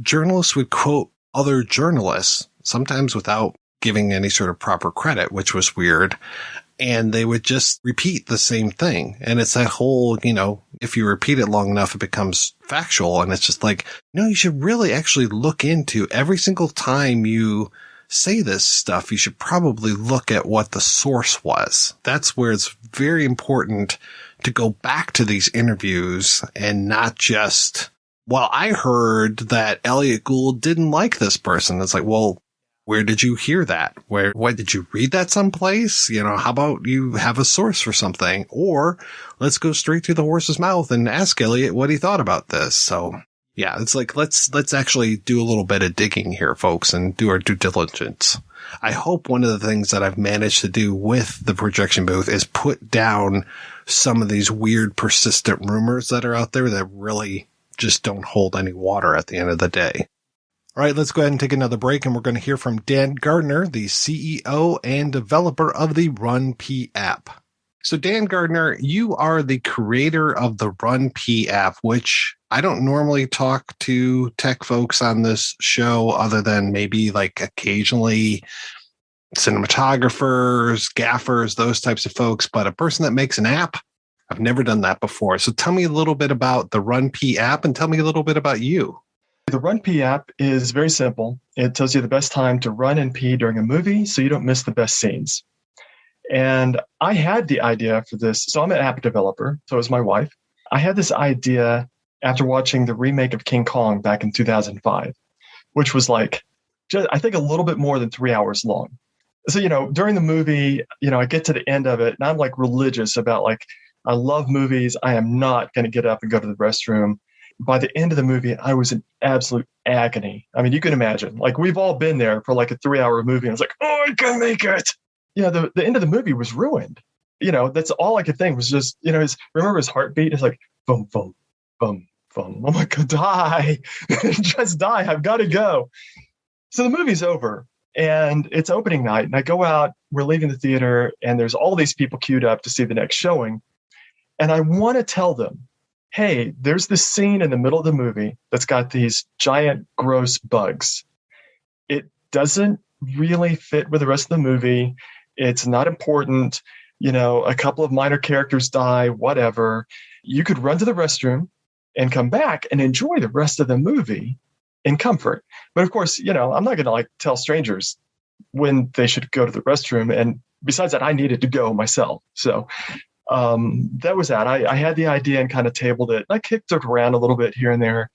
journalists would quote other journalists, sometimes without giving any sort of proper credit, which was weird. And they would just repeat the same thing. And it's that whole, if you repeat it long enough, it becomes factual. And it's just like, you should really actually look into every single time you say this stuff. You should probably look at what the source was. That's where it's very important to go back to these interviews and not just, well, I heard that Elliot Gould didn't like this person. It's like, well, where did you hear that? What did you read that someplace? How about you have a source for something? Or let's go straight to the horse's mouth and ask Elliot what he thought about this. So yeah, it's like, let's actually do a little bit of digging here, folks, and do our due diligence. I hope one of the things that I've managed to do with the projection booth is put down some of these weird, persistent rumors that are out there that really just don't hold any water at the end of the day. All right, let's go ahead and take another break, and we're going to hear from Dan Gardner, the CEO and developer of the RunP app. So Dan Gardner, you are the creator of the RunP app, which I don't normally talk to tech folks on this show other than maybe like occasionally cinematographers, gaffers, those types of folks. But a person that makes an app, I've never done that before. So tell me a little bit about the RunP app and tell me a little bit about you. The RunP app is very simple. It tells you the best time to run and pee during a movie so you don't miss the best scenes. And I had the idea for this. So I'm an app developer. So is my wife. I had this idea after watching the remake of King Kong back in 2005, which was like, I think a little bit more than 3 hours long. So, during the movie, I get to the end of it and I'm like religious about I love movies. I am not going to get up and go to the restroom. By the end of the movie, I was in absolute agony. I mean, you can imagine, we've all been there for a 3-hour movie. And I was like, oh, I can't make it. The end of the movie was ruined. That's all I could think was just, remember his heartbeat? It's like, boom, boom, boom, boom. I'm like, die, just die. I've got to go. So the movie's over and it's opening night. And I go out, we're leaving the theater and there's all these people queued up to see the next showing. And I want to tell them, hey, there's this scene in the middle of the movie that's got these giant, gross bugs. It doesn't really fit with the rest of the movie. It's not important, a couple of minor characters die, whatever. You could run to the restroom and come back and enjoy the rest of the movie in comfort. But of course, I'm not going to tell strangers when they should go to the restroom. And besides that, I needed to go myself. So that was that. I had the idea and kind of tabled it. I kicked it around a little bit here and there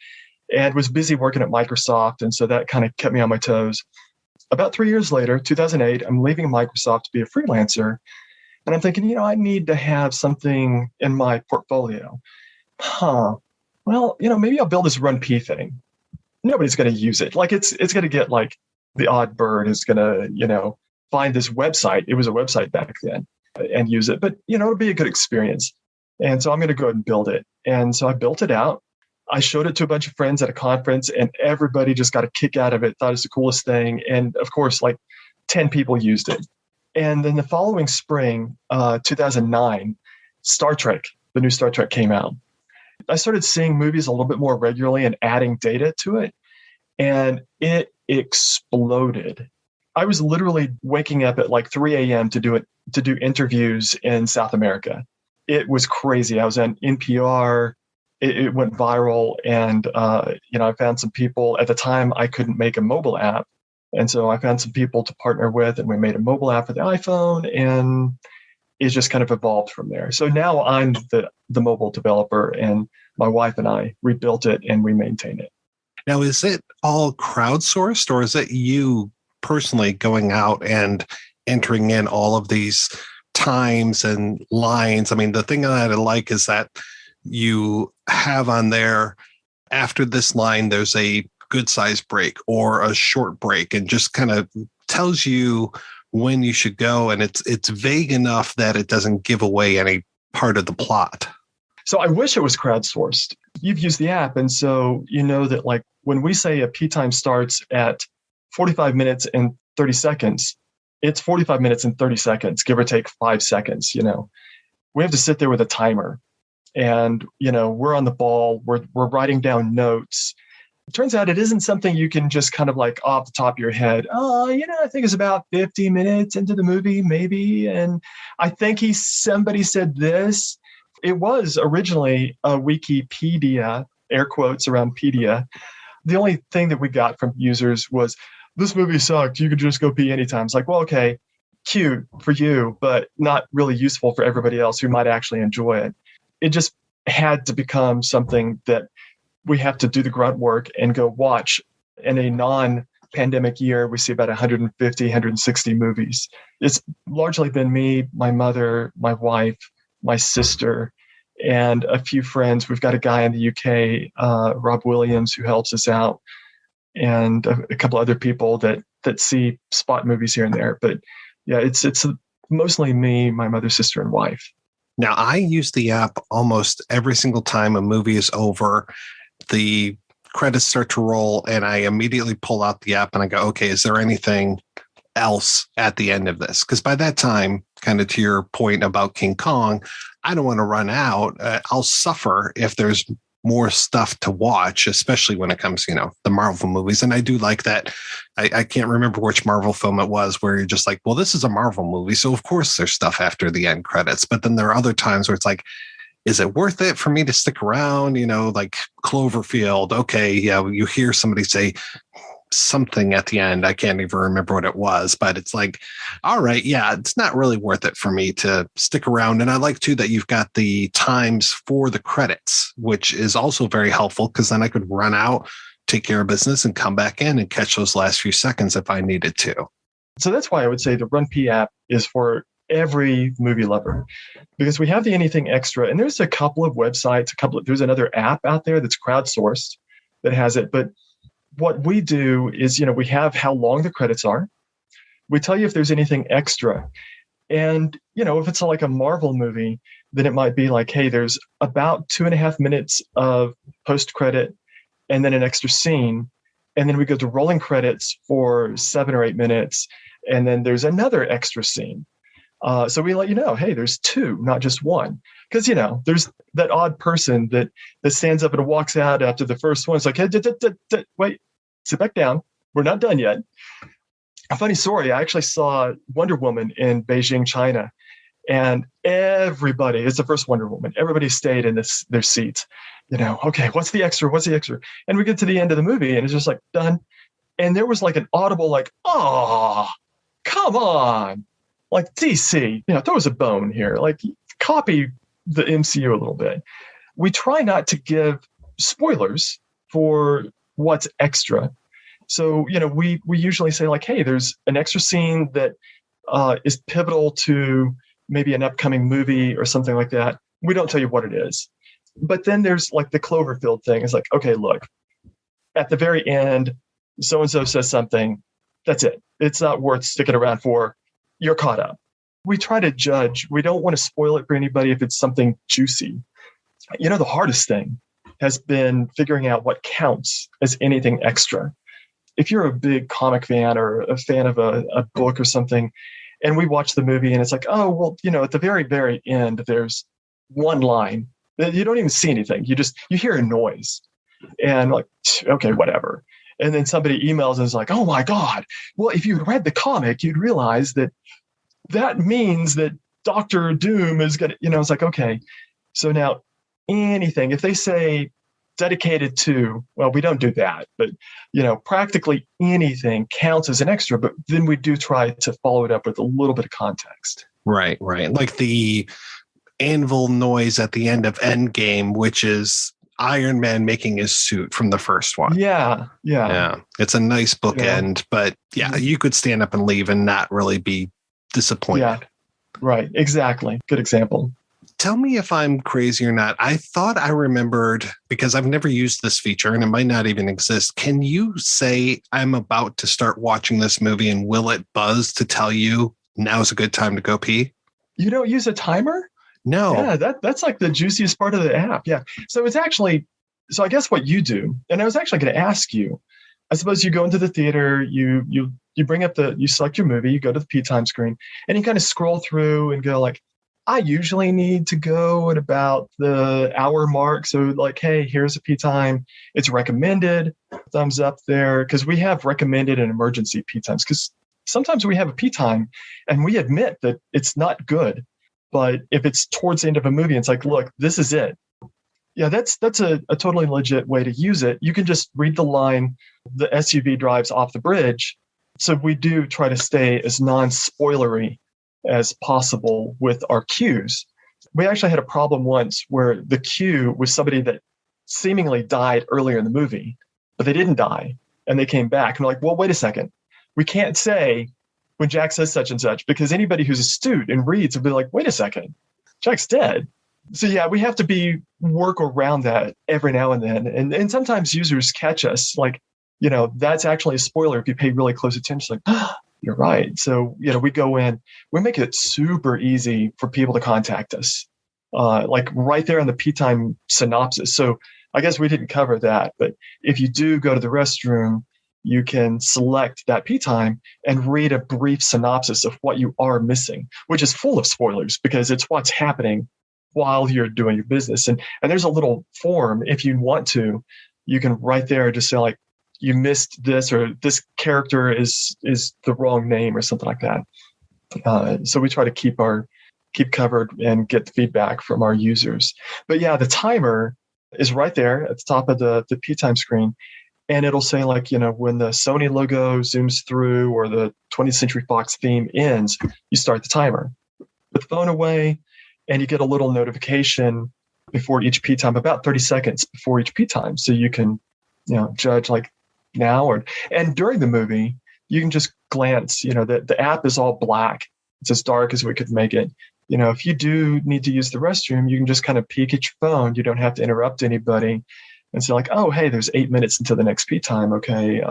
and was busy working at Microsoft. And so that kind of kept me on my toes. About 3 years later, 2008, I'm leaving Microsoft to be a freelancer. And I'm thinking, I need to have something in my portfolio. Well, maybe I'll build this Run P thing. Nobody's going to use it. It's going to get the odd bird is going to, find this website. It was a website back then and use it. But, it'll be a good experience. And so I'm going to go ahead and build it. And so I built it out. I showed it to a bunch of friends at a conference and everybody just got a kick out of it, thought it was the coolest thing. And of course, 10 people used it. And then the following spring, 2009, Star Trek, the new Star Trek came out. I started seeing movies a little bit more regularly and adding data to it. And it exploded. I was literally waking up at 3 a.m. to do interviews in South America. It was crazy. I was on NPR. It went viral. And, I found some people. At the time, I couldn't make a mobile app. And so I found some people to partner with, and we made a mobile app for the iPhone, and it just kind of evolved from there. So now I'm the mobile developer, and my wife and I rebuilt it and we maintain it. Now, is it all crowdsourced, or is it you personally going out and entering in all of these times and lines? I mean, the thing that I like is that you have on there, after this line, there's a good size break or a short break, and just kind of tells you when you should go. And it's vague enough that it doesn't give away any part of the plot. So I wish it was crowdsourced. You've used the app. And so you know that when we say a P time starts at 45 minutes and 30 seconds, it's 45 minutes and 30 seconds, give or take 5 seconds. We have to sit there with a timer, and, we're on the ball. We're writing down notes. It turns out it isn't something you can just kind of off the top of your head. I think it's about 50 minutes into the movie, maybe. And I think somebody said this. It was originally a Wikipedia, air quotes around pedia. The only thing that we got from users was, this movie sucked. You could just go pee anytime. It's well, okay, cute for you, but not really useful for everybody else who might actually enjoy it. It just had to become something that we have to do the grunt work and go watch. In a non-pandemic year, we see about 150, 160 movies. It's largely been me, my mother, my wife, my sister, and a few friends. We've got a guy in the UK, Rob Williams, who helps us out, and a couple other people that see spot movies here and there. But yeah, it's mostly me, my mother, sister, and wife. Now, I use the app almost every single time a movie is over. The credits start to roll, and I immediately pull out the app and I go, okay, is there anything else at the end of this? Because by that time, kind of to your point about King Kong, I don't want to run out. I'll suffer if there's more stuff to watch, especially when it comes to, the Marvel movies. And I do like that. I can't remember which Marvel film it was where you're just well, this is a Marvel movie, so of course there's stuff after the end credits. But then there are other times where it's is it worth it for me to stick around? Cloverfield. Okay, yeah, you hear somebody say something at the end. I can't even remember what it was, but it's all right, yeah, it's not really worth it for me to stick around. And I like too that you've got the times for the credits, which is also very helpful, because then I could run out, take care of business, and come back in and catch those last few seconds if I needed to. So that's why I would say the Run P app is for every movie lover, because we have the Anything Extra, and there's a couple of websites, there's another app out there that's crowdsourced that has it. But what we do is, we have how long the credits are. We tell you if there's anything extra. And, if it's a Marvel movie, then it might be hey, there's about 2.5 minutes of post-credit and then an extra scene. And then we go to rolling credits for 7 or 8 minutes. And then there's another extra scene. So we let you know, hey, there's 2, not just 1. Because, there's that odd person that stands up and walks out after the first one. It's hey, wait, sit back down. We're not done yet. A funny story, I actually saw Wonder Woman in Beijing, China. And everybody, it's the first Wonder Woman, everybody stayed in their seats. Okay, what's the extra? What's the extra? And we get to the end of the movie and it's just like, done. And there was like an audible like, oh, come on. Like, DC, throw us a bone here. Like, copy the MCU a little bit. We try not to give spoilers for what's extra. So, we usually say like, hey, there's an extra scene that is pivotal to maybe an upcoming movie or something like that. We don't tell you what it is. But then there's like the Cloverfield thing. It's like, okay, look, at the very end, so-and-so says something. That's it. It's not worth sticking around for. You're caught up. We try to judge. We don't want to spoil it for anybody if it's something juicy. The hardest thing has been figuring out what counts as anything extra. If you're a big comic fan or a fan of a book or something, and we watch the movie and it's like, oh, well, at the very, very end, there's one line. You don't even see anything. You hear a noise and like, okay, whatever. And then somebody emails and is like, oh my God. Well, if you'd read the comic, you'd realize that means that Dr. Doom is going to, it's like, okay. So now anything, if they say dedicated to, well, we don't do that, but, practically anything counts as an extra, but then we do try to follow it up with a little bit of context. Right. Like the anvil noise at the end of Endgame, which is Iron Man making his suit from the first one. Yeah. It's a nice bookend, but you could stand up and leave and not really be disappointed. Yeah, right. Exactly. Good example. Tell me if I'm crazy or not. I thought I remembered, because I've never used this feature and it might not even exist. Can you say I'm about to start watching this movie and will it buzz to tell you now's a good time to go pee? You don't use a timer? No. Yeah, that's like the juiciest part of the app. Yeah. So it's actually, I guess what you do, and I was actually going to ask you, I suppose you go into the theater, you bring up you select your movie, you go to the P time screen, and you kind of scroll through and go like, I usually need to go at about the hour mark. So like, hey, here's a P time. It's recommended. Thumbs up there. Because we have recommended and emergency P times. Because sometimes we have a P time and we admit that it's not good. But if it's towards the end of a movie, it's like, look, this is it. Yeah, that's a totally legit way to use it. You can just read the line, the SUV drives off the bridge. So we do try to stay as non-spoilery as possible with our cues. We actually had a problem once where the cue was somebody that seemingly died earlier in the movie, but they didn't die. And they came back and we're like, well, wait a second. We can't say when Jack says such and such, because anybody who's astute and reads will be like, wait a second, Jack's dead. So yeah, we have to work around that every now and then. And sometimes users catch us like, that's actually a spoiler if you pay really close attention. Like, you're right. So, we go in, we make it super easy for people to contact us, like right there in the P time synopsis. So I guess we didn't cover that, but if you do go to the restroom, you can select that P time and read a brief synopsis of what you are missing, which is full of spoilers because it's what's happening while you're doing your business. And there's a little form, if you want to, you can right there just say like, you missed this, or this character is the wrong name or something like that. So we try to keep covered and get the feedback from our users. But yeah, the timer is right there at the top of the P time screen. And it'll say like, when the Sony logo zooms through or the 20th Century Fox theme ends, you start the timer. Put the phone away and you get a little notification before each P time, about 30 seconds before each P time. So you can, judge like now and during the movie, you can just glance, the app is all black. It's as dark as we could make it. If you do need to use the restroom, you can just kind of peek at your phone. You don't have to interrupt anybody and say like, oh, hey, there's 8 minutes until the next P time. Okay.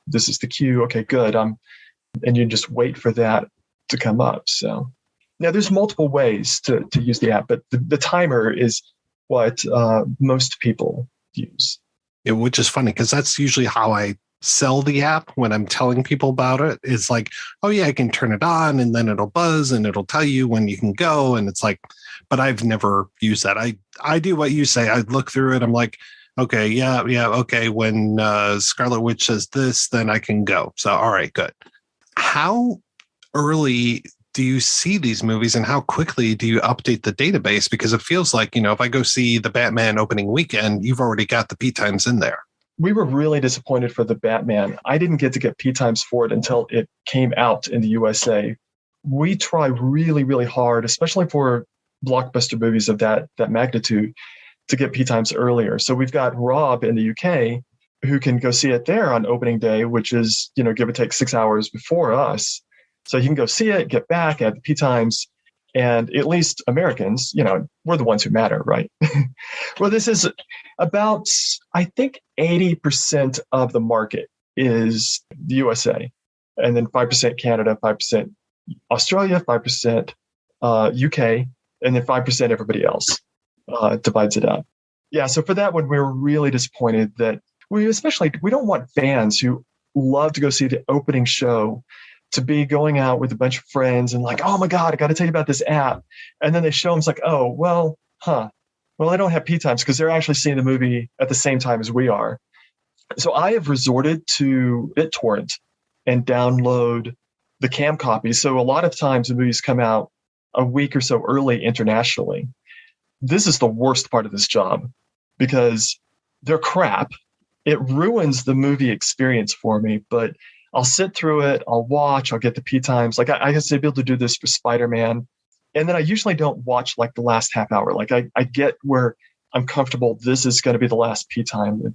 This is the cue. Okay, good. And you just wait for that to come up. So now there's multiple ways to use the app, but the timer is what most people use. Which is funny because that's usually how I sell the app when I'm telling people about it. It's like, oh yeah, I can turn it on and then it'll buzz and it'll tell you when you can go. And it's like, but I've never used that. I do what you say. I look through it. I'm like, okay, yeah. Okay. When Scarlet Witch says this, then I can go. So, all right, good. How early do you see these movies and how quickly do you update the database? Because it feels like, if I go see the Batman opening weekend, you've already got the P times in there. We were really disappointed for the Batman. I didn't get to get P times for it until it came out in the USA. We try really, really hard, especially for blockbuster movies of that magnitude, to get P times earlier. So we've got Rob in the UK who can go see it there on opening day, which is, give or take 6 hours before us. So he can go see it, get back, add the P times, and at least Americans, we're the ones who matter, right? Well, this is about, I think 80% of the market is the USA, and then 5% Canada, 5% Australia, 5% UK, and then 5% everybody else divides it up. Yeah, so for that one, we were really disappointed that we don't want fans who love to go see the opening show to be going out with a bunch of friends and like, oh my God, I got to tell you about this app. And then they show them, it's like, oh, well, they don't have P times because they're actually seeing the movie at the same time as we are. So I have resorted to BitTorrent and download the cam copies. So a lot of times the movies come out a week or so early internationally. This is the worst part of this job because they're crap. It ruins the movie experience for me, but I'll sit through it, I'll watch, I'll get the P times. Like I was able to do this for Spider-Man. And then I usually don't watch like the last half hour. Like I get where I'm comfortable. This is going to be the last P time. And,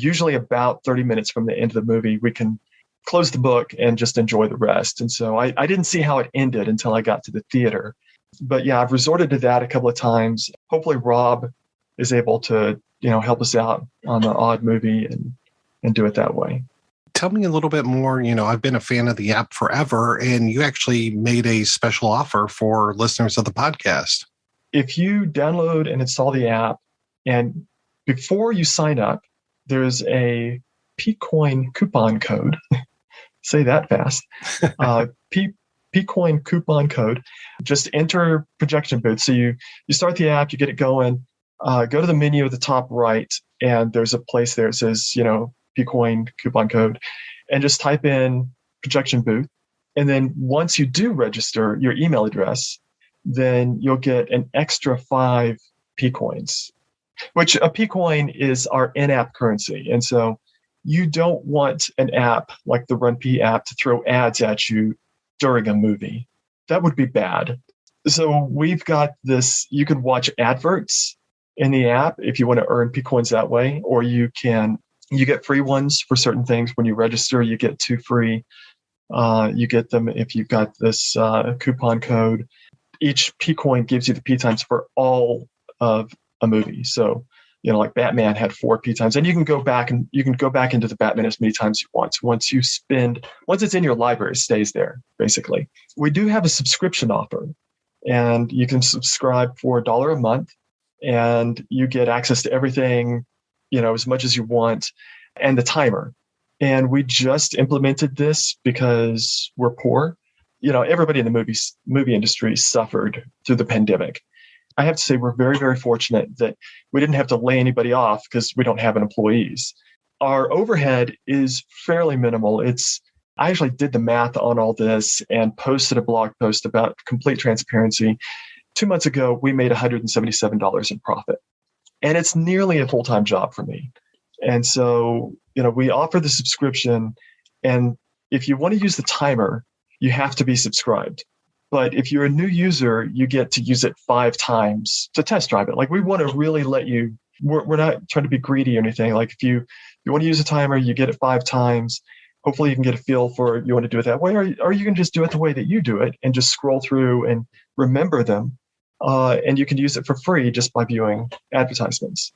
usually about 30 minutes from the end of the movie, we can close the book and just enjoy the rest. And so I didn't see how it ended until I got to the theater. But yeah, I've resorted to that a couple of times. Hopefully Rob is able to, help us out on the odd movie and do it that way. Tell me a little bit more. I've been a fan of the app forever, and you actually made a special offer for listeners of the podcast. If you download and install the app, and before you sign up, there's a Pcoin coupon code. Say that fast. Pcoin coupon code. Just enter Projection Booth. So you start the app, you get it going, go to the menu at the top right, and there's a place there that says, Pcoin coupon code, and just type in Projection Booth. And then once you do register your email address, then you'll get an extra 5 Pcoins, which a Pcoin is our in-app currency. And so you don't want an app like the RunP app to throw ads at you during a movie. That would be bad. So we've got this, you can watch adverts in the app if you want to earn Pcoins that way, or you get free ones for certain things. When you register, you get 2 free. You get them if you've got this coupon code. Each Pcoin gives you the P times for all of a movie. So, like Batman had 4 P times, and you can go back into the Batman as many times as you want. So once it's in your library, it stays there, basically. We do have a subscription offer, and you can subscribe for $1 a month, and you get access to everything, as much as you want, and the timer. And we just implemented this because we're poor. Everybody in the movie industry suffered through the pandemic. I have to say we're very, very fortunate that we didn't have to lay anybody off because we don't have employees. Our overhead is fairly minimal. I actually did the math on all this and posted a blog post about complete transparency. 2 months ago, we made $177 in profit. And it's nearly a full-time job for me. And so, we offer the subscription. And if you want to use the timer, you have to be subscribed. But if you're a new user, you get to use it 5 times to test drive it. Like, we want to really let you, we're not trying to be greedy or anything. Like, if you want to use a timer, you get it 5 times. Hopefully you can get a feel for you want to do it that way, or you can just do it the way that you do it and just scroll through and remember them. And you can use it for free just by viewing advertisements.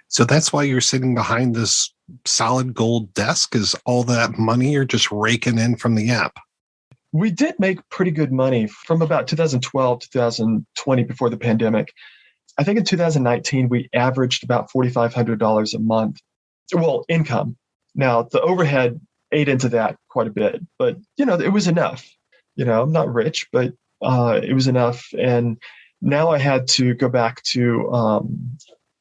So that's why you're sitting behind this solid gold desk, is all that money you're just raking in from the app. We did make pretty good money from about 2012, 2020, before the pandemic. I think in 2019, we averaged about $4,500 a month. Well, income. Now, the overhead ate into that quite a bit, but, it was enough. I'm not rich, but it was enough. And now I had to go back to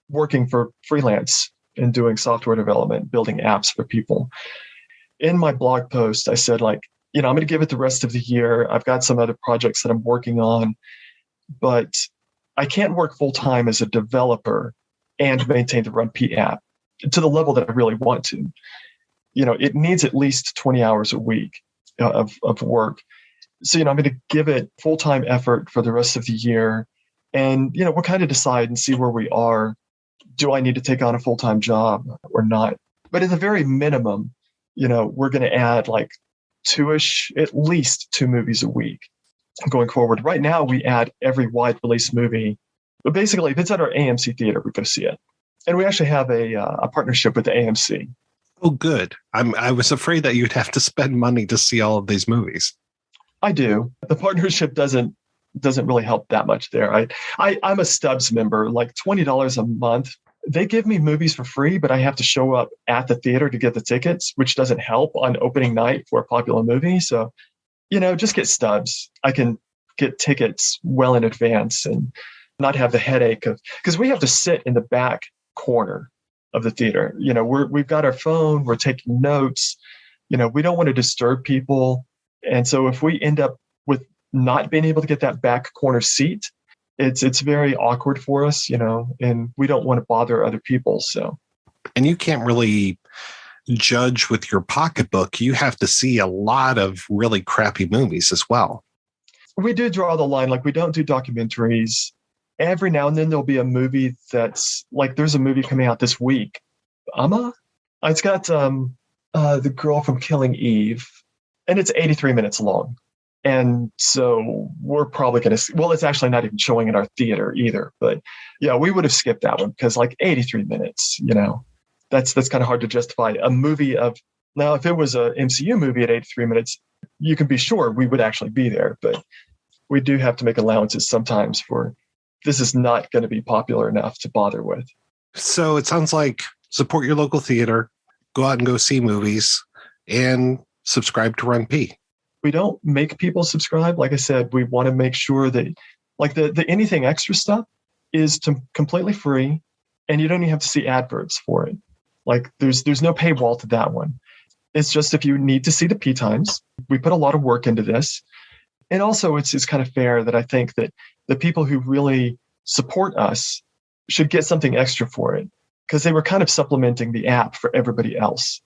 working for freelance and doing software development, building apps for people. In my blog post, I said, I'm going to give it the rest of the year. I've got some other projects that I'm working on, but I can't work full time as a developer and maintain the Run P app to the level that I really want to. It needs at least 20 hours a week of work. So, I'm going to give it full-time effort for the rest of the year. And, we'll kind of decide and see where we are. Do I need to take on a full-time job or not? But at the very minimum, we're going to add like at least 2 movies a week going forward. Right now, we add every wide release movie. But basically, if it's at our AMC theater, we go see it. And we actually have a partnership with the AMC. Oh, good. I was afraid that you'd have to spend money to see all of these movies. I do. The partnership doesn't really help that much there. I'm a Stubs member, like $20 a month. They give me movies for free, but I have to show up at the theater to get the tickets, which doesn't help on opening night for a popular movie. So, just get Stubs. I can get tickets well in advance and not have the headache because we have to sit in the back corner of the theater. We've got our phone, we're taking notes, we don't want to disturb people. And so if we end up with not being able to get that back corner seat, it's very awkward for us, and we don't want to bother other people. So, and you can't really judge with your pocketbook. You have to see a lot of really crappy movies as well. We do draw the line. Like, we don't do documentaries. Every now and then there'll be a movie that's like, there's a movie coming out this week. It's got the girl from Killing Eve, and it's 83 minutes long. And so we're probably going to, it's actually not even showing in our theater either. But yeah, we would have skipped that one because like 83 minutes, that's kind of hard to justify. A movie now, if it was a MCU movie at 83 minutes, you can be sure we would actually be there. But we do have to make allowances sometimes for, this is not going to be popular enough to bother with. So it sounds like support your local theater, go out and go see movies, and subscribe to Run P. We don't make people subscribe. Like I said, we want to make sure that like the anything extra stuff is completely free, and you don't even have to see adverts for it. Like there's no paywall to that one. It's just if you need to see the P times, we put a lot of work into this. And also it's kind of fair that I think that the people who really support us should get something extra for it because they were kind of supplementing the app for everybody else.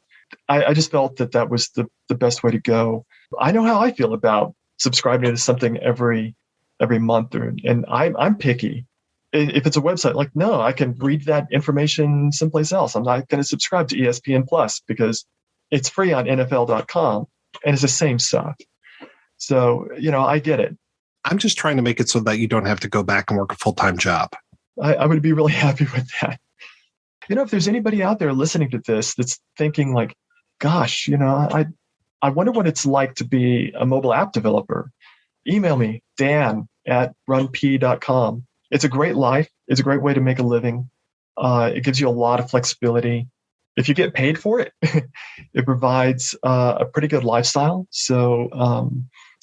I just felt that was the best way to go. I know how I feel about subscribing to something every month, and I'm picky. If it's a website, like, no, I can read that information someplace else. I'm not going to subscribe to ESPN Plus because it's free on NFL.com and it's the same stuff. So, I get it. I'm just trying to make it so that you don't have to go back and work a full-time job. I would be really happy with that. If there's anybody out there listening to this that's thinking like, gosh, I wonder what it's like to be a mobile app developer, email me, dan@runp.com. It's a great life. It's a great way to make a living. It gives you a lot of flexibility. If you get paid for it, it provides a pretty good lifestyle. So,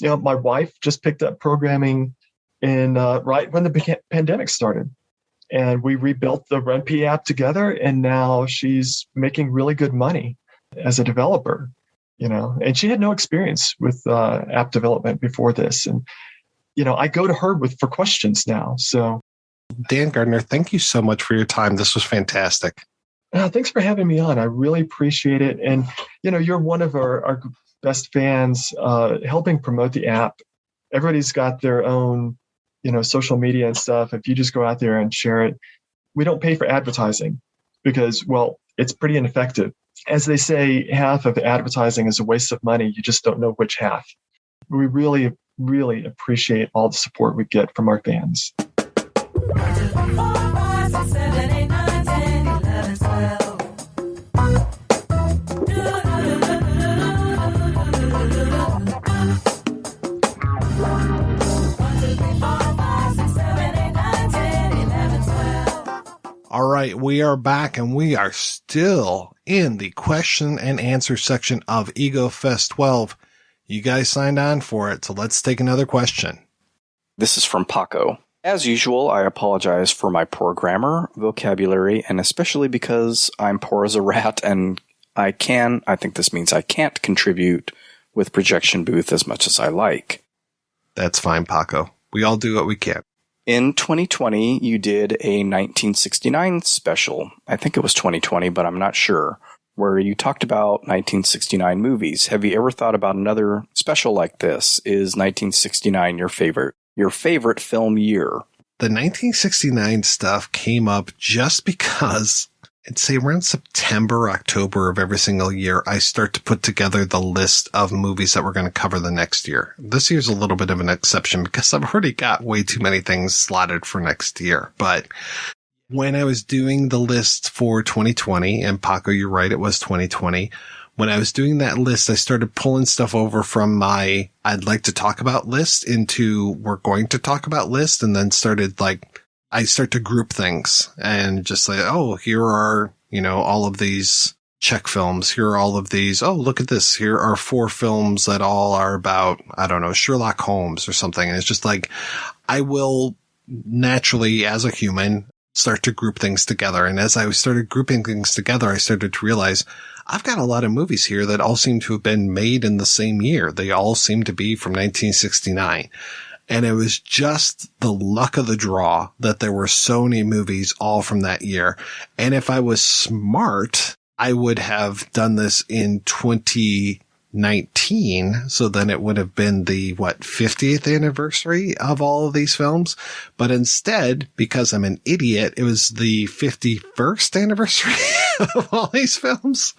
my wife just picked up programming right when the pandemic started. And we rebuilt the Run P app together, and now she's making really good money as a developer, and she had no experience with app development before this. And, I go to her for questions now. So, Dan Gardner, thank you so much for your time. This was fantastic. Thanks for having me on. I really appreciate it. And, you're one of our best fans, helping promote the app. Everybody's got their own social media and stuff. If you just go out there and share it, we don't pay for advertising because, it's pretty ineffective. As they say, half of advertising is a waste of money. You just don't know which half. We really, really appreciate all the support we get from our fans. All right, we are back, and we are still in the question and answer section of EgoFest 12. You guys signed on for it, so let's take another question. This is from Paco. As usual, I apologize for my poor grammar, vocabulary, and especially because I'm poor as a rat and I think this means I can't contribute with Projection Booth as much as I like. That's fine, Paco. We all do what we can. In 2020, you did a 1969 special. I think it was 2020, but I'm not sure, where you talked about 1969 movies. Have you ever thought about another special like this? Is 1969 your favorite film year? The 1969 stuff came up just because I'd say around September, October of every single year, I start to put together the list of movies that we're going to cover the next year. This year's a little bit of an exception because I've already got way too many things slotted for next year. But when I was doing the list for 2020, and Paco, you're right, it was 2020. When I was doing that list, I started pulling stuff over from my I'd like to talk about list into we're going to talk about list, and then I start to group things and just say, oh, here are, all of these Czech films. Here are all of these. Oh, look at this. Here are 4 films that all are about, I don't know, Sherlock Holmes or something. And it's just like, I will naturally, as a human, start to group things together. And as I started grouping things together, I started to realize I've got a lot of movies here that all seem to have been made in the same year. They all seem to be from 1969. And it was just the luck of the draw that there were so many movies all from that year. And if I was smart, I would have done this in 2019. So then it would have been the 50th anniversary of all of these films. But instead, because I'm an idiot, it was the 51st anniversary of all these films.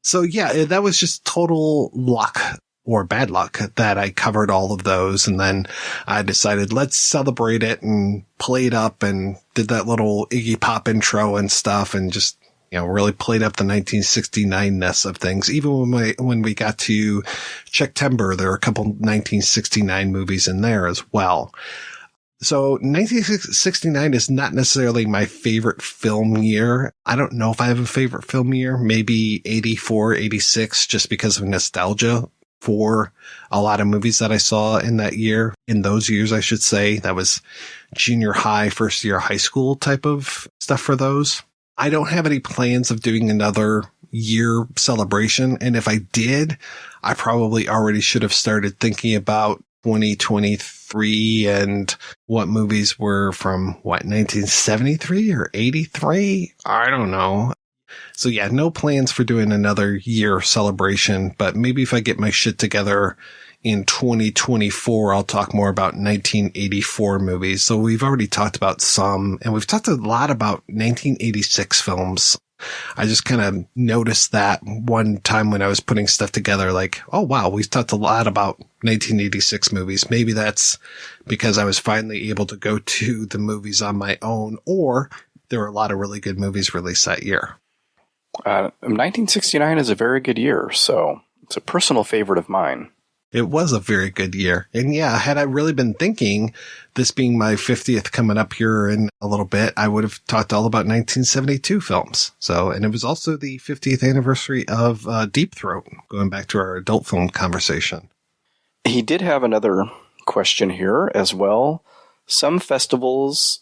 So yeah, that was just total luck. Or bad luck that I covered all of those. And then I decided let's celebrate it and play it up and did that little Iggy Pop intro and stuff and just, really played up the 1969-ness of things. Even when we got to Czechtember, there were a couple 1969 movies in there as well. So 1969 is not necessarily my favorite film year. I don't know if I have a favorite film year, maybe 84, 86, just because of nostalgia for a lot of movies that I saw in that year, in those years, I should say. That was junior high, first year high school type of stuff for those. I don't have any plans of doing another year celebration. And if I did, I probably already should have started thinking about 2023 and what movies were from 1973 or 83? I don't know. So yeah, no plans for doing another year celebration, but maybe if I get my shit together in 2024, I'll talk more about 1984 movies. So we've already talked about some, and we've talked a lot about 1986 films. I just kind of noticed that one time when I was putting stuff together, like, oh wow, we've talked a lot about 1986 movies. Maybe that's because I was finally able to go to the movies on my own, or there were a lot of really good movies released that year. 1969 is a very good year, so it's a personal favorite of mine. It was a very good year. And yeah, had I really been thinking, this being my 50th coming up here in a little bit, I would have talked all about 1972 films. So, and it was also the 50th anniversary of Deep Throat, going back to our adult film conversation. He did have another question here as well. Some festivals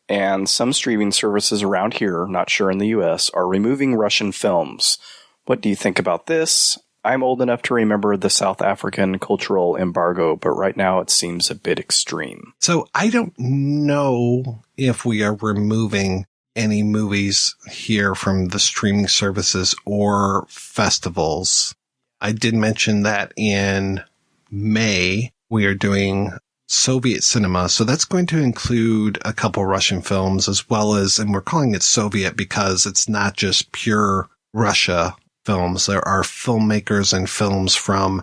and some streaming services around here, not sure in the US, are removing Russian films. What do you think about this? I'm old enough to remember the South African cultural embargo, but right now it seems a bit extreme. So I don't know if we are removing any movies here from the streaming services or festivals. I did mention that in May we are doing Soviet cinema. So that's going to include a couple Russian films as well as, and we're calling it Soviet because it's not just pure Russia films. There are filmmakers and films from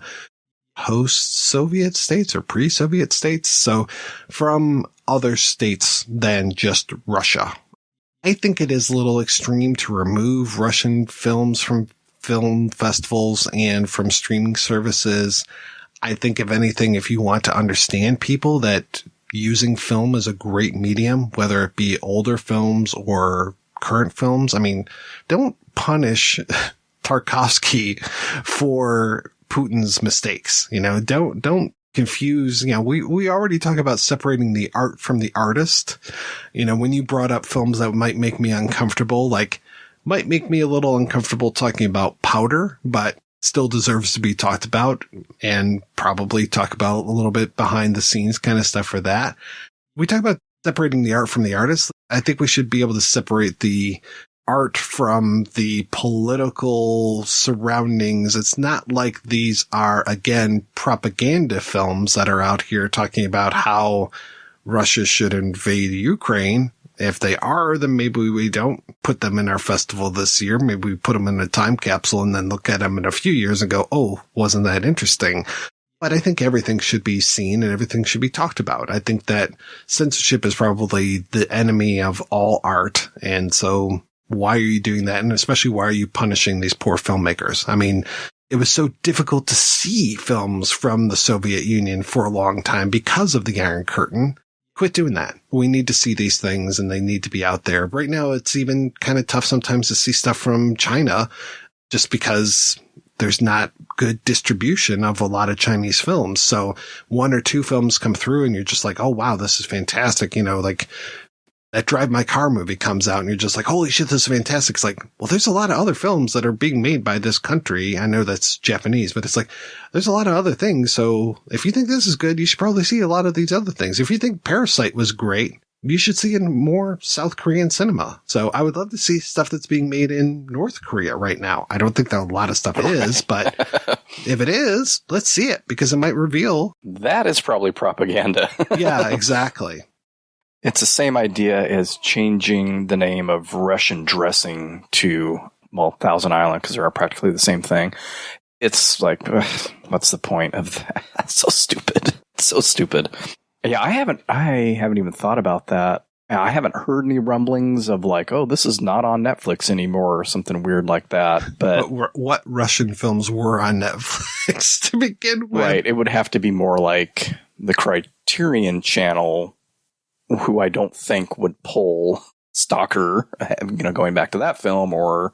post-Soviet states or pre-Soviet states. So from other states than just Russia. I think it is a little extreme to remove Russian films from film festivals and from streaming services. I think if anything, if you want to understand people that using film is a great medium, whether it be older films or current films, I mean, don't punish Tarkovsky for Putin's mistakes. Don't confuse, we already talk about separating the art from the artist. When you brought up films that might make me uncomfortable, might make me a little uncomfortable talking about Powder, but still deserves to be talked about, and probably talk about a little bit behind the scenes kind of stuff for that. We talk about separating the art from the artist. I think we should be able to separate the art from the political surroundings. It's not like these are, again, propaganda films that are out here talking about how Russia should invade Ukraine. If they are, then maybe we don't put them in our festival this year. Maybe we put them in a time capsule and then look at them in a few years and go, oh, wasn't that interesting? But I think everything should be seen and everything should be talked about. I think that censorship is probably the enemy of all art. And so why are you doing that? And especially, why are you punishing these poor filmmakers? I mean, it was so difficult to see films from the Soviet Union for a long time because of the Iron Curtain. Quit doing that. We need to see these things and they need to be out there. Right now, it's even kind of tough sometimes to see stuff from China just because there's not good distribution of a lot of Chinese films. So 1 or 2 films come through and you're just like, oh, wow, this is fantastic. You know, like that Drive My Car movie comes out and you're just like, holy shit, this is fantastic. It's like, well, there's a lot of other films that are being made by this country. I know that's Japanese, but it's like, there's a lot of other things. So if you think this is good, you should probably see a lot of these other things. If you think Parasite was great, you should see in more South Korean cinema. So I would love to see stuff that's being made in North Korea right now. I don't think that a lot of stuff is, but if it is, let's see it because it might reveal. That is probably propaganda. Yeah, exactly. It's the same idea as changing the name of Russian dressing to, well, Thousand Island, because they're practically the same thing. It's like, what's the point of that? That's so stupid. So stupid. Yeah, I haven't even thought about that. I haven't heard any rumblings of like, oh, this is not on Netflix anymore or something weird like that. But what Russian films were on Netflix to begin with? Right. It would have to be more like the Criterion Channel, who I don't think would pull Stalker, going back to that film, or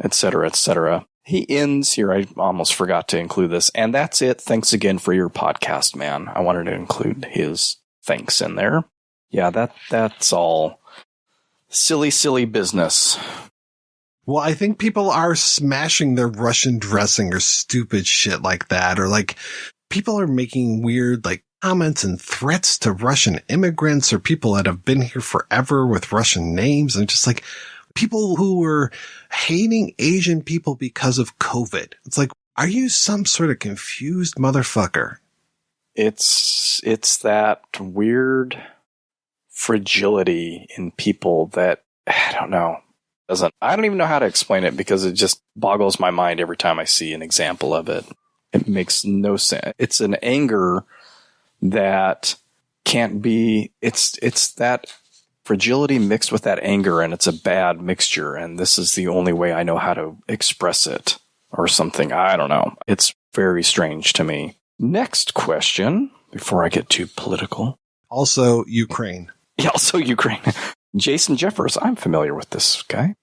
et cetera, et cetera. He ends here. I almost forgot to include this. And that's it. Thanks again for your podcast, man. I wanted to include his thanks in there. Yeah, that's all silly, silly business. Well, I think people are smashing their Russian dressing or stupid shit like that. Or like people are making weird like comments and threats to Russian immigrants or people that have been here forever with Russian names. And just like people who were hating Asian people because of COVID. It's like, are you some sort of confused motherfucker? It's that weird fragility in people that, I don't know, I don't even know how to explain it because it just boggles my mind every time I see an example of it. It makes no sense. It's an anger that can't be, it's that fragility mixed with that anger, and it's a bad mixture, and this is the only way I know how to express it or something. I don't know. It's very strange to me. Next question, before I get too political. Also Ukraine. Yeah, also Ukraine. Jason Jeffers. I'm familiar with this guy.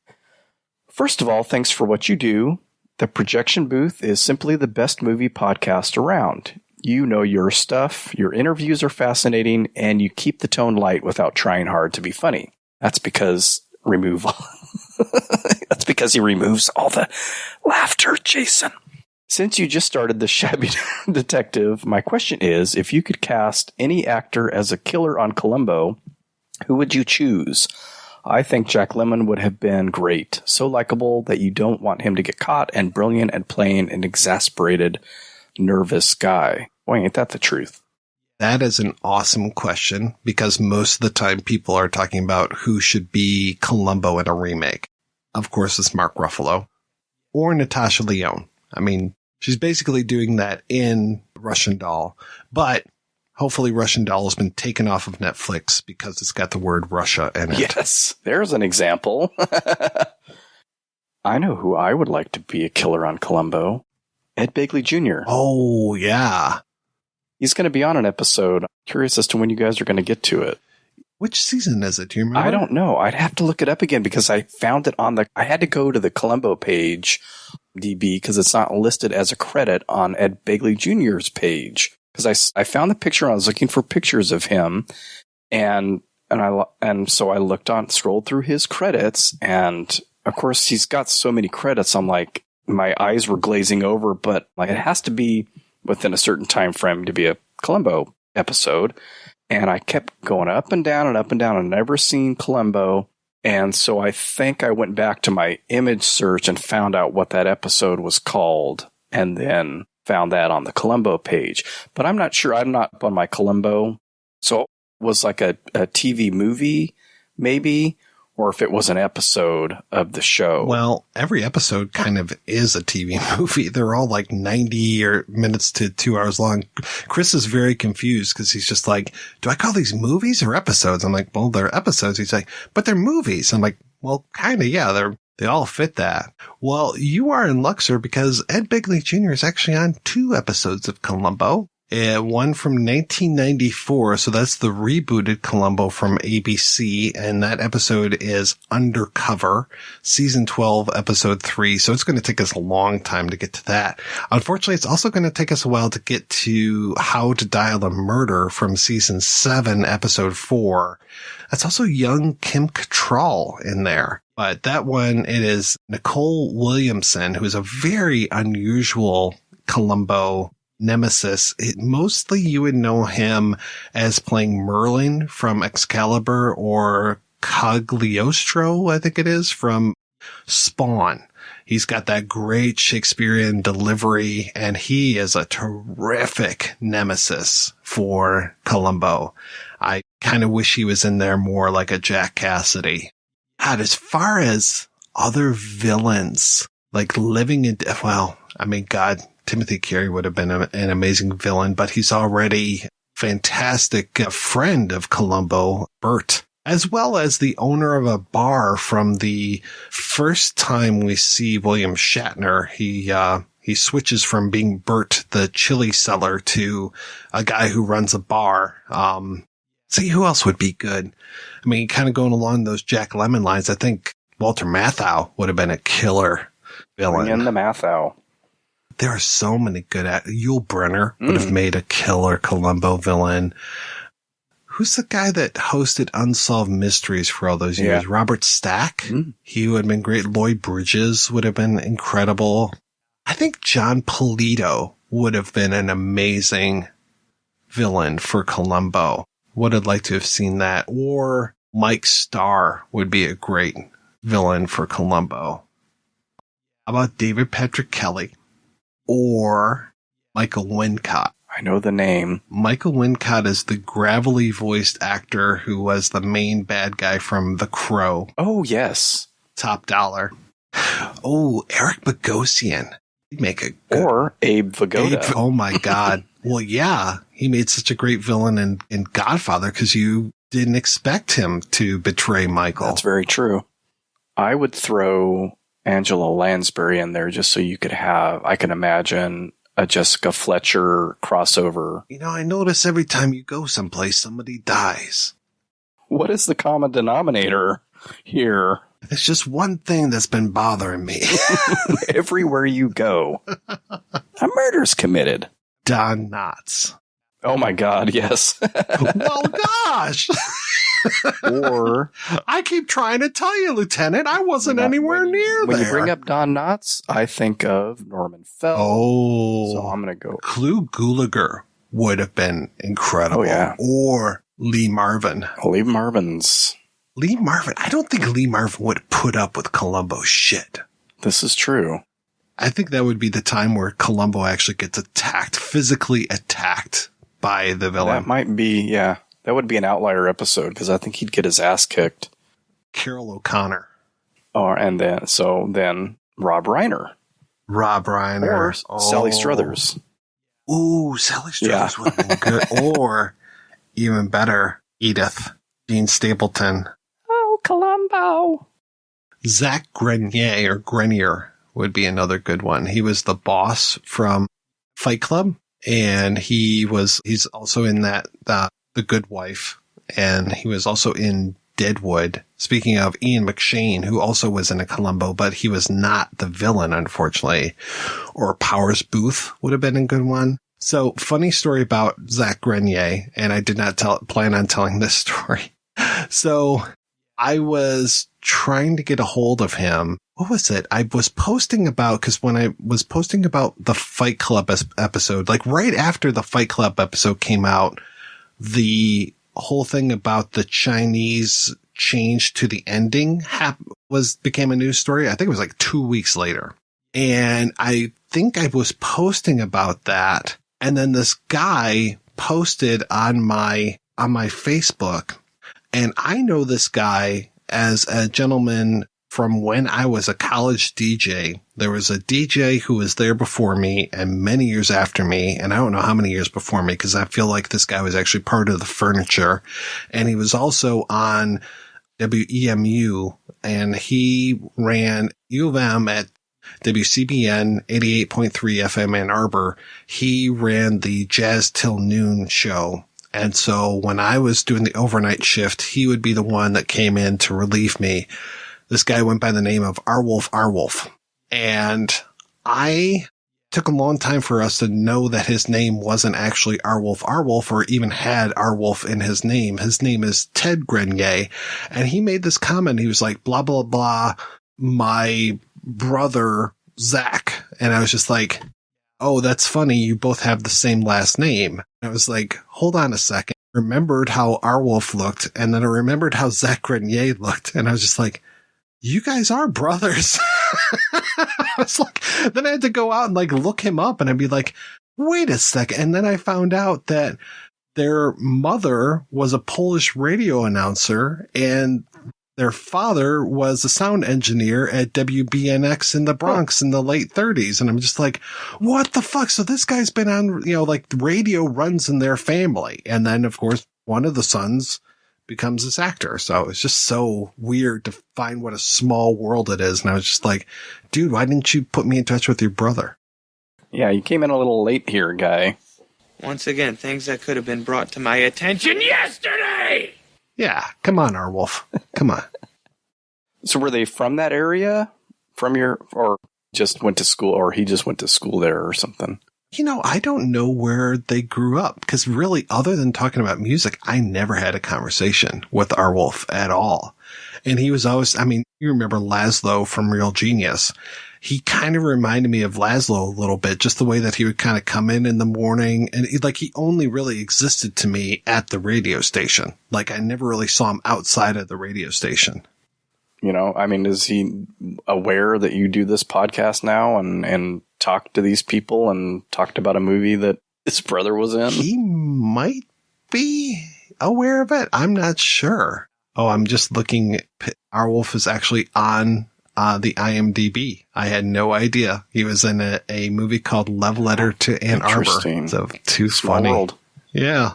First of all, thanks for what you do. The Projection Booth is simply the best movie podcast around. You know your stuff, your interviews are fascinating, and you keep the tone light without trying hard to be funny. That's because he removes all the laughter, Jason. Since you just started The Shabby Detective, my question is, if you could cast any actor as a killer on Columbo, who would you choose? I think Jack Lemmon would have been great. So likable that you don't want him to get caught, and brilliant at playing an exasperated, nervous guy. Boy, ain't that the truth? That is an awesome question because most of the time people are talking about who should be Columbo in a remake. Of course, it's Mark Ruffalo or Natasha Lyonne. I mean, she's basically doing that in Russian Doll, but hopefully Russian Doll has been taken off of Netflix because it's got the word Russia in it. Yes, there's an example. I know who I would like to be a killer on Columbo. Ed Begley Jr. Oh, yeah. He's going to be on an episode. I'm curious as to when you guys are going to get to it. Which season is it? Do you remember? I don't know. I'd have to look it up again because I found it on I had to go to the Columbo page, DB, because it's not listed as a credit on Ed Begley Jr.'s page. Because I found the picture, I was looking for pictures of him, and so I scrolled through his credits, and of course he's got so many credits. I'm like, my eyes were glazing over, but like it has to be within a certain time frame to be a Columbo episode. And I kept going up and down and up and down and never seen Columbo. And so I think I went back to my image search and found out what that episode was called, and then found that on the Columbo page. But I'm not sure. I'm not up on my Columbo. So it was like a TV movie, maybe, or if it was an episode of the show. Well, every episode kind of is a TV movie. They're all like 90 minutes to 2 hours long. Chris is very confused because he's just like, do I call these movies or episodes? I'm like, well, they're episodes. He's like, but they're movies. I'm like, well, kind of, yeah, they all fit that. Well, you are in luck, sir, because Ed Begley Jr. is actually on 2 episodes of Columbo. One from 1994, so that's the rebooted Columbo from ABC, and that episode is Undercover, season 12, episode 3, so it's going to take us a long time to get to that. Unfortunately, it's also going to take us a while to get to How to Dial a Murder from season 7, episode 4. That's also young Kim Cattrall in there. But that one, it is Nicole Williamson, who is a very unusual Columbo nemesis. Mostly you would know him as playing Merlin from Excalibur or Cagliostro, I think it is, from Spawn. He's got that great Shakespearean delivery, and he is a terrific nemesis for Columbo. I kind of wish he was in there more like a Jack Cassidy. God, as far as other villains, like living in, well, I mean, God, Timothy Carey would have been an amazing villain, but he's already fantastic friend of Columbo, Bert, as well as the owner of a bar from the first time we see William Shatner. He switches from being Bert, the chili seller, to a guy who runs a bar. See, who else would be good? I mean, kind of going along those Jack Lemmon lines, I think Walter Matthau would have been a killer villain. Bring in the Matthau. There are so many good Yul Brynner would have made a killer Columbo villain. Who's the guy that hosted Unsolved Mysteries for all those years? Robert Stack. He would have been great. Lloyd Bridges would have been incredible. I think John Polito would have been an amazing villain for Columbo. Would have liked to have seen that. Or Mike Starr would be a great villain for Columbo. How about David Patrick Kelly? Or Michael Wincott. I know the name. Michael Wincott is the gravelly voiced actor who was the main bad guy from The Crow. Oh, yes. Top dollar. Oh, Eric Bogosian. He'd make a good... Or Abe Vigoda. Oh, my God. Well, yeah. He made such a great villain in Godfather because you didn't expect him to betray Michael. That's very true. I would throw Angela Lansbury in there just so you could have, I can imagine, a Jessica Fletcher crossover. You know, I notice every time you go someplace, somebody dies. What is the common denominator here? It's just one thing that's been bothering me. Everywhere you go, a murder's committed. Don Knotts. Oh my God, yes. Well, gosh. Or I keep trying to tell you, Lieutenant, I wasn't anywhere near when there. You bring up Don Knotts, I think of Norman Fell. Oh. So I'm going to go. Clu Gulager would have been incredible. Oh, yeah. Or Lee Marvin. Lee Marvin's. Lee Marvin. I don't think Lee Marvin would put up with Columbo's shit. This is true. I think that would be the time where Columbo actually gets attacked, physically attacked by the villain. That might be, yeah. That would be an outlier episode because I think he'd get his ass kicked. Carol O'Connor. And then Rob Reiner. Rob Reiner. Or Sally Struthers. Ooh, Sally Struthers would have been good. Or, even better, Edith. Dean Stapleton. Oh, Columbo. Zach Grenier would be another good one. He was the boss from Fight Club, and he's also in that The Good Wife, and he was also in Deadwood. Speaking of Ian McShane, who also was in a Columbo, but he was not the villain, unfortunately. Or Powers Booth would have been a good one. So, funny story about Zach Grenier, and I did not plan on telling this story. So, I was trying to get a hold of him. What was it? I was posting about, because when I was posting about the Fight Club episode, like right after the Fight Club episode came out, the whole thing about the Chinese change to the ending became a news story. I think it was like 2 weeks later. And I think I was posting about that. And then this guy posted on my Facebook, and I know this guy as a gentleman from when I was a college DJ. There was a DJ who was there before me and many years after me. And I don't know how many years before me, because I feel like this guy was actually part of the furniture. And he was also on WEMU, and he ran U of M at WCBN 88.3 FM Ann Arbor. He ran the Jazz Till Noon show. And so when I was doing the overnight shift, he would be the one that came in to relieve me. This guy went by the name of Arwolf. And I took a long time for us to know that his name wasn't actually Arwolf or even had Arwolf in his name. His name is Ted Grenier. And he made this comment. He was like, blah, blah, blah, my brother, Zach. And I was just like, oh, that's funny. You both have the same last name. And I was like, hold on a second. I remembered how Arwolf looked. And then I remembered how Zach Grenier looked. And I was just like, you guys are brothers. I was like, then I had to go out and like look him up, and I'd be like, wait a second. And then I found out that their mother was a Polish radio announcer, and their father was a sound engineer at WBNX in the Bronx in the late 30s. And I'm just like, what the fuck? So this guy's been on, like radio runs in their family. And then of course, one of the sons becomes this actor. So it's just so weird to find what a small world it is. And I was just like, dude, why didn't you put me in touch with your brother? Yeah, you came in a little late here, guy. Once again, things that could have been brought to my attention yesterday! Yeah, come on, Arwolf. Come on. So were they from that area? Or just went to school, or he just went to school there or something? I don't know where they grew up, because really, other than talking about music, I never had a conversation with Arwolf at all. And he was always, you remember Laszlo from Real Genius. He kind of reminded me of Laszlo a little bit, just the way that he would kind of come in the morning, and he only really existed to me at the radio station. Like I never really saw him outside of the radio station. Is he aware that you do this podcast now and talk to these people and talked about a movie that his brother was in? He might be aware of it. I'm not sure. Oh, I'm just looking. Arwolf is actually on the IMDb. I had no idea he was in a movie called Love Letter to Ann Arbor. So too small funny. World. Yeah.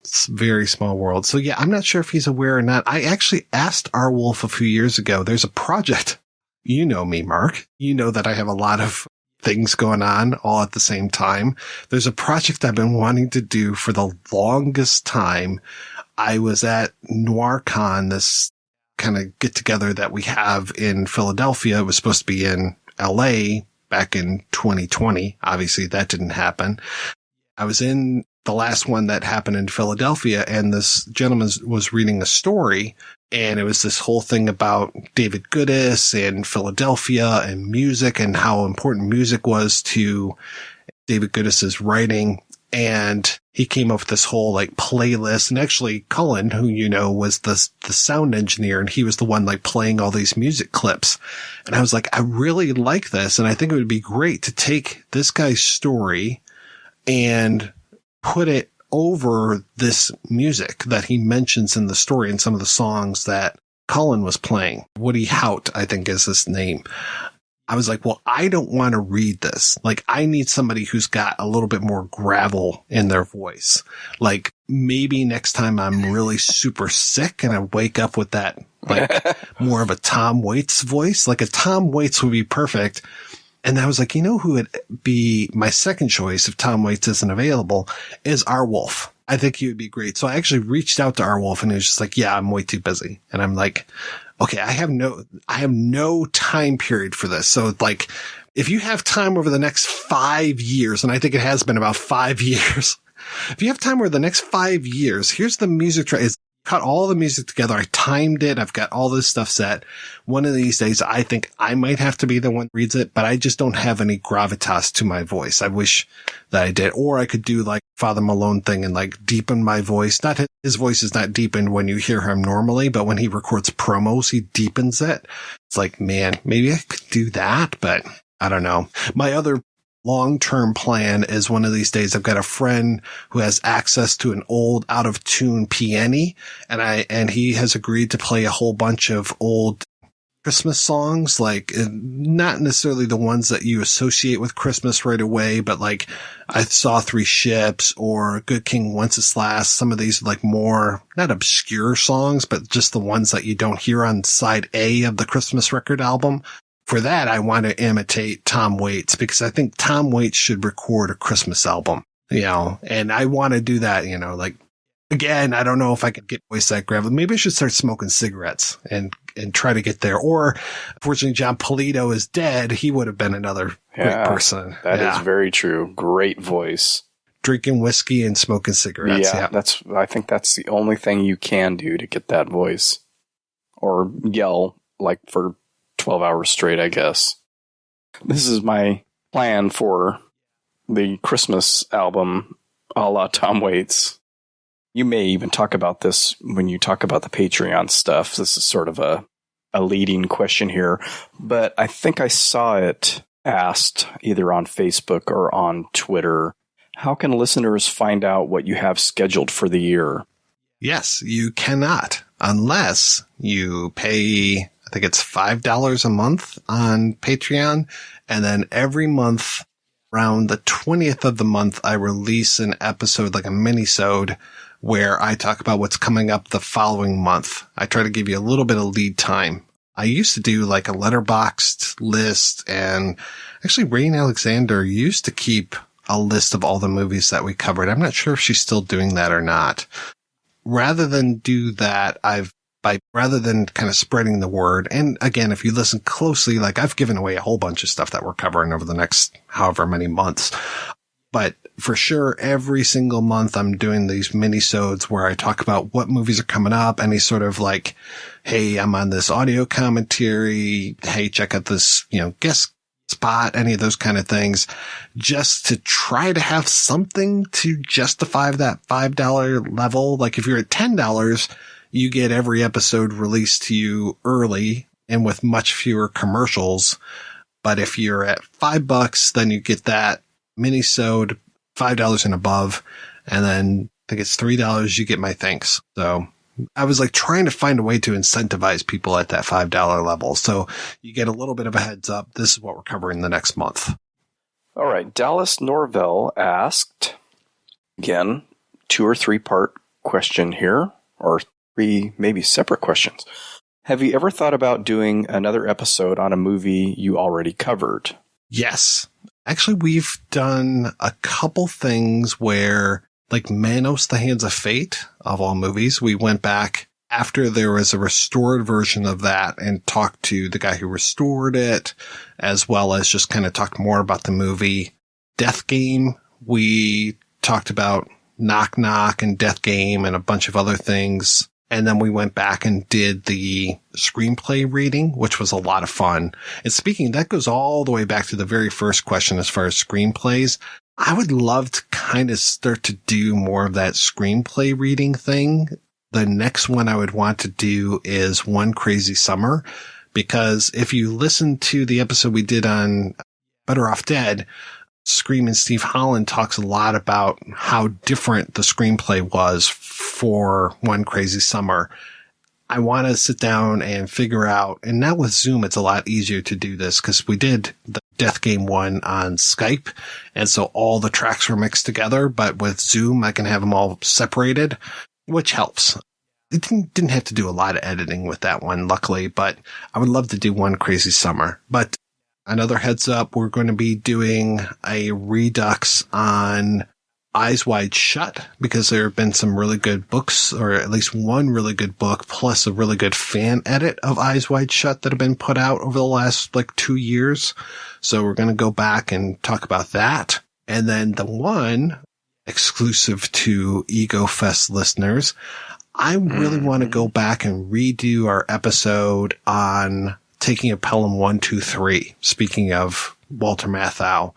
It's a very small world. So yeah, I'm not sure if he's aware or not. I actually asked Arwolf a few years ago. There's a project. You know me, Mark. You know that I have a lot of things going on all at the same time. There's a project I've been wanting to do for the longest time. I was at NoirCon, this kind of get together that we have in Philadelphia. It was supposed to be in LA back in 2020. Obviously that didn't happen. I was in the last one that happened in Philadelphia, and this gentleman was reading a story, and it was this whole thing about David Goodis and Philadelphia and music and how important music was to David Goodis's writing. And he came up with this whole playlist, and actually Cullen, who was the sound engineer, and he was the one playing all these music clips. And I was like, I really like this, and I think it would be great to take this guy's story and put it over this music that he mentions in the story and some of the songs that Cullen was playing. Woody Hout, I think is his name. I was like, well, I don't want to read this. I need somebody who's got a little bit more gravel in their voice. Maybe next time I'm really super sick and I wake up with that, more of a Tom Waits voice. A Tom Waits would be perfect. And I was like, who would be my second choice if Tom Waits isn't available is Arwolf. I think he would be great. So I actually reached out to Arwolf, and he was just like, yeah, I'm way too busy. And I'm like, okay, I have no time period for this. So if you have time over the next 5 years, and I think it has been about 5 years, if you have time over the next 5 years, here's the music track. cut all the music together. I timed it. I've got all this stuff set. One of these days, I think I might have to be the one who reads it, but I just don't have any gravitas to my voice. I wish that I did. Or I could do like Father Malone thing and like deepen my voice. Not his voice is not deepened when you hear him normally, but when he records promos, he deepens it. It's like, man, maybe I could do that, but I don't know. My other long-term plan is one of these days I've got a friend who has access to an old out of tune piano, and he has agreed to play a whole bunch of old Christmas songs, like not necessarily the ones that you associate with Christmas right away, but like I Saw Three Ships or Good King Wenceslas. Some of these are like more not obscure songs, but just the ones that you don't hear on side A of the Christmas record album. For that, I want to imitate Tom Waits because I think Tom Waits should record a Christmas album, and I want to do that, like, again, I don't know if I could get voice that gravelly. Maybe I should start smoking cigarettes and try to get there. Or, unfortunately, John Polito is dead. He would have been another great person. That is very true. Great voice. Drinking whiskey and smoking cigarettes. Yeah, I think that's the only thing you can do to get that voice. Or yell, like, for 12 hours straight, I guess. This is my plan for the Christmas album a la Tom Waits. You may even talk about this when you talk about the Patreon stuff. This is sort of a leading question here, but I think I saw it asked either on Facebook or on Twitter. How can listeners find out what you have scheduled for the year? Yes, you cannot unless you pay, I think it's $5 a month on Patreon. And then every month around the 20th of the month, I release an episode, like a mini-sode, where I talk about what's coming up the following month. I try to give you a little bit of lead time. I used to do like a letterboxed list, and actually Rain Alexander used to keep a list of all the movies that we covered. I'm not sure if she's still doing that or not. Rather than do that, rather than kind of spreading the word, and again, if you listen closely, like I've given away a whole bunch of stuff that we're covering over the next however many months. But for sure, every single month I'm doing these mini-sodes where I talk about what movies are coming up, any sort of like, hey, I'm on this audio commentary. Hey, check out this, guest spot, any of those kind of things, just to try to have something to justify that $5 level. Like if you're at $10, you get every episode released to you early and with much fewer commercials. But if you're at $5, then you get that mini-sode, $5 and above, and then I think it's $3 you get my thanks. So I was like trying to find a way to incentivize people at that $5 level. So you get a little bit of a heads up. This is what we're covering the next month. All right. Dallas Norvell asked, again, 2 or 3 part question here, or 3 maybe separate questions. Have you ever thought about doing another episode on a movie you already covered? Yes. Actually, we've done a couple things where, like Manos, The Hands of Fate, of all movies, we went back after there was a restored version of that and talked to the guy who restored it, as well as just kind of talked more about the movie. Death Game, we talked about Knock Knock and Death Game and a bunch of other things. And then we went back and did the screenplay reading, which was a lot of fun. And speaking, that goes all the way back to the very first question as far as screenplays. I would love to kind of start to do more of that screenplay reading thing. The next one I would want to do is One Crazy Summer, because if you listen to the episode we did on Better Off Dead, Screaming Steve Holland talks a lot about how different the screenplay was for One Crazy Summer. I want to sit down and figure out, and now with Zoom, it's a lot easier to do this because we did the Death Game one on Skype. And so all the tracks were mixed together, but with Zoom, I can have them all separated, which helps. It didn't have to do a lot of editing with that one, luckily, but I would love to do One Crazy Summer. But another heads up, we're going to be doing a redux on Eyes Wide Shut because there have been some really good books, or at least one really good book, plus a really good fan edit of Eyes Wide Shut that have been put out over the last 2 years. So we're going to go back and talk about that. And then the one exclusive to Ego Fest listeners, I really want to go back and redo our episode on Taking of Pelham 1, 2, 3. Speaking of Walter Matthau,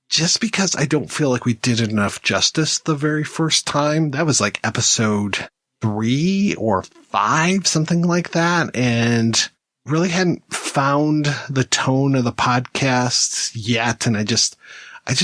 just because I don't feel like we did enough justice the very first time. That was like episode 3 or 5, something like that. And really hadn't found the tone of the podcast yet. And I just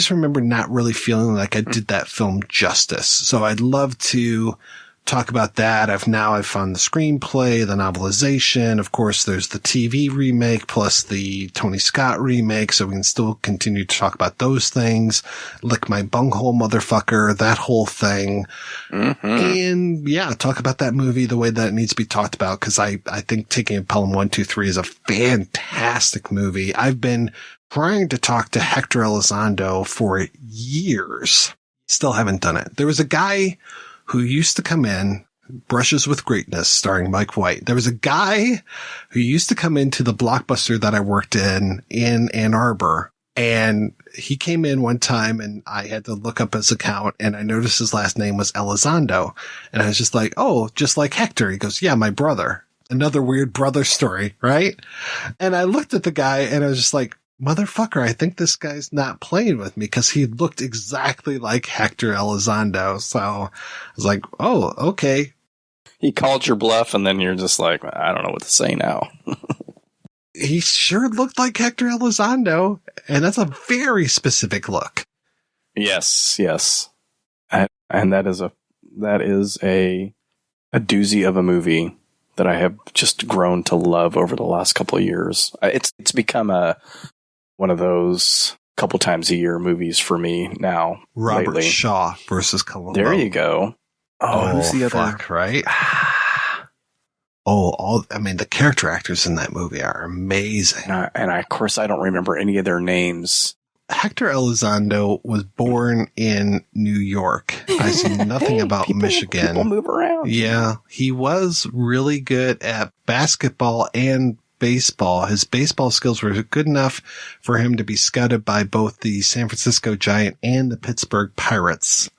remember not really feeling like I did that film justice. So I'd love to talk about that. I've found the screenplay, the novelization. Of course, there's the TV remake plus the Tony Scott remake. So we can still continue to talk about those things. Lick My Bunghole Motherfucker, that whole thing. Mm-hmm. And yeah, talk about that movie the way that it needs to be talked about. Cause I think Taking of Pelham 1, 2, 3 is a fantastic movie. I've been trying to talk to Hector Elizondo for years. Still haven't done it. There was a guy who used to come in, Brushes with Greatness, starring Mike White. There was a guy who used to come into the Blockbuster that I worked in Ann Arbor. And he came in one time and I had to look up his account and I noticed his last name was Elizondo. And I was just like, oh, just like Hector. He goes, yeah, my brother. Another weird brother story, right? And I looked at the guy and I was just like, motherfucker, I think this guy's not playing with me because he looked exactly like Hector Elizondo. So I was like, oh, okay. He called your bluff and then you're just like, I don't know what to say now. He sure looked like Hector Elizondo, and that's a very specific look. Yes. And that is a doozy of a movie that I have just grown to love over the last couple of years. It's become one of those couple times a year movies for me now. Robert lately. Shaw versus Columbo. There you go. Who's the other? Right? The character actors in that movie are amazing. Of course, I don't remember any of their names. Hector Elizondo was born in New York. I see nothing about Michigan. People move around. Yeah, he was really good at basketball and baseball. His baseball skills were good enough for him to be scouted by both the San Francisco Giant and the Pittsburgh Pirates.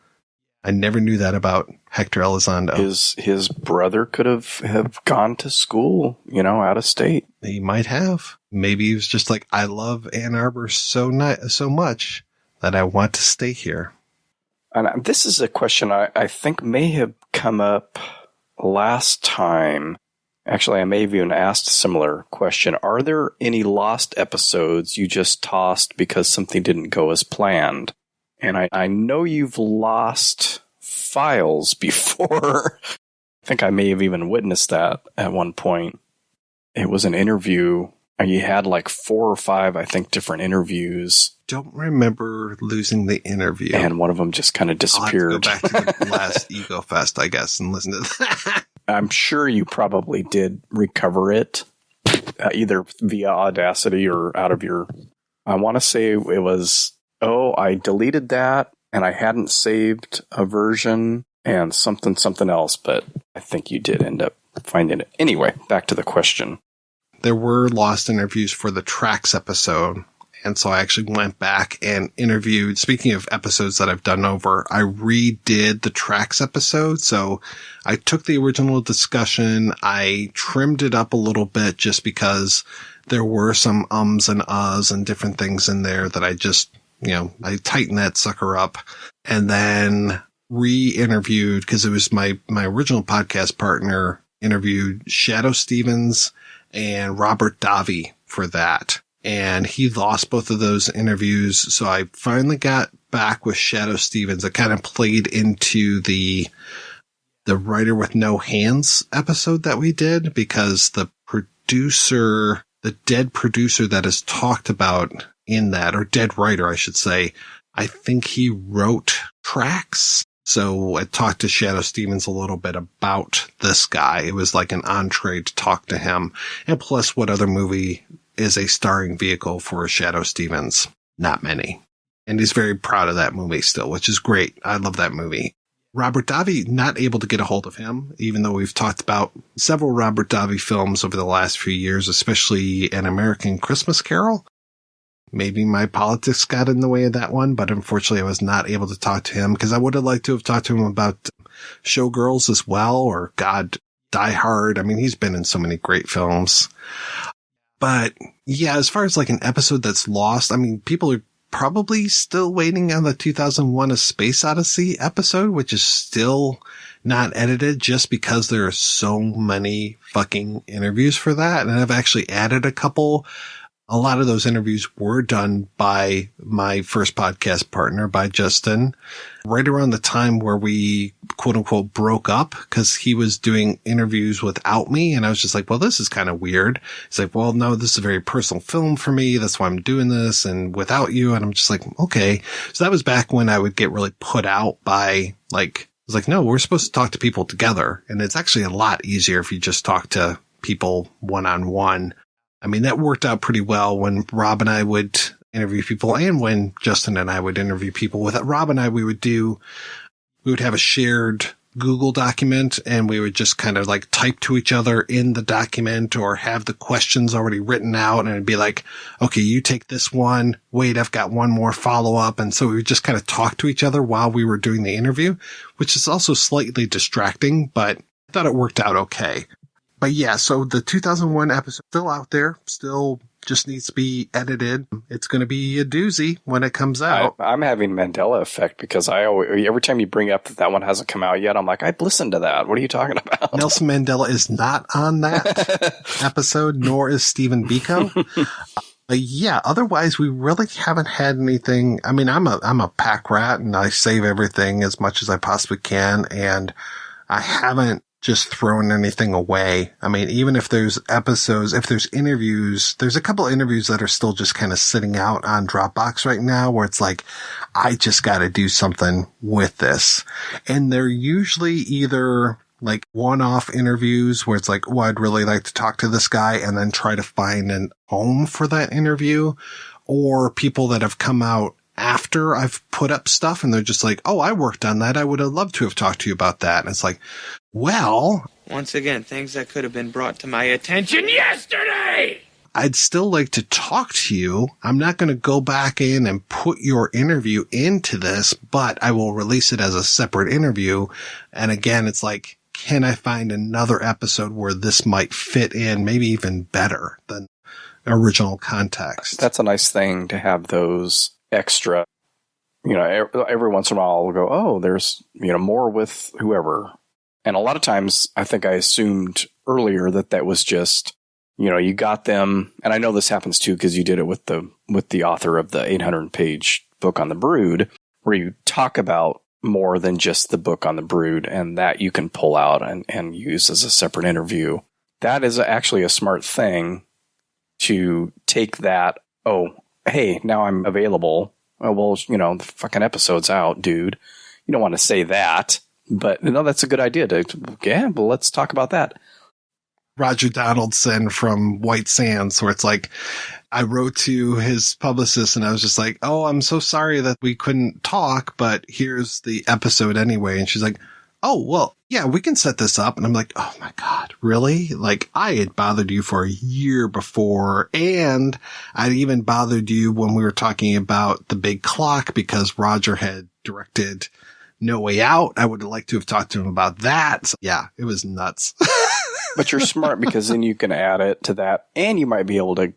I never knew that about Hector Elizondo. His brother could have gone to school, out of state. He might have. Maybe he was just like, I love Ann Arbor so much that I want to stay here. And this is a question I think may have come up last time. Actually, I may have even asked a similar question. Are there any lost episodes you just tossed because something didn't go as planned? And I know you've lost files before. I think I may have even witnessed that at one point. It was an interview. You had like 4 or 5, I think, different interviews. Don't remember losing the interview. And one of them just kind of disappeared. I'll have to go back to the last Ego Fest, I guess, and listen to that. I'm sure you probably did recover it, either via Audacity or out of your... I want to say it was, I deleted that, and I hadn't saved a version, and something else, but I think you did end up finding it. Anyway, back to the question. There were lost interviews for the Tracks episode. And so I actually went back and interviewed, speaking of episodes that I've done over, I redid the Tracks episode. So I took the original discussion, I trimmed it up a little bit just because there were some ums and uhs and different things in there that I just, I tightened that sucker up and then re-interviewed because it was my original podcast partner interviewed Shadoe Stevens and Robert Davi for that. And he lost both of those interviews. So I finally got back with Shadoe Stevens. I kind of played into the Writer with No Hands episode that we did because the dead producer that is talked about in that, or dead writer, I should say, I think he wrote Tracks. So I talked to Shadoe Stevens a little bit about this guy. It was like an entree to talk to him. And plus, what other movie is a starring vehicle for Shadoe Stevens? Not many. And he's very proud of that movie still, which is great. I love that movie. Robert Davi, not able to get a hold of him, even though we've talked about several Robert Davi films over the last few years, especially An American Christmas Carol. maybe my politics got in the way of that one, but unfortunately I was not able to talk to him because I would have liked to have talked to him about Showgirls as well, or Die Hard. I mean, he's been in so many great films. But yeah, as far as like an episode that's lost, I mean, people are probably still waiting on the 2001 A Space Odyssey episode, which is still not edited just because there are so many fucking interviews for that. And I've actually added a couple. A lot of those interviews were done by my first podcast partner, by Justin, right around the time where we quote unquote broke up, because he was doing interviews without me. And I was just like, well, this is kind of weird. He's like, well, no, this is a very personal film for me. That's why I'm doing this, and without you. And I'm just like, okay. So that was back when I would get really put out by like, I was like, no, we're supposed to talk to people together. And it's actually a lot easier if you just talk to people one-on-one. I mean, that worked out pretty well when Rob and I would interview people, and when Justin and I would interview people. With Rob and I, we would have a shared Google document, and we would just kind of like type to each other in the document, or have the questions already written out, and it'd be like, okay, you take this one. Wait, I've got one more follow up. And so we would just kind of talk to each other while we were doing the interview, which is also slightly distracting, but I thought it worked out okay. But yeah, so the 2001 episode still out there, still just needs to be edited. It's going to be a doozy when it comes out. I'm having Mandela effect because every time you bring up that one hasn't come out yet, I'm like, I'd listen to that. What are you talking about? Nelson Mandela is not on that episode, nor is Stephen Biko. Yeah, otherwise we really haven't had anything. I mean, I'm a pack rat, and I save everything as much as I possibly can, and I haven't just throwing anything away. I mean, even if there's episodes, if there's interviews, there's a couple of interviews that are still just kind of sitting out on Dropbox right now, where it's like, I just got to do something with this. And they're usually either like one-off interviews where it's like, oh, I'd really like to talk to this guy, and then try to find an home for that interview, or people that have come out after I've put up stuff and they're just like, oh, I worked on that. I would have loved to have talked to you about that. And it's like, well, once again, things that could have been brought to my attention yesterday. I'd still like to talk to you. I'm not going to go back in and put your interview into this, but I will release it as a separate interview. And again, it's like, can I find another episode where this might fit in, maybe even better than original context? That's a nice thing to have those extra, every once in a while we'll go, oh, there's, more with whoever. And a lot of times I think I assumed earlier that was just, you got them. And I know this happens too, because you did it with the author of the 800-page book on the Brood, where you talk about more than just the book on the Brood, and that you can pull out and use as a separate interview. That is actually a smart thing to take that, oh, hey, now I'm available. Oh, well, the fucking episode's out, dude. You don't want to say that, but no, that's a good idea well, let's talk about that. Roger Donaldson from White Sands, where it's like, I wrote to his publicist and I was just like, oh, I'm so sorry that we couldn't talk, but here's the episode anyway. And she's like, oh, well, yeah, we can set this up. And I'm like, oh my God, really? Like, I had bothered you for a year before, and I'd even bothered you when we were talking about The Big Clock, because Roger had directed No Way Out. I would have liked to have talked to him about that. So, yeah, it was nuts. But you're smart, because then you can add it to that, and you might be able to,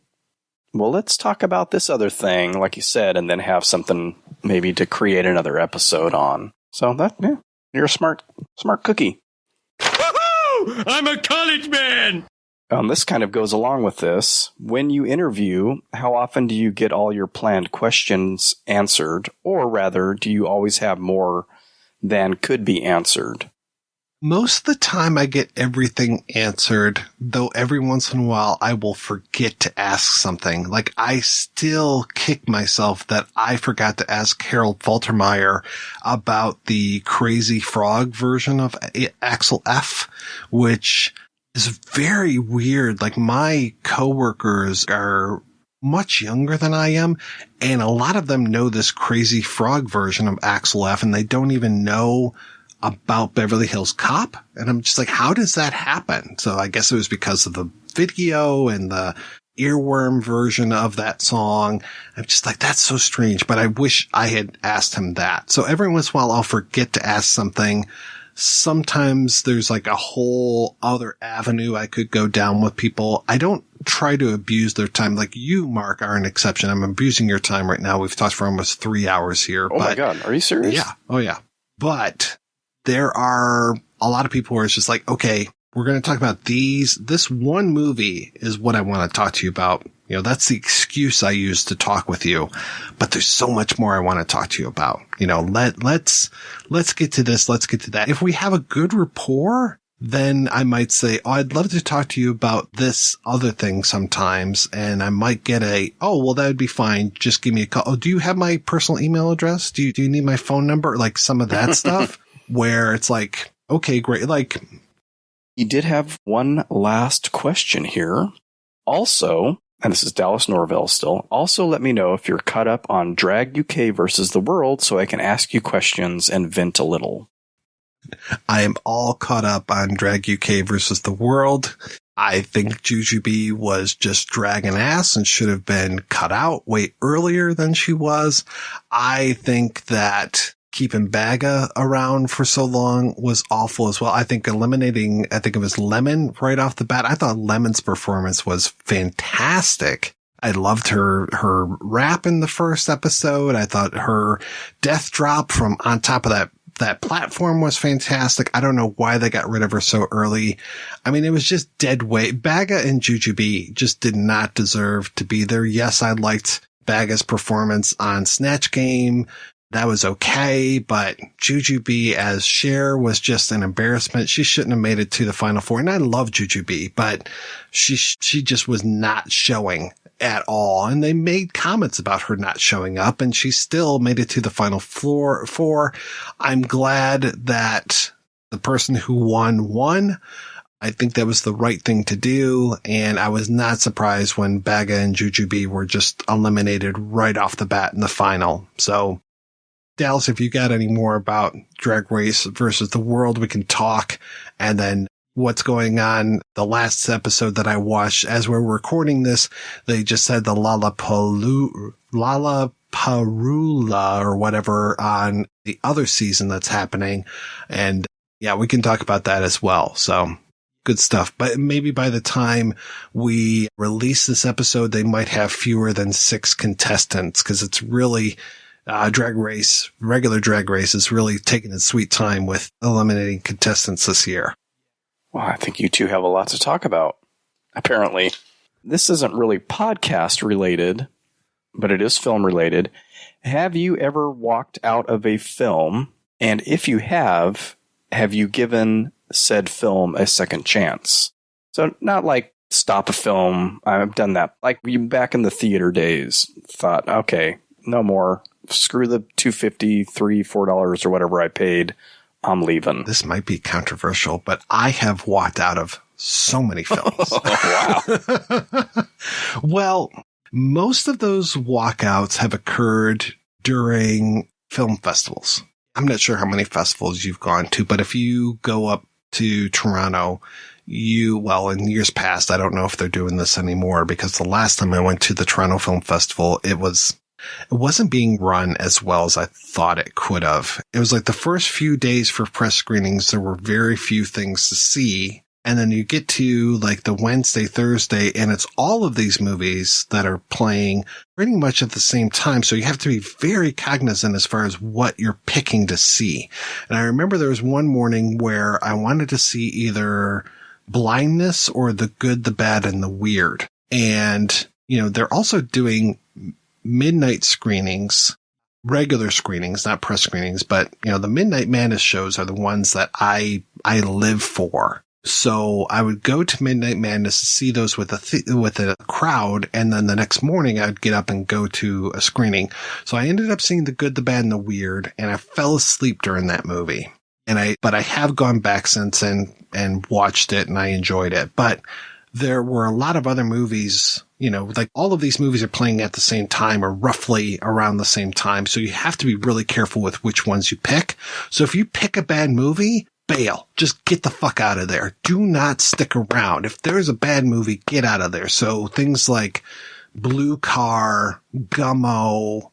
well, let's talk about this other thing, like you said, and then have something maybe to create another episode on. So that, yeah, you're a smart cookie. Woo-hoo! I'm a college man! This kind of goes along with this. When you interview, how often do you get all your planned questions answered? Or rather, do you always have more than could be answered? Most of the time I get everything answered, though every once in a while I will forget to ask something. Like, I still kick myself that I forgot to ask Harold Faltermeyer about the Crazy Frog version of Axel F, which is very weird. Like, my coworkers are much younger than I am, and a lot of them know this Crazy Frog version of Axel F, and they don't even know about Beverly Hills Cop. And I'm just like, how does that happen? So I guess it was because of the video and the earworm version of that song. I'm just like, that's so strange, but I wish I had asked him that. So every once in a while I'll forget to ask something. Sometimes there's like a whole other avenue I could go down with people. I don't try to abuse their time. Like you, Mark, are an exception. I'm abusing your time right now. We've talked for almost 3 hours here. Oh my God. Are you serious? Yeah. Oh yeah. But there are a lot of people where it's just like, okay, we're going to talk about this one movie is what I want to talk to you about. You know, that's the excuse I use to talk with you, but there's so much more I want to talk to you about. You know, let's get to this. Let's get to that. If we have a good rapport, then I might say, oh, I'd love to talk to you about this other thing sometimes. And I might get oh, well, that would be fine. Just give me a call. Oh, do you have my personal email address? Do you need my phone number? Like some of that stuff where it's like, okay, great. Like, you did have one last question here. Also, and this is Dallas Norvell still, also let me know if you're caught up on Drag UK versus the World so I can ask you questions and vent a little. I am all caught up on Drag UK versus the World. I think Jujubee was just dragging ass and should have been cut out way earlier than she was. I think that keeping Baga around for so long was awful as well. I think eliminating, I think it was Lemon right off the bat. I thought Lemon's performance was fantastic. I loved her rap in the first episode. I thought her death drop from on top of that platform was fantastic. I don't know why they got rid of her so early. I mean, it was just dead weight. Baga and Jujubee just did not deserve to be there. Yes, I liked Baga's performance on Snatch Game. That was okay, but Jujubee as Cher was just an embarrassment. She shouldn't have made it to the Final Four. And I love Jujubee, but she just was not showing at all. And they made comments about her not showing up, and she still made it to the Final Four. I'm glad that the person who won. I think that was the right thing to do. And I was not surprised when Baga and Jujubee were just eliminated right off the bat in the final. So, Dallas, if you got any more about Drag Race versus the World, we can talk. And then what's going on. The last episode that I watched as we're recording this, they just said the Lollapalooza or whatever on the other season that's happening. And yeah, we can talk about that as well. So good stuff. But maybe by the time we release this episode, they might have fewer than 6 contestants, because it's really Drag Race, regular Drag Race is really taking its sweet time with eliminating contestants this year. Well, I think you two have a lot to talk about. Apparently, this isn't really podcast related, but it is film related. Have you ever walked out of a film? And if you have you given said film a second chance? So not like stop a film. I've done that. Like you back in the theater days thought, okay, no more. Screw the $2.50, $3, $4 or whatever I paid. I'm leaving. This might be controversial, but I have walked out of so many films. Wow. Well, most of those walkouts have occurred during film festivals. I'm not sure how many festivals you've gone to, but if you go up to Toronto, in years past, I don't know if they're doing this anymore, because the last time I went to the Toronto Film Festival, it wasn't being run as well as I thought it could have. It was like the first few days for press screenings, there were very few things to see. And then you get to like the Wednesday, Thursday, and it's all of these movies that are playing pretty much at the same time. So you have to be very cognizant as far as what you're picking to see. And I remember there was one morning where I wanted to see either Blindness or The Good, the Bad, and the Weird. And, they're also doing midnight screenings, regular screenings, not press screenings, but the Midnight Madness shows are the ones that I live for. So I would go to Midnight Madness to see those with a crowd, and then the next morning I'd get up and go to a screening. So I ended up seeing The Good, the Bad, and the Weird, and I fell asleep during that movie. But I have gone back since and watched it, and I enjoyed it. But there were a lot of other movies, like all of these movies are playing at the same time or roughly around the same time. So you have to be really careful with which ones you pick. So if you pick a bad movie, bail. Just get the fuck out of there. Do not stick around. If there's a bad movie, get out of there. So things like Blue Car, Gummo,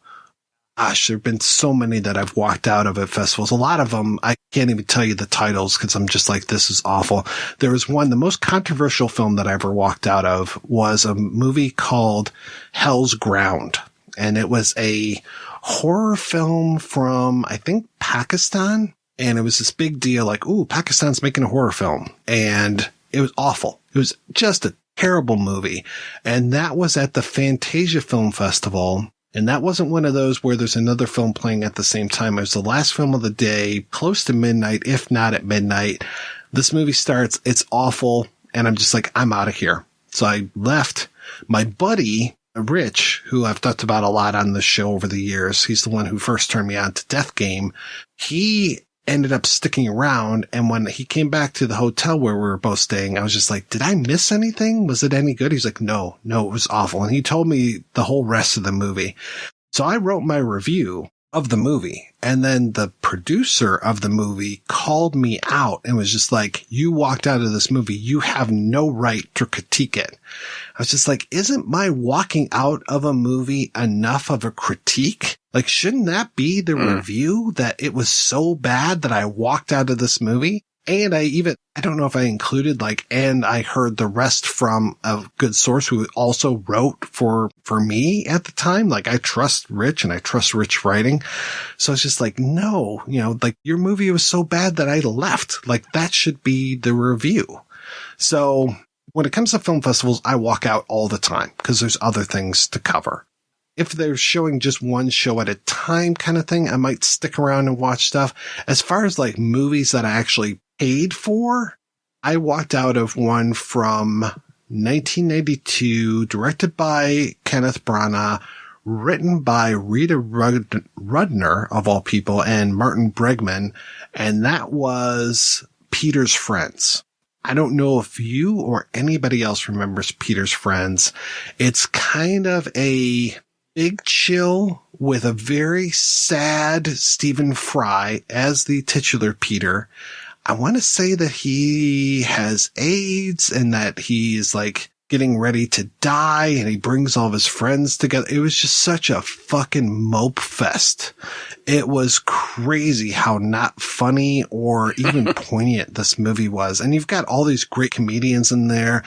gosh, there have been so many that I've walked out of at festivals. A lot of them, I can't even tell you the titles because I'm just like, this is awful. There was one, the most controversial film that I ever walked out of was a movie called Hell's Ground. And it was a horror film from, I think, Pakistan. And it was this big deal like, ooh, Pakistan's making a horror film. And it was awful. It was just a terrible movie. And that was at the Fantasia Film Festival. And that wasn't one of those where there's another film playing at the same time. It was the last film of the day, close to midnight, if not at midnight. This movie starts. It's awful. And I'm just like, I'm out of here. So I left. My buddy, Rich, who I've talked about a lot on the show over the years, he's the one who first turned me on to Death Game. He ended up sticking around. And when he came back to the hotel where we were both staying, I was just like, did I miss anything? Was it any good? He's like, no, it was awful. And he told me the whole rest of the movie. So I wrote my review of the movie. And then the producer of the movie called me out and was just like, you walked out of this movie. You have no right to critique it. I was just like, isn't my walking out of a movie enough of a critique? Like, shouldn't that be the review, that it was so bad that I walked out of this movie? And I don't know if I included and I heard the rest from a good source who also wrote for me at the time. Like, I trust Rich and I trust Rich writing. So it's just like, no, your movie was so bad that I left. Like, that should be the review. So when it comes to film festivals, I walk out all the time because there's other things to cover. If they're showing just one show at a time kind of thing, I might stick around and watch stuff. As far as movies that I actually paid for, I walked out of one from 1992, directed by Kenneth Branagh, written by Rita Rudner, of all people, and Martin Bregman, and that was Peter's Friends. I don't know if you or anybody else remembers Peter's Friends. It's kind of a big chill with a very sad Stephen Fry as the titular Peter. I want to say that he has AIDS and that he's getting ready to die and he brings all of his friends together. It was just such a fucking mope fest. It was crazy how not funny or even poignant this movie was. And you've got all these great comedians in there.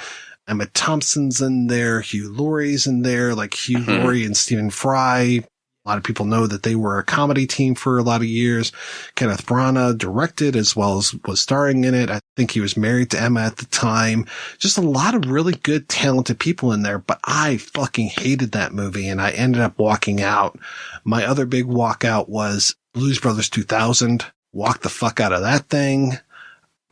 Emma Thompson's in there. Hugh Laurie's in there. Hugh Laurie and Stephen Fry. A lot of people know that they were a comedy team for a lot of years. Kenneth Branagh directed as well as was starring in it. I think he was married to Emma at the time. Just a lot of really good, talented people in there, but I fucking hated that movie and I ended up walking out. My other big walkout was Blues Brothers 2000. Walked the fuck out of that thing.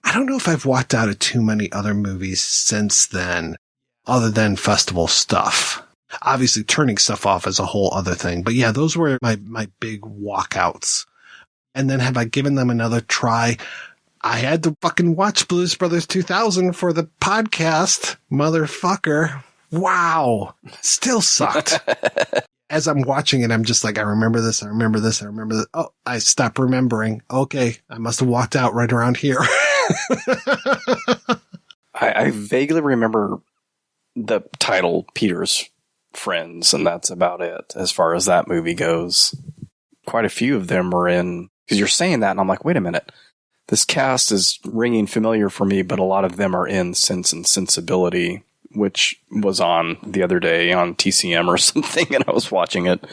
I don't know if I've walked out of too many other movies since then, other than festival stuff. Obviously, turning stuff off is a whole other thing. But yeah, those were my big walkouts. And then have I given them another try? I had to fucking watch Blues Brothers 2000 for the podcast. Motherfucker. Wow. Still sucked. As I'm watching it, I'm just like, I remember this. I remember this. I remember this. Oh, I stopped remembering. Okay. I must have walked out right around here. I vaguely remember the title Peter's Friends, and that's about it as far as that movie goes. Quite a few of them are in, because you're saying that, and I'm like, wait a minute. This cast is ringing familiar for me, but a lot of them are in Sense and Sensibility, which was on the other day on TCM or something, and I was watching it.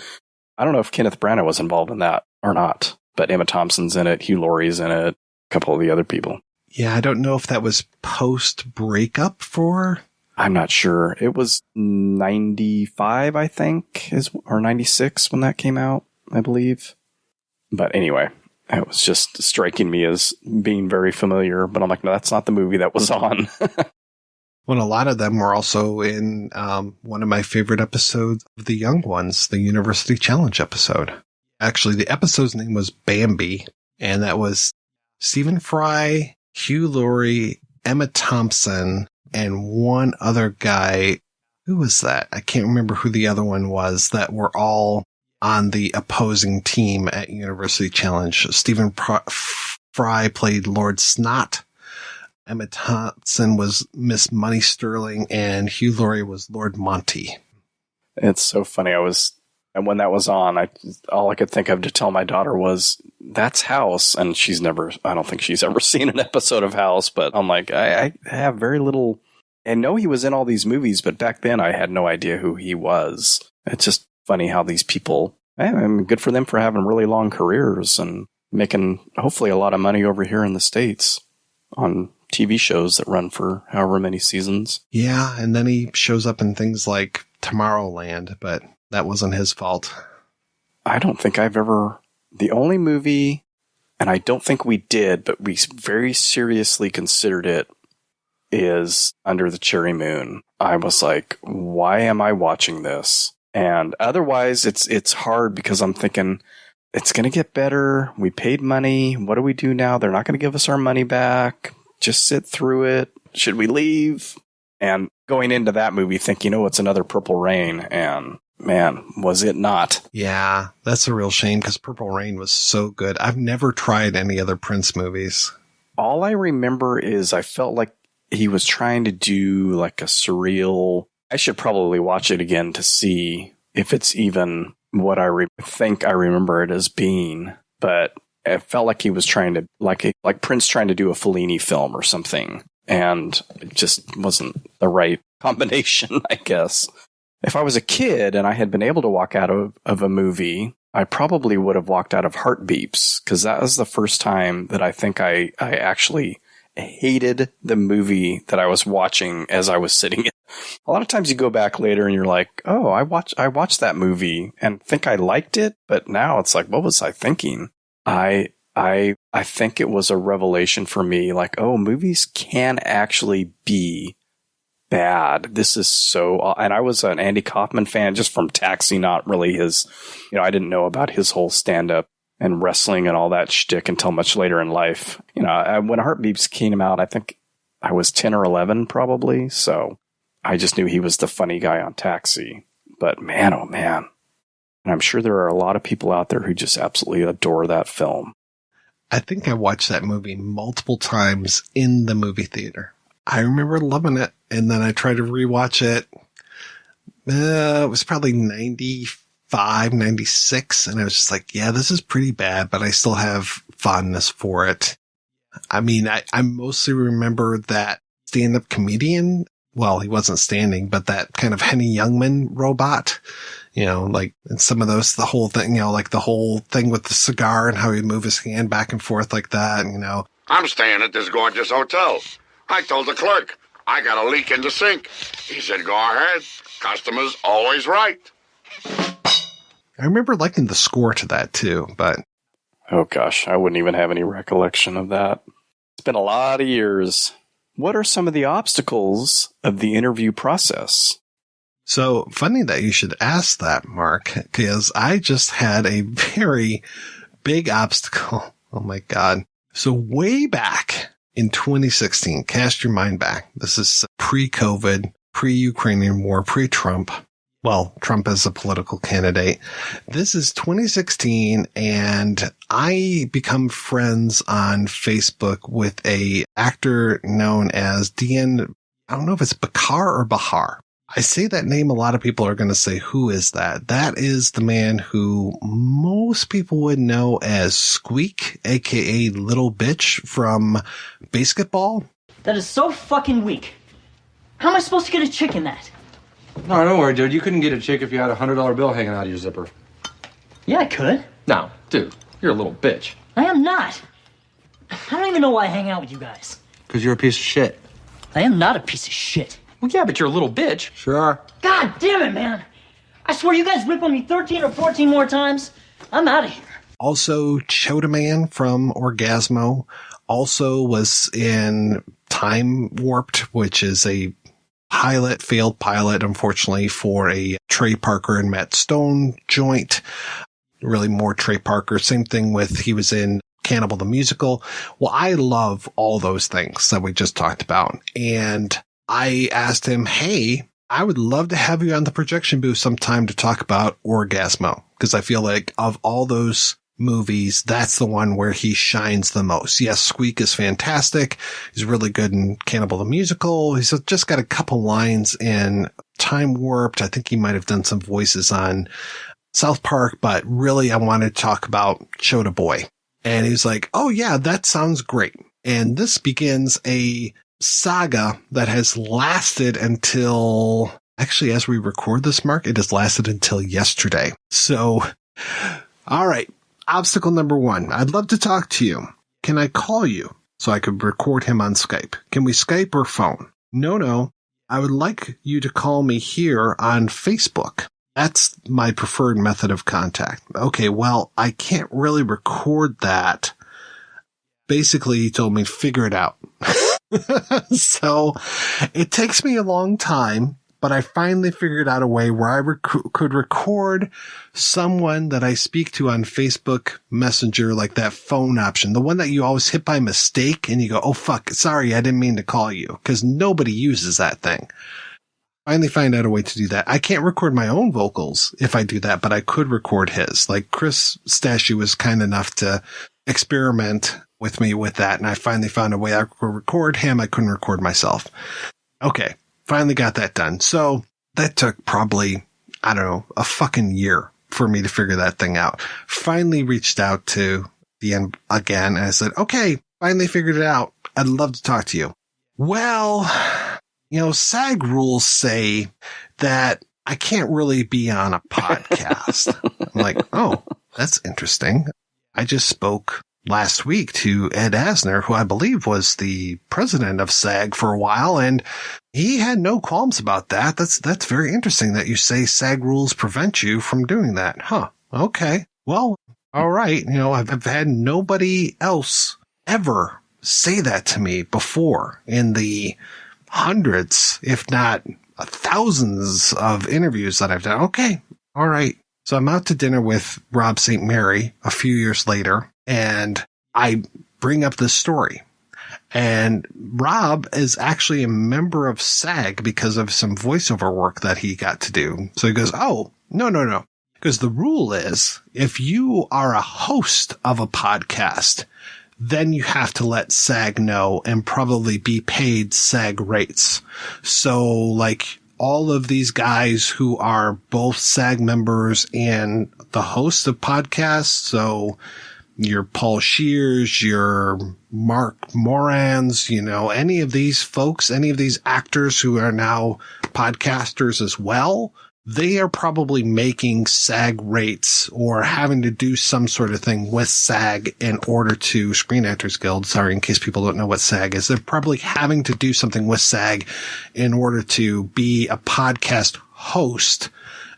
I don't know if Kenneth Branagh was involved in that or not, but Emma Thompson's in it, Hugh Laurie's in it, a couple of the other people. Yeah, I don't know if that was post-breakup for... I'm not sure. It was 95, I think, or 96 when that came out, I believe. But anyway, it was just striking me as being very familiar, but I'm like, no, that's not the movie that was on. Well, a lot of them were also in one of my favorite episodes of The Young Ones, the University Challenge episode. Actually, the episode's name was Bambi, and that was Stephen Fry, Hugh Laurie, Emma Thompson, and one other guy. Who was that? I can't remember who the other one was, that were all on the opposing team at University Challenge. Stephen Fry played Lord Snot. Emma Thompson was Miss Money Sterling, and Hugh Laurie was Lord Monty. It's so funny. And when that was on, all I could think of to tell my daughter was, that's House. And I don't think she's ever seen an episode of House, but I'm like, I have very little, I know he was in all these movies, but back then I had no idea who he was. It's just funny how these people, good for them for having really long careers and making hopefully a lot of money over here in the States on TV shows that run for however many seasons. Yeah, and then he shows up in things like Tomorrowland, but that wasn't his fault. I don't think the only movie, and I don't think we did, but we very seriously considered it, is Under the Cherry Moon. I was like, why am I watching this? And otherwise, it's hard because I'm thinking, it's going to get better. We paid money. What do we do now? They're not going to give us our money back. Just sit through it. Should we leave? And going into that movie thinking, it's another Purple Rain. And man, was it not? Yeah, that's a real shame because Purple Rain was so good. I've never tried any other Prince movies. All I remember is I felt like he was trying to do like a surreal. I should probably watch it again to see if it's even what I think I remember it as being. But it felt like he was trying to, like Prince trying to do a Fellini film or something. And it just wasn't the right combination, I guess. If I was a kid and I had been able to walk out of a movie, I probably would have walked out of Heartbeeps, because that was the first time that I think I actually hated the movie that I was watching as I was sitting in. A lot of times you go back later and you're like, oh, I watched that movie and think I liked it, but now it's like, what was I thinking? I think it was a revelation for me, like, oh, movies can actually be bad. This is so, and I was an Andy Kaufman fan just from Taxi, not really his, I didn't know about his whole stand-up and wrestling and all that shtick until much later in life. When Heartbeeps came out, I think I was 10 or 11 probably, so I just knew he was the funny guy on Taxi. But man, oh man. And I'm sure there are a lot of people out there who just absolutely adore that film. I think I watched that movie multiple times in the movie theater. I remember loving it, and then I tried to rewatch it. It was probably 95, 96, and I was just like, yeah, this is pretty bad, but I still have fondness for it. I mean, I mostly remember that stand-up comedian. Well, he wasn't standing, but that kind of Henny Youngman robot. Like in some of those, the whole thing, like the whole thing with the cigar and how he'd move his hand back and forth like that, I'm staying at this gorgeous hotel. I told the clerk, I got a leak in the sink. He said, go ahead. Customer's always right. I remember liking the score to that too, but. Oh gosh, I wouldn't even have any recollection of that. It's been a lot of years. What are some of the obstacles of the interview process? So funny that you should ask that, Mark, because I just had a very big obstacle. Oh my God. So way back in 2016, cast your mind back. This is pre-COVID, pre-Ukrainian war, pre-Trump. Well, Trump as a political candidate. This is 2016, and I become friends on Facebook with a actor known as Dian. I don't know if it's Bakar or Bahar. I say that name, a lot of people are going to say, who is that? That is the man who most people would know as Squeak, aka Little Bitch from Basketball. That is so fucking weak. How am I supposed to get a chick in that? No, don't worry, dude. You couldn't get a chick if you had a $100 bill hanging out of your zipper. Yeah, I could. No, dude, you're a little bitch. I am not. I don't even know why I hang out with you guys. Because you're a piece of shit. I am not a piece of shit. Well, yeah, but you're a little bitch. Sure. God damn it, man. I swear you guys rip on me 13 or 14 more times, I'm out of here. Also, Chota Man from Orgasmo also was in Time Warped, which is a failed pilot, unfortunately, for a Trey Parker and Matt Stone joint. Really more Trey Parker. Same thing with, he was in Cannibal the Musical. Well, I love all those things that we just talked about. And I asked him, hey, I would love to have you on the projection booth sometime to talk about Orgasmo. Because I feel like of all those movies, that's the one where he shines the most. Yes, Squeak is fantastic. He's really good in Cannibal the Musical. He's just got a couple lines in Time Warped. I think he might have done some voices on South Park, but really I wanted to talk about Chota Boy. And he's like, oh yeah, that sounds great. And this begins a saga that has lasted until, actually, as we record this, Mark, it has lasted until yesterday. So, all right. Obstacle number 1. I'd love to talk to you. Can I call you so I could record him on Skype? Can we Skype or phone? No. I would like you to call me here on Facebook. That's my preferred method of contact. Okay, well, I can't really record that. Basically, he told me, figure it out. So it takes me a long time, but I finally figured out a way where I could record someone that I speak to on Facebook Messenger, like that phone option, the one that you always hit by mistake and you go, oh, fuck, sorry, I didn't mean to call you, because nobody uses that thing. Finally find out a way to do that. I can't record my own vocals if I do that, but I could record his. Like Chris Stashu was kind enough to experiment with me with that, and I finally found a way I could record him. I couldn't record myself. Okay. Finally got that done. So that took probably, I don't know, a fucking year for me to figure that thing out. Finally reached out to the end again and I said, okay, finally figured it out. I'd love to talk to you. Well, SAG rules say that I can't really be on a podcast. I'm like, oh, that's interesting. I just spoke last week to Ed Asner, who I believe was the president of SAG for a while, and he had no qualms about that. That's very interesting that you say SAG rules prevent you from doing that. Huh. Okay. Well, all right. I've had nobody else ever say that to me before in the hundreds, if not thousands of interviews that I've done. Okay. All right. So I'm out to dinner with Rob St. Mary a few years later, and I bring up this story. And Rob is actually a member of SAG because of some voiceover work that he got to do. So he goes, oh, no. Because the rule is if you are a host of a podcast, then you have to let SAG know and probably be paid SAG rates. So like all of these guys who are both SAG members and the host of podcasts, so your Paul Scheers, your Mark Morans, any of these folks, any of these actors who are now podcasters as well, they are probably making SAG rates or having to do some sort of thing with SAG in order to Screen Actors Guild. Sorry, in case people don't know what SAG is. They're probably having to do something with SAG in order to be a podcast host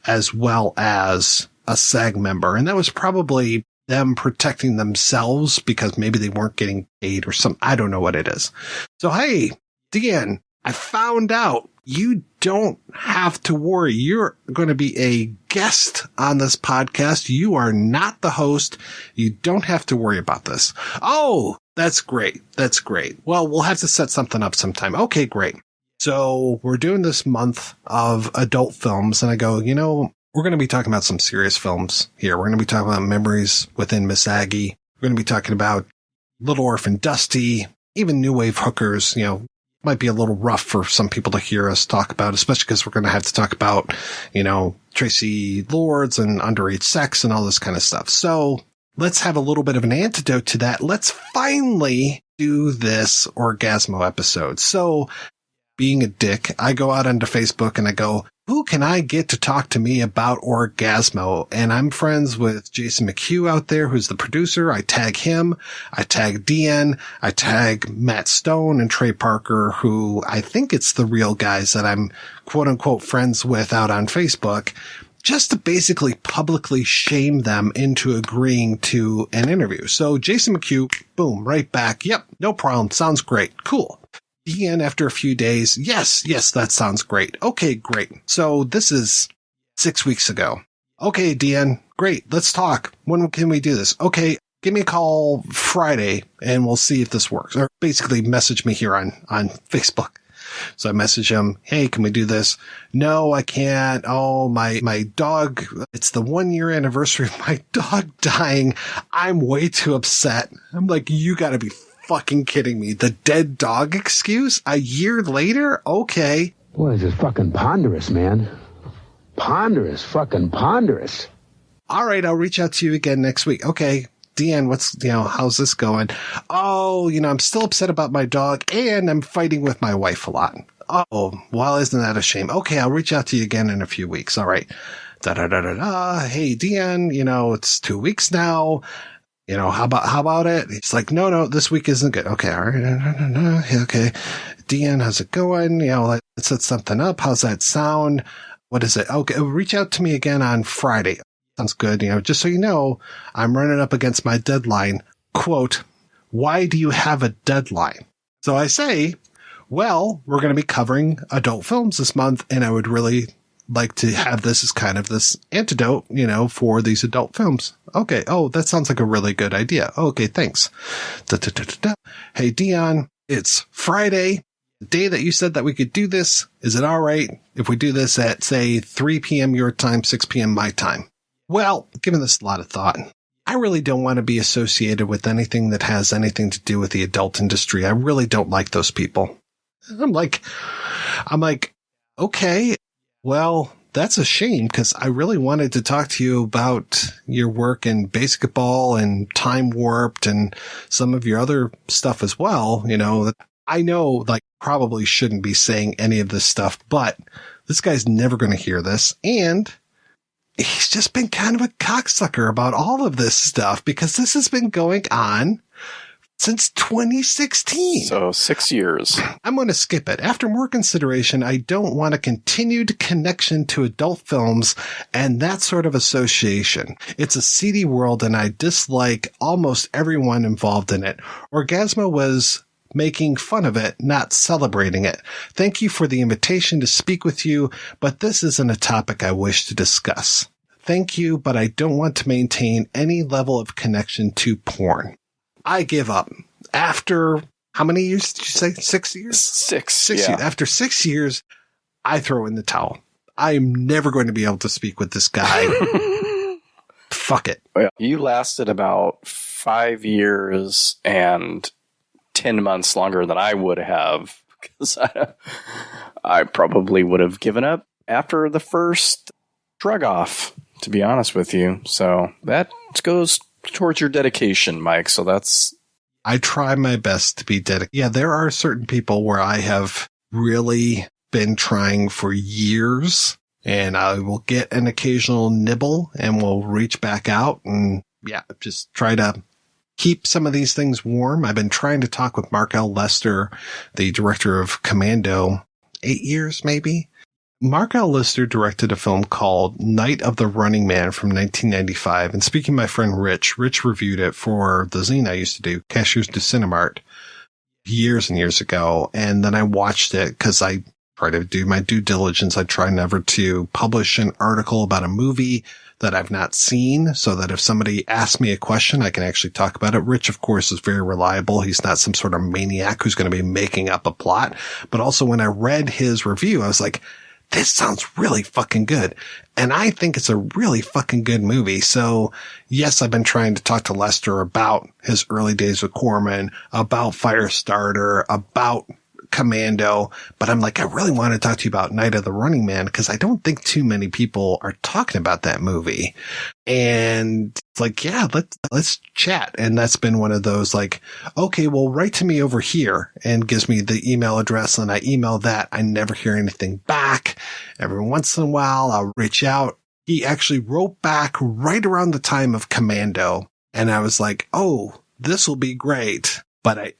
as well as a SAG member. And that was probably them protecting themselves because maybe they weren't getting paid or something. I don't know what it is. So, hey, Deanne, I found out you don't have to worry. You're going to be a guest on this podcast. You are not the host. You don't have to worry about this. Oh, that's great. That's great. Well, we'll have to set something up sometime. Okay, great. So we're doing this month of adult films, and I go, we're going to be talking about some serious films here. We're going to be talking about Memories Within Miss Aggie. We're going to be talking about Little Orphan Dusty, even New Wave Hookers. Might be a little rough for some people to hear us talk about, especially because we're going to have to talk about, Tracy Lords and underage sex and all this kind of stuff. So let's have a little bit of an antidote to that. Let's finally do this Orgasmo episode. So being a dick, I go out onto Facebook and I go, who can I get to talk to me about Orgasmo? And I'm friends with Jason McHugh out there, who's the producer. I tag him. I tag Deanne. I tag Matt Stone and Trey Parker, who I think it's the real guys that I'm quote unquote friends with out on Facebook, just to basically publicly shame them into agreeing to an interview. So Jason McHugh, boom, right back. Yep, no problem. Sounds great. Cool. Deanne, after a few days, yes, that sounds great. Okay, great. So this is 6 weeks ago. Okay, Deanne, great. Let's talk. When can we do this? Okay, give me a call Friday and we'll see if this works. Or basically message me here on Facebook. So I message him, hey, can we do this? No, I can't. Oh, my dog, it's the 1 year anniversary of my dog dying. I'm way too upset. I'm like, you gotta be fucking kidding me. The dead dog excuse? A year later? Okay. Boy, this is fucking ponderous, man. Ponderous, fucking ponderous. All right, I'll reach out to you again next week. Okay. Deanne, how's this going? Oh, I'm still upset about my dog and I'm fighting with my wife a lot. Oh, well, isn't that a shame? Okay, I'll reach out to you again in a few weeks. All right. Hey, Deanne, it's 2 weeks now. How about it? It's like, no, this week isn't good. Okay. All right. Okay. Deanne, how's it going? Let's set something up. How's that sound? What is it? Okay. Reach out to me again on Friday. Sounds good. Just so you know, I'm running up against my deadline. Quote, why do you have a deadline? So I say, well, we're going to be covering adult films this month, and I would really like to have this as kind of this antidote, for these adult films. Okay. Oh, that sounds like a really good idea. Okay. Thanks. Hey, Dion, it's Friday, the day that you said that we could do this. Is it all right if we do this at, say, 3 p.m. your time, 6 p.m. my time? Well, given this a lot of thought, I really don't want to be associated with anything that has anything to do with the adult industry. I really don't like those people. I'm like, okay, well, that's a shame because I really wanted to talk to you about your work in BASEketball and Time Warped and some of your other stuff as well. I know, probably shouldn't be saying any of this stuff, but this guy's never going to hear this. And he's just been kind of a cocksucker about all of this stuff because this has been going on since 2016. So 6 years. I'm going to skip it. After more consideration, I don't want a continued connection to adult films and that sort of association. It's a seedy world and I dislike almost everyone involved in it. Orgasmo was making fun of it, not celebrating it. Thank you for the invitation to speak with you, but this isn't a topic I wish to discuss. Thank you, but I don't want to maintain any level of connection to porn. I give up. After how many years did you say? 6 years? Six years. After 6 years, I throw in the towel. I'm never going to be able to speak with this guy. Fuck it. You lasted about 5 years and 10 months longer than I would have because I probably would have given up after the first shrug off, to be honest with you. So that goes towards your dedication, Mike. So I try my best to be dedicated. Yeah, there are certain people where I have really been trying for years and I will get an occasional nibble and will reach back out and just try to keep some of these things warm. I've been trying to talk with Mark L. Lester, the director of Commando, 8 years maybe. Mark L. Lester directed a film called Night of the Running Man from 1995. And speaking of my friend Rich reviewed it for the zine I used to do, Cashews to Cinemart, years and years ago. And then I watched it because I try to do my due diligence. I try never to publish an article about a movie that I've not seen so that if somebody asks me a question, I can actually talk about it. Rich, of course, is very reliable. He's not some sort of maniac who's going to be making up a plot. But also when I read his review, I was like, this sounds really fucking good. And I think it's a really fucking good movie. So yes, I've been trying to talk to Lester about his early days with Corman, about Firestarter, about Commando, but I'm like, I really want to talk to you about Night of the Running Man because I don't think too many people are talking about that movie. And it's like, yeah, let's chat. And that's been one of those like, okay, well, write to me over here, and gives me the email address and I email that. I never hear anything back. Every once in a while, I'll reach out. He actually wrote back right around the time of Commando. And I was like, oh, this will be great. But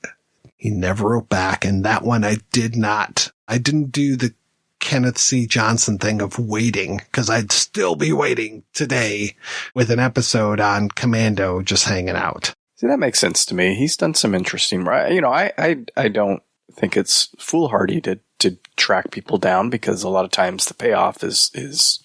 he never wrote back. And that one I didn't do the Kenneth C. Johnson thing of waiting because I'd still be waiting today with an episode on Commando just hanging out. See, that makes sense to me. He's done some interesting, I don't think it's foolhardy to track people down because a lot of times the payoff is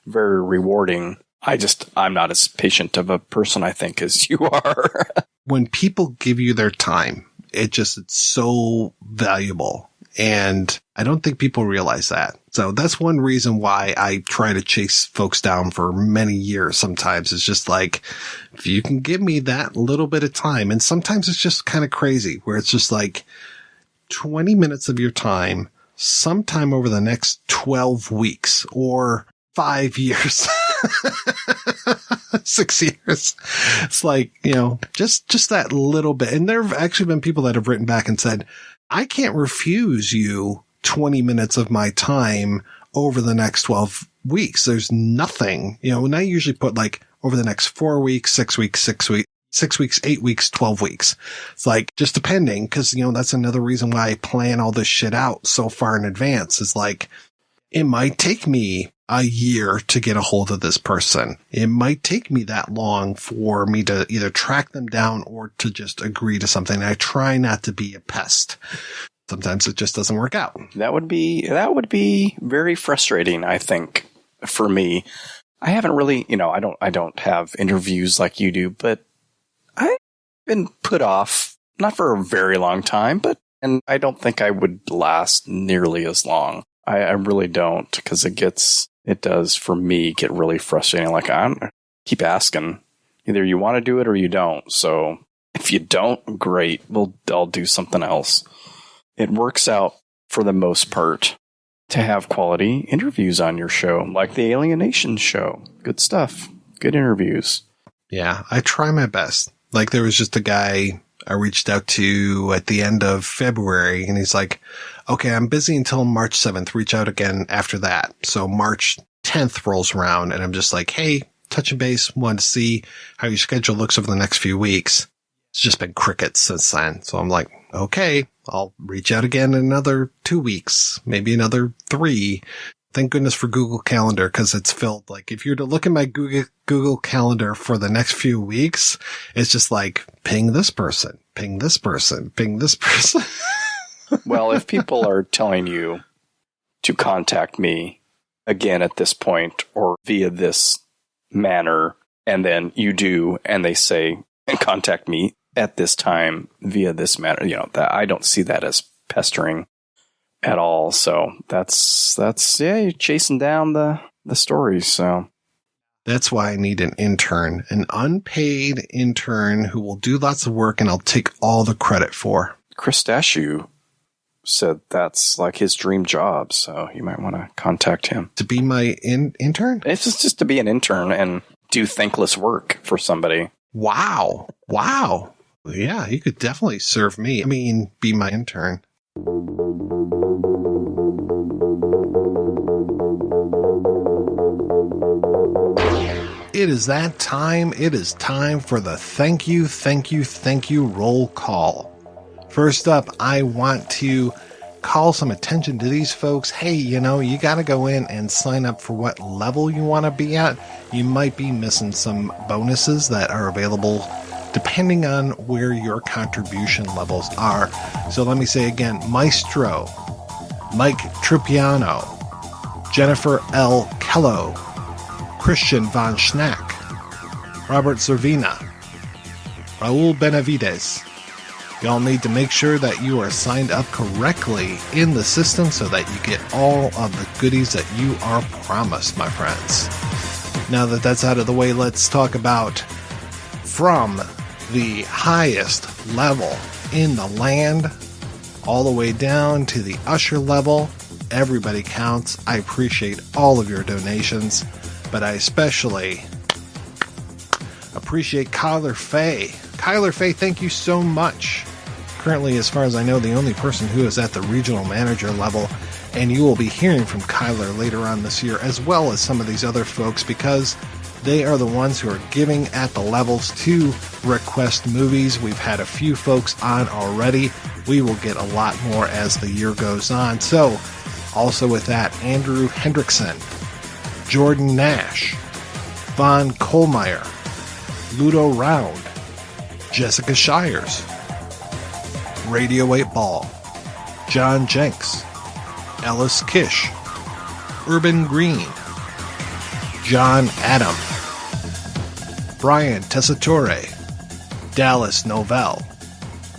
very rewarding. I'm not as patient of a person, I think, as you are. When people give you their time, it's so valuable. And I don't think people realize that. So that's one reason why I try to chase folks down for many years. Sometimes it's just like, if you can give me that little bit of time, and sometimes it's just kind of crazy where it's just like 20 minutes of your time sometime over the next 12 weeks or 5 years, 6 years. It's like, just that little bit. And there have actually been people that have written back and said, I can't refuse you 20 minutes of my time over the next 12 weeks. There's nothing, and I usually put like over the next 4 weeks, 6 weeks, 6 weeks, 6 weeks, 8 weeks, 12 weeks. It's like just depending, because, that's another reason why I plan all this shit out so far in advance. Is like, it might take me a year to get a hold of this person. It might take me that long for me to either track them down or to just agree to something. I try not to be a pest. Sometimes it just doesn't work out. That would be very frustrating, I think, for me. I haven't really, I don't have interviews like you do, but I've been put off, not for a very long time, and I don't think I would last nearly as long. I really don't, because it does for me get really frustrating. Like, I keep asking, either you want to do it or you don't. So if you don't, great, I'll do something else. It works out for the most part to have quality interviews on your show, like the Alienation show. Good stuff. Good interviews. Yeah, I try my best. Like, there was just a guy I reached out to at the end of February, and he's like, okay, I'm busy until March 7th. Reach out again after that. So March 10th rolls around, and I'm just like, hey, touching base, want to see how your schedule looks over the next few weeks. It's just been crickets since then. So I'm like, okay, I'll reach out again in another 2 weeks, maybe another 3. Thank goodness for Google Calendar, because it's filled. Like, if you're to look at my Google Calendar for the next few weeks, it's just like, ping this person, ping this person, ping this person. Well, if people are telling you to contact me again at this point or via this manner, and then you do, and they say, contact me at this time via this manner, that I don't see that as pestering at all. So that's you're chasing down the stories. So that's why I need an intern, an unpaid intern who will do lots of work and I'll take all the credit for. Chris Dashew said that's like his dream job, so you might want to contact him. To be my intern? It's just to be an intern and do thankless work for somebody. Wow. Yeah, he could definitely serve me. I mean, be my intern. It is that time. It is time for the thank you roll call. First up, I want to call some attention to these folks. Hey, you got to go in and sign up for what level you want to be at. You might be missing some bonuses that are available depending on where your contribution levels are. So let me say again, Maestro, Mike Trupiano, Jennifer L. Kello, Christian von Schnack, Robert Servina, Raul Benavides. Y'all need to make sure that you are signed up correctly in the system so that you get all of the goodies that you are promised, my friends. Now that that's out of the way, let's talk about from the highest level in the land all the way down to the usher level. Everybody counts. I appreciate all of your donations, but I especially appreciate Kyler Fay. Kyler Fay, thank you so much. Currently, as far as I know, the only person who is at the regional manager level, and you will be hearing from Kyler later on this year, as well as some of these other folks, because they are the ones who are giving at the levels to request movies. We've had a few folks on already. We will get a lot more as the year goes on. So, also with that, Andrew Hendrickson, Jordan Nash, Von Kohlmeyer, Ludo Round, Jessica Shires, Radio 8 Ball, John Jenks, Ellis Kish, Urban Green, John Adam, Brian Tessitore, Dallas Novell,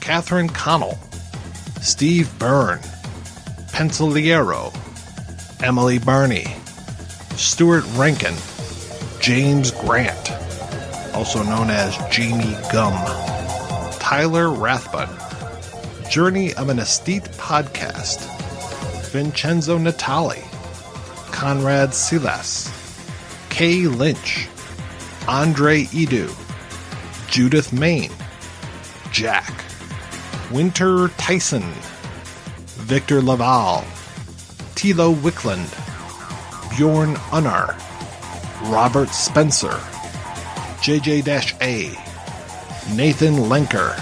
Catherine Connell, Steve Byrne, Penciliero, Emily Barney, Stuart Rankin, James Grant, also known as Jamie Gum, Tyler Rathbun, Journey of an Aesthete Podcast, Vincenzo Natali, Conrad Silas, Kay Lynch, Andre Edu, Judith Main, Jack, Winter Tyson, Victor Laval, Tilo Wickland, Bjorn Unnar, Robert Spencer, JJ-A, Nathan Lenker,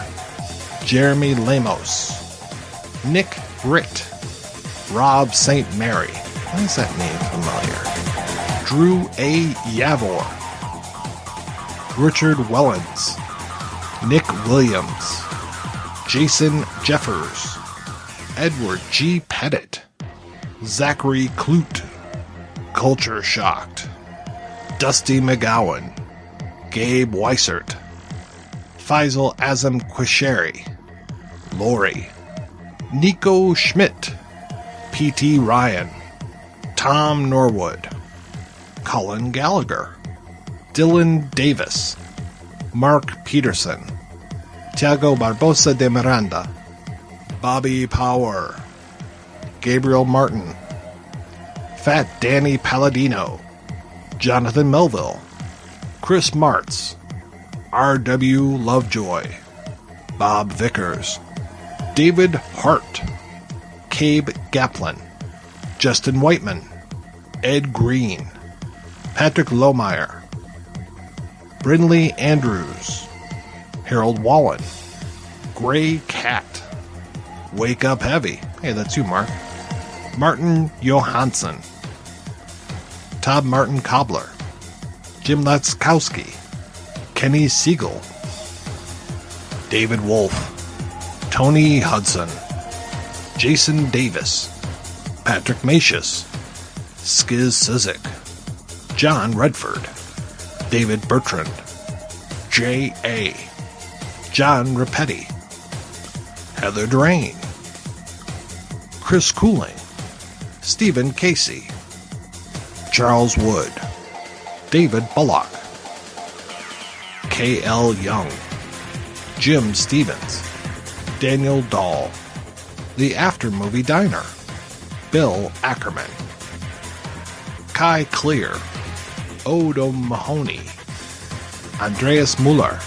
Jeremy Lemos, Nick Britt, Rob St. Mary. Why is that name familiar? Drew A. Yavor, Richard Wellens, Nick Williams, Jason Jeffers, Edward G. Pettit, Zachary Clute, Culture Shocked, Dusty McGowan, Gabe Weissert, Faisal Azam Quisheri, Lori, Nico Schmidt, P.T. Ryan, Tom Norwood, Colin Gallagher, Dylan Davis, Mark Peterson, Tiago Barbosa de Miranda, Bobby Power, Gabriel Martin, Fat Danny Palladino, Jonathan Melville, Chris Martz, R.W. Lovejoy, Bob Vickers, David Hart, Cabe Gaplin, Justin Whiteman, Ed Green, Patrick Lohmeyer, Brinley Andrews, Harold Wallen, Gray Cat, Wake Up Heavy, hey, that's you, Mark, Martin Johansson, Todd Martin Cobbler, Jim Latzkowski, Kenny Siegel, David Wolf, Tony Hudson, Jason Davis, Patrick Macius, Skiz Sizik, John Redford, David Bertrand, J.A., John Rapetti, Heather Drain, Chris Cooling, Stephen Casey, Charles Wood, David Bullock, K.L. Young, Jim Stevens, Daniel Dahl, The Aftermovie Diner, Bill Ackerman, Kai Clear, Odo Mahoney, Andreas Muller,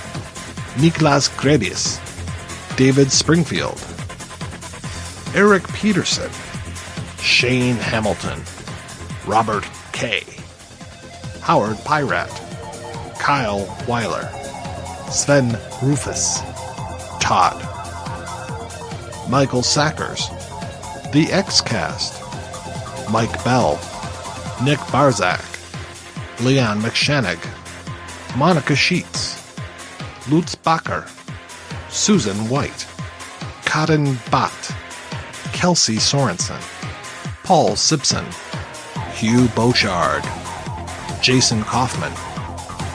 Niklas Gredis, David Springfield, Eric Peterson, Shane Hamilton, Robert K., Howard Pyrat, Kyle Weiler, Sven Rufus, Todd, Michael Sackers, The X-Cast, Mike Bell, Nick Barzak, Leon McShannig, Monica Sheets, Lutz Bacher, Susan White, Cotton Bott, Kelsey Sorensen, Paul Simpson, Hugh Beauchard, Jason Kaufman,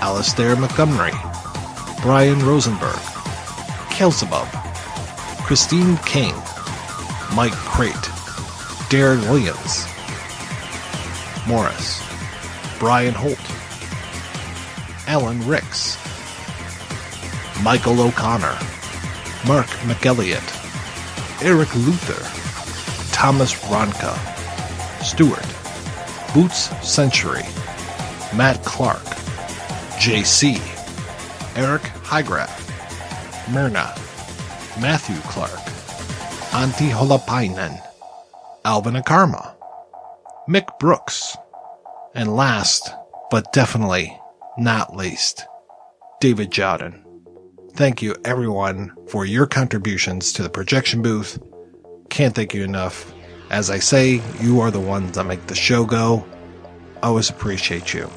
Alistair Montgomery, Brian Rosenberg, Kelsebub, Christine King, Mike Crate, Darren Williams, Morris, Brian Holt, Alan Ricks, Michael O'Connor, Mark McElliott, Eric Luther, Thomas Ronka, Stewart, Boots Century, Matt Clark, JC, Eric Hygraff, Myrna, Matthew Clark, Antti Holopainen, Alvin Akarma, Mick Brooks, and last, but definitely not least, David Jowden. Thank you, everyone, for your contributions to the projection booth. Can't thank you enough. As I say, you are the ones that make the show go. I always appreciate you.